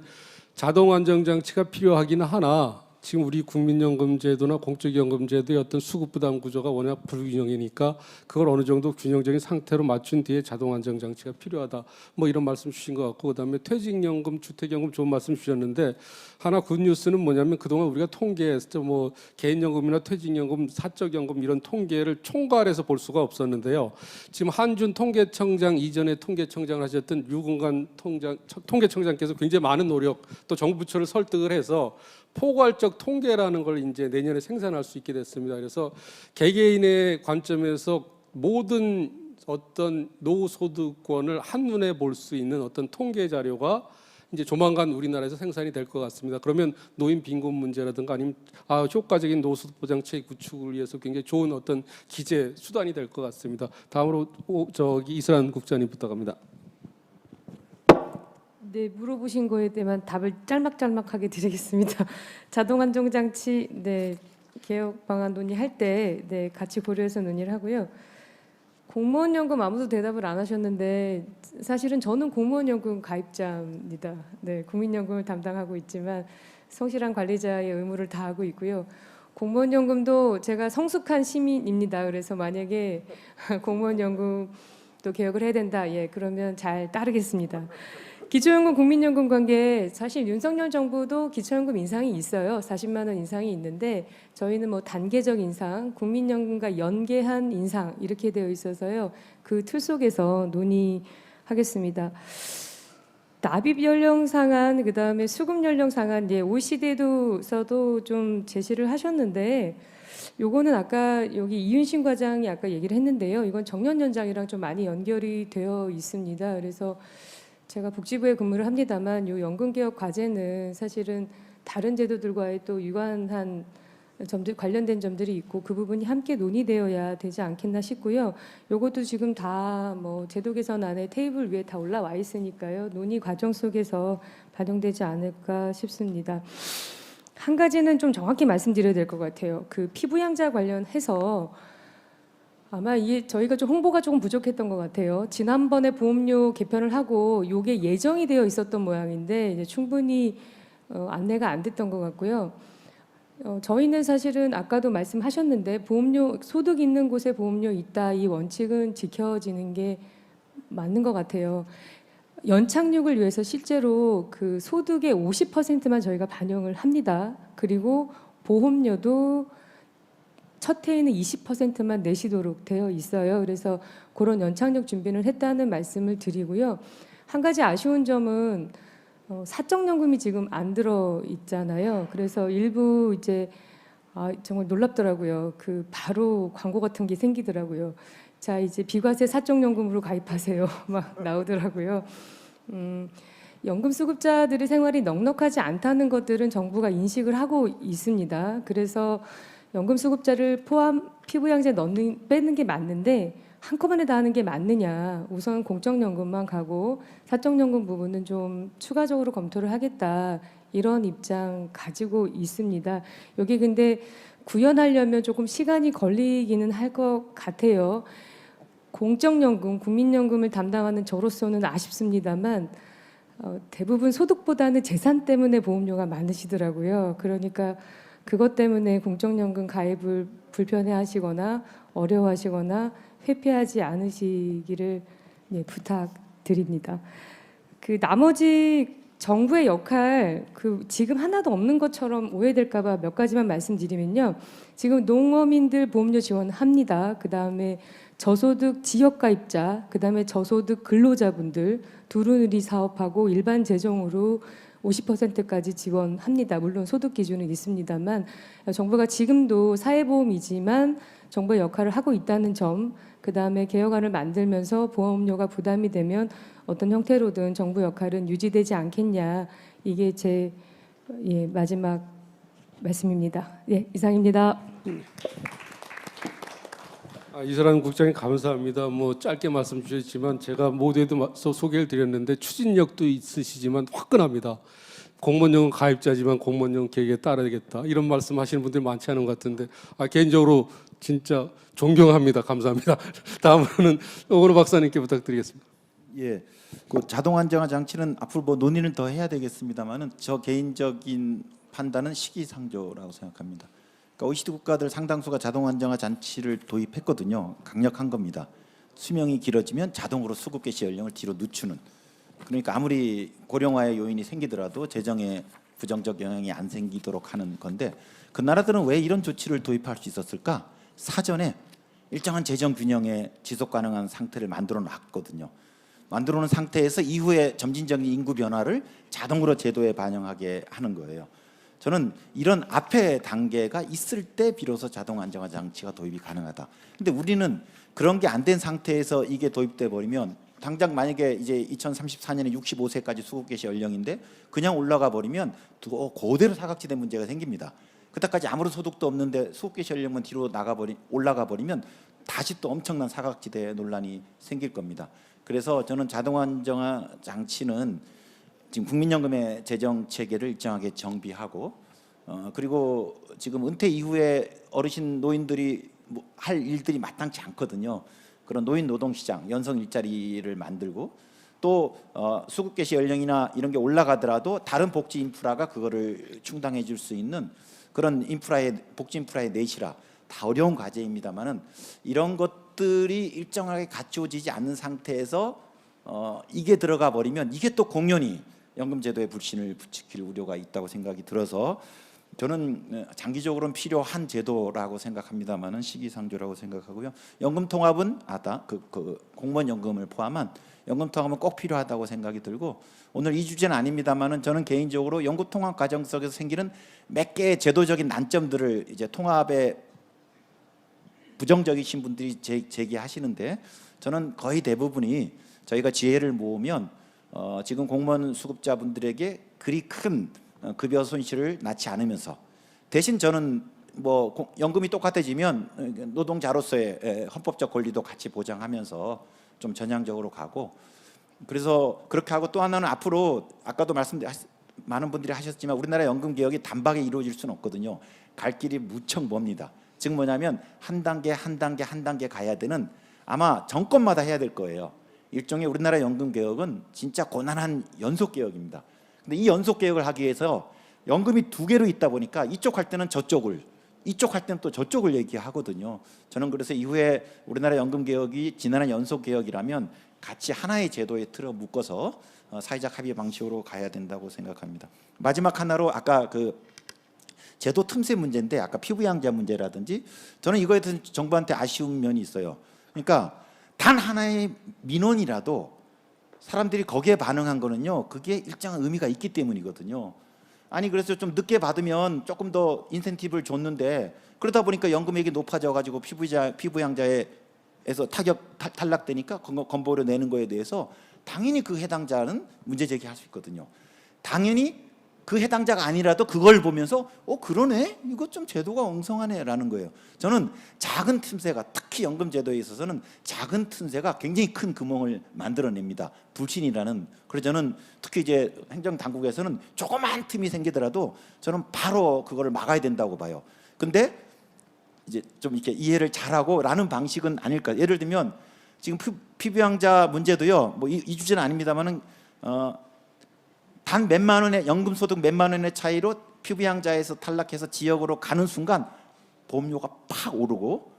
자동 안전장치가 필요하긴 하나 지금 우리 국민연금제도나 공적연금제도의 어떤 수급 부담 구조가 워낙 불균형이니까 그걸 어느 정도 균형적인 상태로 맞춘 뒤에 자동 안전장치가 필요하다. 뭐 이런 말씀 주신 것 같고, 그다음에 퇴직연금, 주택연금 좋은 말씀 주셨는데, 하나 굿뉴스는 뭐냐면 그동안 우리가 통계에서 뭐 개인연금이나 퇴직연금, 사적연금 이런 통계를 총괄해서 볼 수가 없었는데요. 지금 한준 통계청장 이전에 통계청장을 하셨던 유근관 통계청장께서 굉장히 많은 노력, 또 정부 부처를 설득을 해서 포괄적 통계라는 걸 이제 내년에 생산할 수 있게 됐습니다. 그래서 개개인의 관점에서 모든 어떤 노후 소득권을 한눈에 볼 수 있는 어떤 통계 자료가 이제 조만간 우리나라에서 생산이 될 것 같습니다. 그러면 노인 빈곤 문제라든가 아니면 효과적인 노후 소득 보장 체계 구축을 위해서 굉장히 좋은 어떤 기재 수단이 될 것 같습니다. 다음으로 이슬한 국장님 부탁합니다. 네, 물어보신 거에 대한 답을 짤막짤막하게 드리겠습니다. 자동 안전장치 개혁 방안 논의할 때 같이 고려해서 논의를 하고요. 공무원연금 아무도 대답을 안 하셨는데, 사실은 저는 공무원연금 가입자입니다. 네, 국민연금을 담당하고 있지만 성실한 관리자의 의무를 다하고 있고요. 공무원연금도 제가 성숙한 시민입니다. 그래서 만약에 공무원연금도 개혁을 해야 된다, 그러면 잘 따르겠습니다. 기초연금, 국민연금 관계, 사실 윤석열 정부도 기초연금 인상이 있어요. 40만 원 인상이 있는데 저희는 뭐 단계적 인상, 국민연금과 연계한 인상 이렇게 되어 있어서요. 그 틀 속에서 논의하겠습니다. 납입 연령 상한, 그다음에 수급 연령 상한, OECD에서도 좀 제시를 하셨는데, 요거는 아까 여기 이윤신 과장이 아까 얘기를 했는데요. 이건 정년 연장이랑 좀 많이 연결이 되어 있습니다. 그래서 제가 복지부에 근무를 합니다만 이 연금개혁 과제는 사실은 다른 제도들과의 또 유관한 점들, 관련된 점들이 있고 그 부분이 함께 논의되어야 되지 않겠나 싶고요. 이것도 지금 다 뭐 제도 개선 안에 테이블 위에 다 올라와 있으니까요. 논의 과정 속에서 반영되지 않을까 싶습니다. 한 가지는 좀 정확히 말씀드려야 될 것 같아요. 그 피부양자 관련해서 아마 이게 저희가 좀 홍보가 조금 부족했던 것 같아요. 지난번에 보험료 개편을 하고 이게 예정이 되어 있었던 모양인데 이제 충분히 안내가 안 됐던 것 같고요. 저희는 사실은 아까도 말씀하셨는데 보험료 소득 있는 곳에 보험료 있다 이 원칙은 지켜지는 게 맞는 것 같아요. 연착륙을 위해서 실제로 그 소득의 50%만 저희가 반영을 합니다. 그리고 보험료도 첫 해에는 20%만 내시도록 되어 있어요. 그래서 그런 연착륙 준비를 했다는 말씀을 드리고요. 한 가지 아쉬운 점은 사적연금이 지금 안 들어 있잖아요. 그래서 일부 이제 정말 놀랍더라고요. 그 바로 광고 같은 게 생기더라고요. 자, 이제 비과세 사적연금으로 가입하세요. 막 나오더라고요. 연금 수급자들의 생활이 넉넉하지 않다는 것들은 정부가 인식을 하고 있습니다. 그래서 연금 수급자를 포함 피부양재 빼는 게 맞는데 한꺼번에 다 하는 게 맞느냐. 우선 공적연금만 가고 사적연금 부분은 좀 추가적으로 검토를 하겠다. 이런 입장 가지고 있습니다. 여기 근데 구현하려면 조금 시간이 걸리기는 할 것 같아요. 공적연금, 국민연금을 담당하는 저로서는 아쉽습니다만 대부분 소득보다는 재산 때문에 보험료가 많으시더라고요. 그러니까 그것 때문에 공적연금 가입을 불편해하시거나 어려워하시거나 회피하지 않으시기를 부탁드립니다. 그 나머지 정부의 역할 지금 하나도 없는 것처럼 오해될까 봐 몇 가지만 말씀드리면요. 지금 농어민들 보험료 지원합니다. 그다음에 저소득 지역가입자, 그다음에 저소득 근로자분들 두루누리 사업하고 일반 재정으로 50%까지 지원합니다. 물론 소득 기준은 있습니다만 정부가 지금도 사회보험이지만 정부의 역할을 하고 있다는 점, 그다음에 개혁안을 만들면서 보험료가 부담이 되면 어떤 형태로든 정부 역할은 유지되지 않겠냐. 이게 제 마지막 말씀입니다. 이상입니다. 이사람 국장님 감사합니다. 뭐 짧게 말씀 주셨지만 제가 모두에도 소개를 드렸는데 추진력도 있으시지만 화끈합니다. 공무원연금 가입자지만 공무원연금 계획에 따라야겠다. 이런 말씀하시는 분들이 많지 않은 것 같은데 개인적으로 진짜 존경합니다. 감사합니다. 다음으로는 오건호 박사님께 부탁드리겠습니다. 예, 그 자동 안정화 장치는 앞으로 뭐 논의를 더 해야 되겠습니다만은 저 개인적인 판단은 시기상조라고 생각합니다. 그러니까 OECD 국가들 상당수가 자동 안정화 장치를 도입했거든요. 강력한 겁니다. 수명이 길어지면 자동으로 수급 개시 연령을 뒤로 늦추는. 그러니까 아무리 고령화의 요인이 생기더라도 재정에 부정적 영향이 안 생기도록 하는 건데 그 나라들은 왜 이런 조치를 도입할 수 있었을까? 사전에 일정한 재정 균형의 지속 가능한 상태를 만들어 놨거든요. 만들어 놓은 상태에서 이후에 점진적인 인구 변화를 자동으로 제도에 반영하게 하는 거예요. 저는 이런 앞에 단계가 있을 때 비로소 자동 안정화 장치가 도입이 가능하다. 근데 우리는 그런 게 안 된 상태에서 이게 도입돼 버리면 당장 만약에 이제 2034년에 65세까지 수급 개시 연령인데 그냥 올라가 버리면 그대로 사각지대 문제가 생깁니다. 그때까지 아무런 소득도 없는데 수급 개시 연령만 뒤로 올라가 버리면 다시 또 엄청난 사각지대 논란이 생길 겁니다. 그래서 저는 자동 안정화 장치는 지금 국민연금의 재정 체계를 일정하게 정비하고 그리고 지금 은퇴 이후에 어르신 노인들이 할 일들이 마땅치 않거든요. 그런 노인 노동 시장, 연성 일자리를 만들고 또 수급 개시 연령이나 이런 게 올라가더라도 다른 복지 인프라가 그거를 충당해 줄 수 있는 그런 복지 인프라의 내실화 다 어려운 과제입니다만은 이런 것들이 일정하게 갖춰지지 않는 상태에서 이게 들어가 버리면 이게 또 공연히 연금제도의 불신을 부추길 우려가 있다고 생각이 들어서 저는 장기적으로는 필요한 제도라고 생각합니다만은 시기상조라고 생각하고요. 연금통합은 공무원 연금을 포함한 연금통합은 꼭 필요하다고 생각이 들고 오늘 이 주제는 아닙니다만은 저는 개인적으로 연금통합 과정 속에서 생기는 몇 개의 제도적인 난점들을 이제 통합에 부정적이신 분들이 제기하시는데 저는 거의 대부분이 저희가 지혜를 모으면 지금 공무원 수급자분들에게 그리 큰 급여 손실을 낳지 않으면서 대신 저는 뭐 연금이 똑같아지면 노동자로서의 헌법적 권리도 같이 보장하면서 좀 전향적으로 가고 그래서 그렇게 하고 또 하나는 앞으로 아까도 많은 분들이 하셨지만 우리나라 연금 개혁이 단박에 이루어질 수는 없거든요. 갈 길이 무척 멉니다. 즉 뭐냐면 한 단계 가야 되는 아마 정권마다 해야 될 거예요. 일종의 우리나라 연금 개혁은 진짜 고난한 연속 개혁입니다. 근데 이 연속 개혁을 하기 위해서 연금이 두 개로 있다 보니까 이쪽 할 때는 저쪽을, 이쪽 할 때는 또 저쪽을 얘기하거든요. 저는 그래서 이후에 우리나라 연금 개혁이 지난한 연속 개혁이라면 같이 하나의 제도에 틀어 묶어서 사회적 합의 방식으로 가야 된다고 생각합니다. 마지막 하나로 아까 그 제도 틈새 문제인데 아까 피부양자 문제라든지 저는 이거에 대해서 정부한테 아쉬운 면이 있어요. 그러니까 단 하나의 민원이라도 사람들이 거기에 반응한 거는요. 그게 일정한 의미가 있기 때문이거든요. 아니 그래서 좀 늦게 받으면 조금 더 인센티브를 줬는데 그러다 보니까 연금액이 높아져 가지고 피부양자에서 탈락되니까 건보료 내는 거에 대해서 당연히 그 해당자는 문제 제기할 수 있거든요. 당연히 그 해당자가 아니라도 그걸 보면서 그러네? 이거 좀 제도가 엉성하네라는 거예요. 저는 작은 틈새가 특히 연금 제도에 있어서는 작은 틈새가 굉장히 큰 구멍을 만들어냅니다. 불신이라는. 그래서 저는 특히 이제 행정 당국에서는 조그만 틈이 생기더라도 저는 바로 그거를 막아야 된다고 봐요. 근데 이제 좀 이렇게 이해를 잘하고라는 방식은 아닐까. 예를 들면 지금 피부양자 문제도요. 뭐 이 주제는 아닙니다만은 단 몇만 원의 연금 소득 몇만 원의 차이로 피부양자에서 탈락해서 지역으로 가는 순간 보험료가 팍 오르고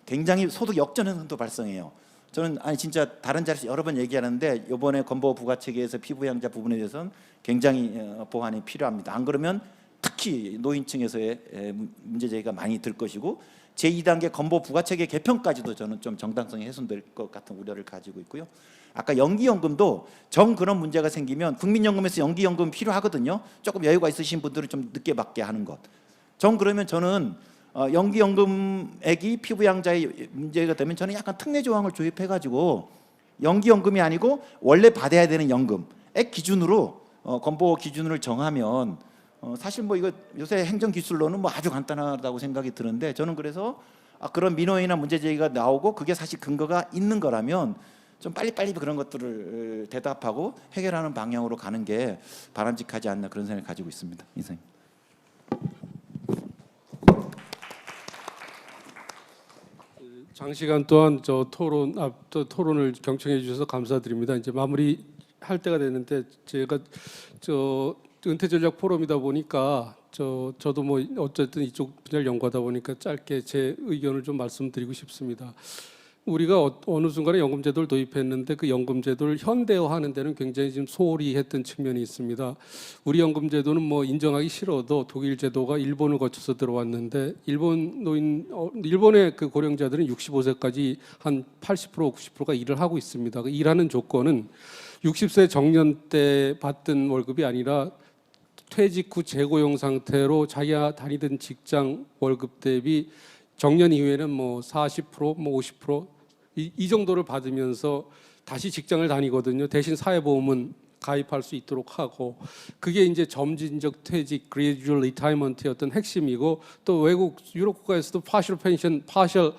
굉장히 소득 역전 현상도 발생해요. 저는 진짜 다른 자리에서 여러 번 얘기하는데 이번에 건보 부가체계에서 피부양자 부분에 대해서는 굉장히 보완이 필요합니다. 안 그러면 특히 노인층에서의 문제 제기가 많이 들 것이고 제2단계 건보 부가체계 개편까지도 저는 좀 정당성이 훼손될 것 같은 우려를 가지고 있고요. 아까 연기연금도 그런 문제가 생기면 국민연금에서 연기연금 필요하거든요. 조금 여유가 있으신 분들은 좀 늦게 받게 하는 것. 그러면 저는 연기연금액이 피부양자의 문제가 되면 저는 약간 특례 조항을 조입해가지고 연기연금이 아니고 원래 받아야 되는 연금액 기준으로 건보 기준을 정하면 사실 뭐 이거 요새 행정 기술로는 뭐 아주 간단하다고 생각이 드는데 저는 그래서 그런 민원이나 문제 제기가 나오고 그게 사실 근거가 있는 거라면 좀 빨리빨리 그런 것들을 대답하고 해결하는 방향으로 가는 게 바람직하지 않나 그런 생각을 가지고 있습니다. 이상. 장시간 동안 토론을 경청해 주셔서 감사드립니다. 이제 마무리 할 때가 됐는데 제가 은퇴 전략 포럼이다 보니까 저도 뭐 어쨌든 이쪽 분야를 연구하다 보니까 짧게 제 의견을 좀 말씀드리고 싶습니다. 우리가 어느 순간에 연금제도를 도입했는데 그 연금제도를 현대화하는 데는 굉장히 지금 소홀히 했던 측면이 있습니다. 우리 연금제도는 뭐 인정하기 싫어도 독일 제도가 일본을 거쳐서 들어왔는데 일본의 그 고령자들은 65세까지 한 80% 90%가 일을 하고 있습니다. 그 일하는 조건은 60세 정년 때 받던 월급이 아니라 퇴직 후 재고용 상태로 자기가 다니던 직장 월급 대비 정년 이후에는 뭐 40%, 뭐 50% 이 정도를 받으면서 다시 직장을 다니거든요. 대신 사회보험은 가입할 수 있도록 하고 그게 이제 점진적 퇴직, gradual retirement의 어떤 핵심이고 또 외국 유럽 국가에서도 partial pension, partial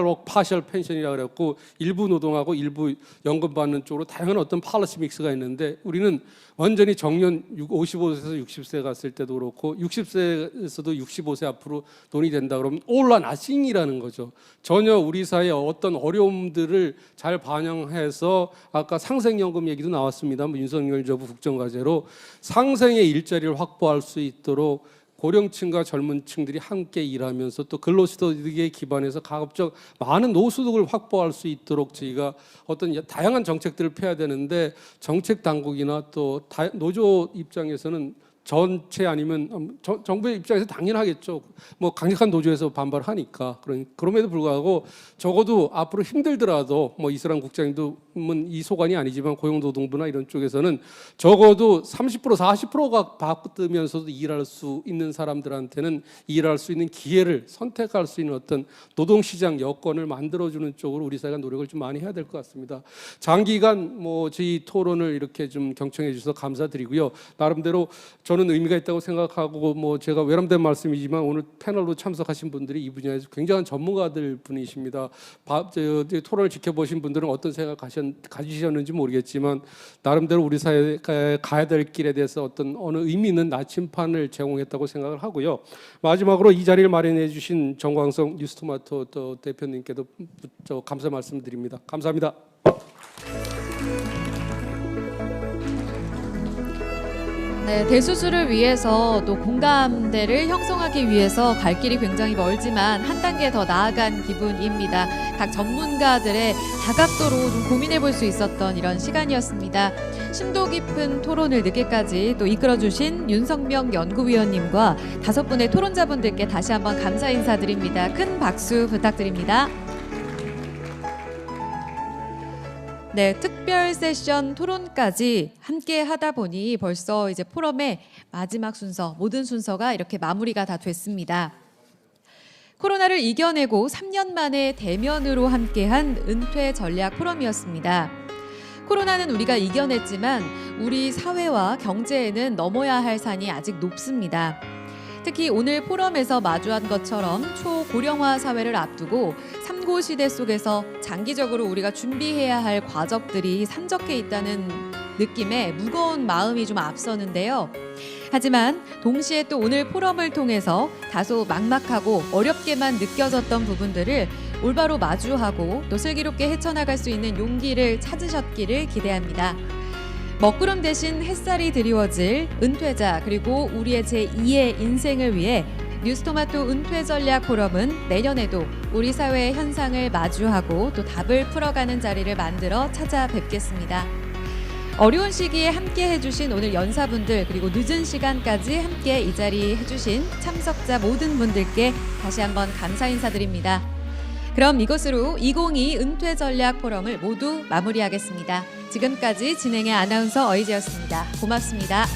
work, partial pension이라고 그랬고 일부 노동하고 일부 연금 받는 쪽으로 다양한 어떤 policy 믹스가 있는데 우리는 완전히 정년 55세에서 60세 갔을 때도 그렇고 60세에서도 65세 앞으로 돈이 된다 그러면 all or nothing이라는 거죠. 전혀 우리 사회의 어떤 어려움들을 잘 반영해서 아까 상생연금 얘기도 나왔습니다. 윤석열 정부 국정과제로 상생의 일자리를 확보할 수 있도록 고령층과 젊은 층들이 함께 일하면서 또 근로소득에 기반해서 가급적 많은 노소득을 확보할 수 있도록 저희가 어떤 다양한 정책들을 펴야 되는데 정책 당국이나 또 노조 입장에서는 전체 아니면 정부의 입장에서 당연하겠죠. 뭐 강력한 노조에서 반발하니까 그럼에도 불구하고 적어도 앞으로 힘들더라도 뭐 이스람 국장님도는 이 소관이 아니지만 고용노동부나 이런 쪽에서는 적어도 30% 40%가 받으면서도 일할 수 있는 사람들한테는 일할 수 있는 기회를 선택할 수 있는 어떤 노동시장 여건을 만들어주는 쪽으로 우리 사회가 노력을 좀 많이 해야 될 것 같습니다. 장기간 뭐 저희 토론을 이렇게 좀 경청해 주셔서 감사드리고요. 나름대로 저는 의미가 있다고 생각하고 뭐 제가 외람된 말씀이지만 오늘 패널로 참석하신 분들이 이 분야에서 굉장한 전문가들 분이십니다. 토론을 지켜보신 분들은 어떤 생각 가지셨는지 모르겠지만 나름대로 우리 사회가 가야 될 길에 대해서 어떤 어느 의미 있는 나침판을 제공했다고 생각을 하고요. 마지막으로 이 자리를 마련해 주신 정광석 뉴스토마토 또 대표님께도 감사 말씀드립니다. 감사합니다. 네, 대수술을 위해서 또 공감대를 형성하기 위해서 갈 길이 굉장히 멀지만 한 단계 더 나아간 기분입니다. 각 전문가들의 다각도로 좀 고민해 볼 수 있었던 이런 시간이었습니다. 심도 깊은 토론을 늦게까지 또 이끌어주신 윤석명 연구위원님과 5분의 토론자분들께 다시 한번 감사 인사드립니다. 큰 박수 부탁드립니다. 네, 특별 세션 토론까지 함께 하다 보니 벌써 이제 포럼의 마지막 순서, 모든 순서가 이렇게 마무리가 다 됐습니다. 코로나를 이겨내고 3년 만에 대면으로 함께한 은퇴 전략 포럼이었습니다. 코로나는 우리가 이겨냈지만 우리 사회와 경제에는 넘어야 할 산이 아직 높습니다. 특히 오늘 포럼에서 마주한 것처럼 초고령화 사회를 앞두고 3고 시대 속에서 장기적으로 우리가 준비해야 할 과적들이 산적해 있다는 느낌에 무거운 마음이 좀 앞서는데요. 하지만 동시에 또 오늘 포럼을 통해서 다소 막막하고 어렵게만 느껴졌던 부분들을 올바로 마주하고 또 슬기롭게 헤쳐나갈 수 있는 용기를 찾으셨기를 기대합니다. 먹구름 대신 햇살이 드리워질 은퇴자 그리고 우리의 제2의 인생을 위해 뉴스토마토 은퇴 전략 포럼은 내년에도 우리 사회의 현상을 마주하고 또 답을 풀어가는 자리를 만들어 찾아뵙겠습니다. 어려운 시기에 함께 해주신 오늘 연사분들 그리고 늦은 시간까지 함께 이 자리 해주신 참석자 모든 분들께 다시 한번 감사 인사드립니다. 그럼 이것으로 2022 은퇴 전략 포럼을 모두 마무리하겠습니다. 지금까지 진행의 아나운서 어이지였습니다. 고맙습니다.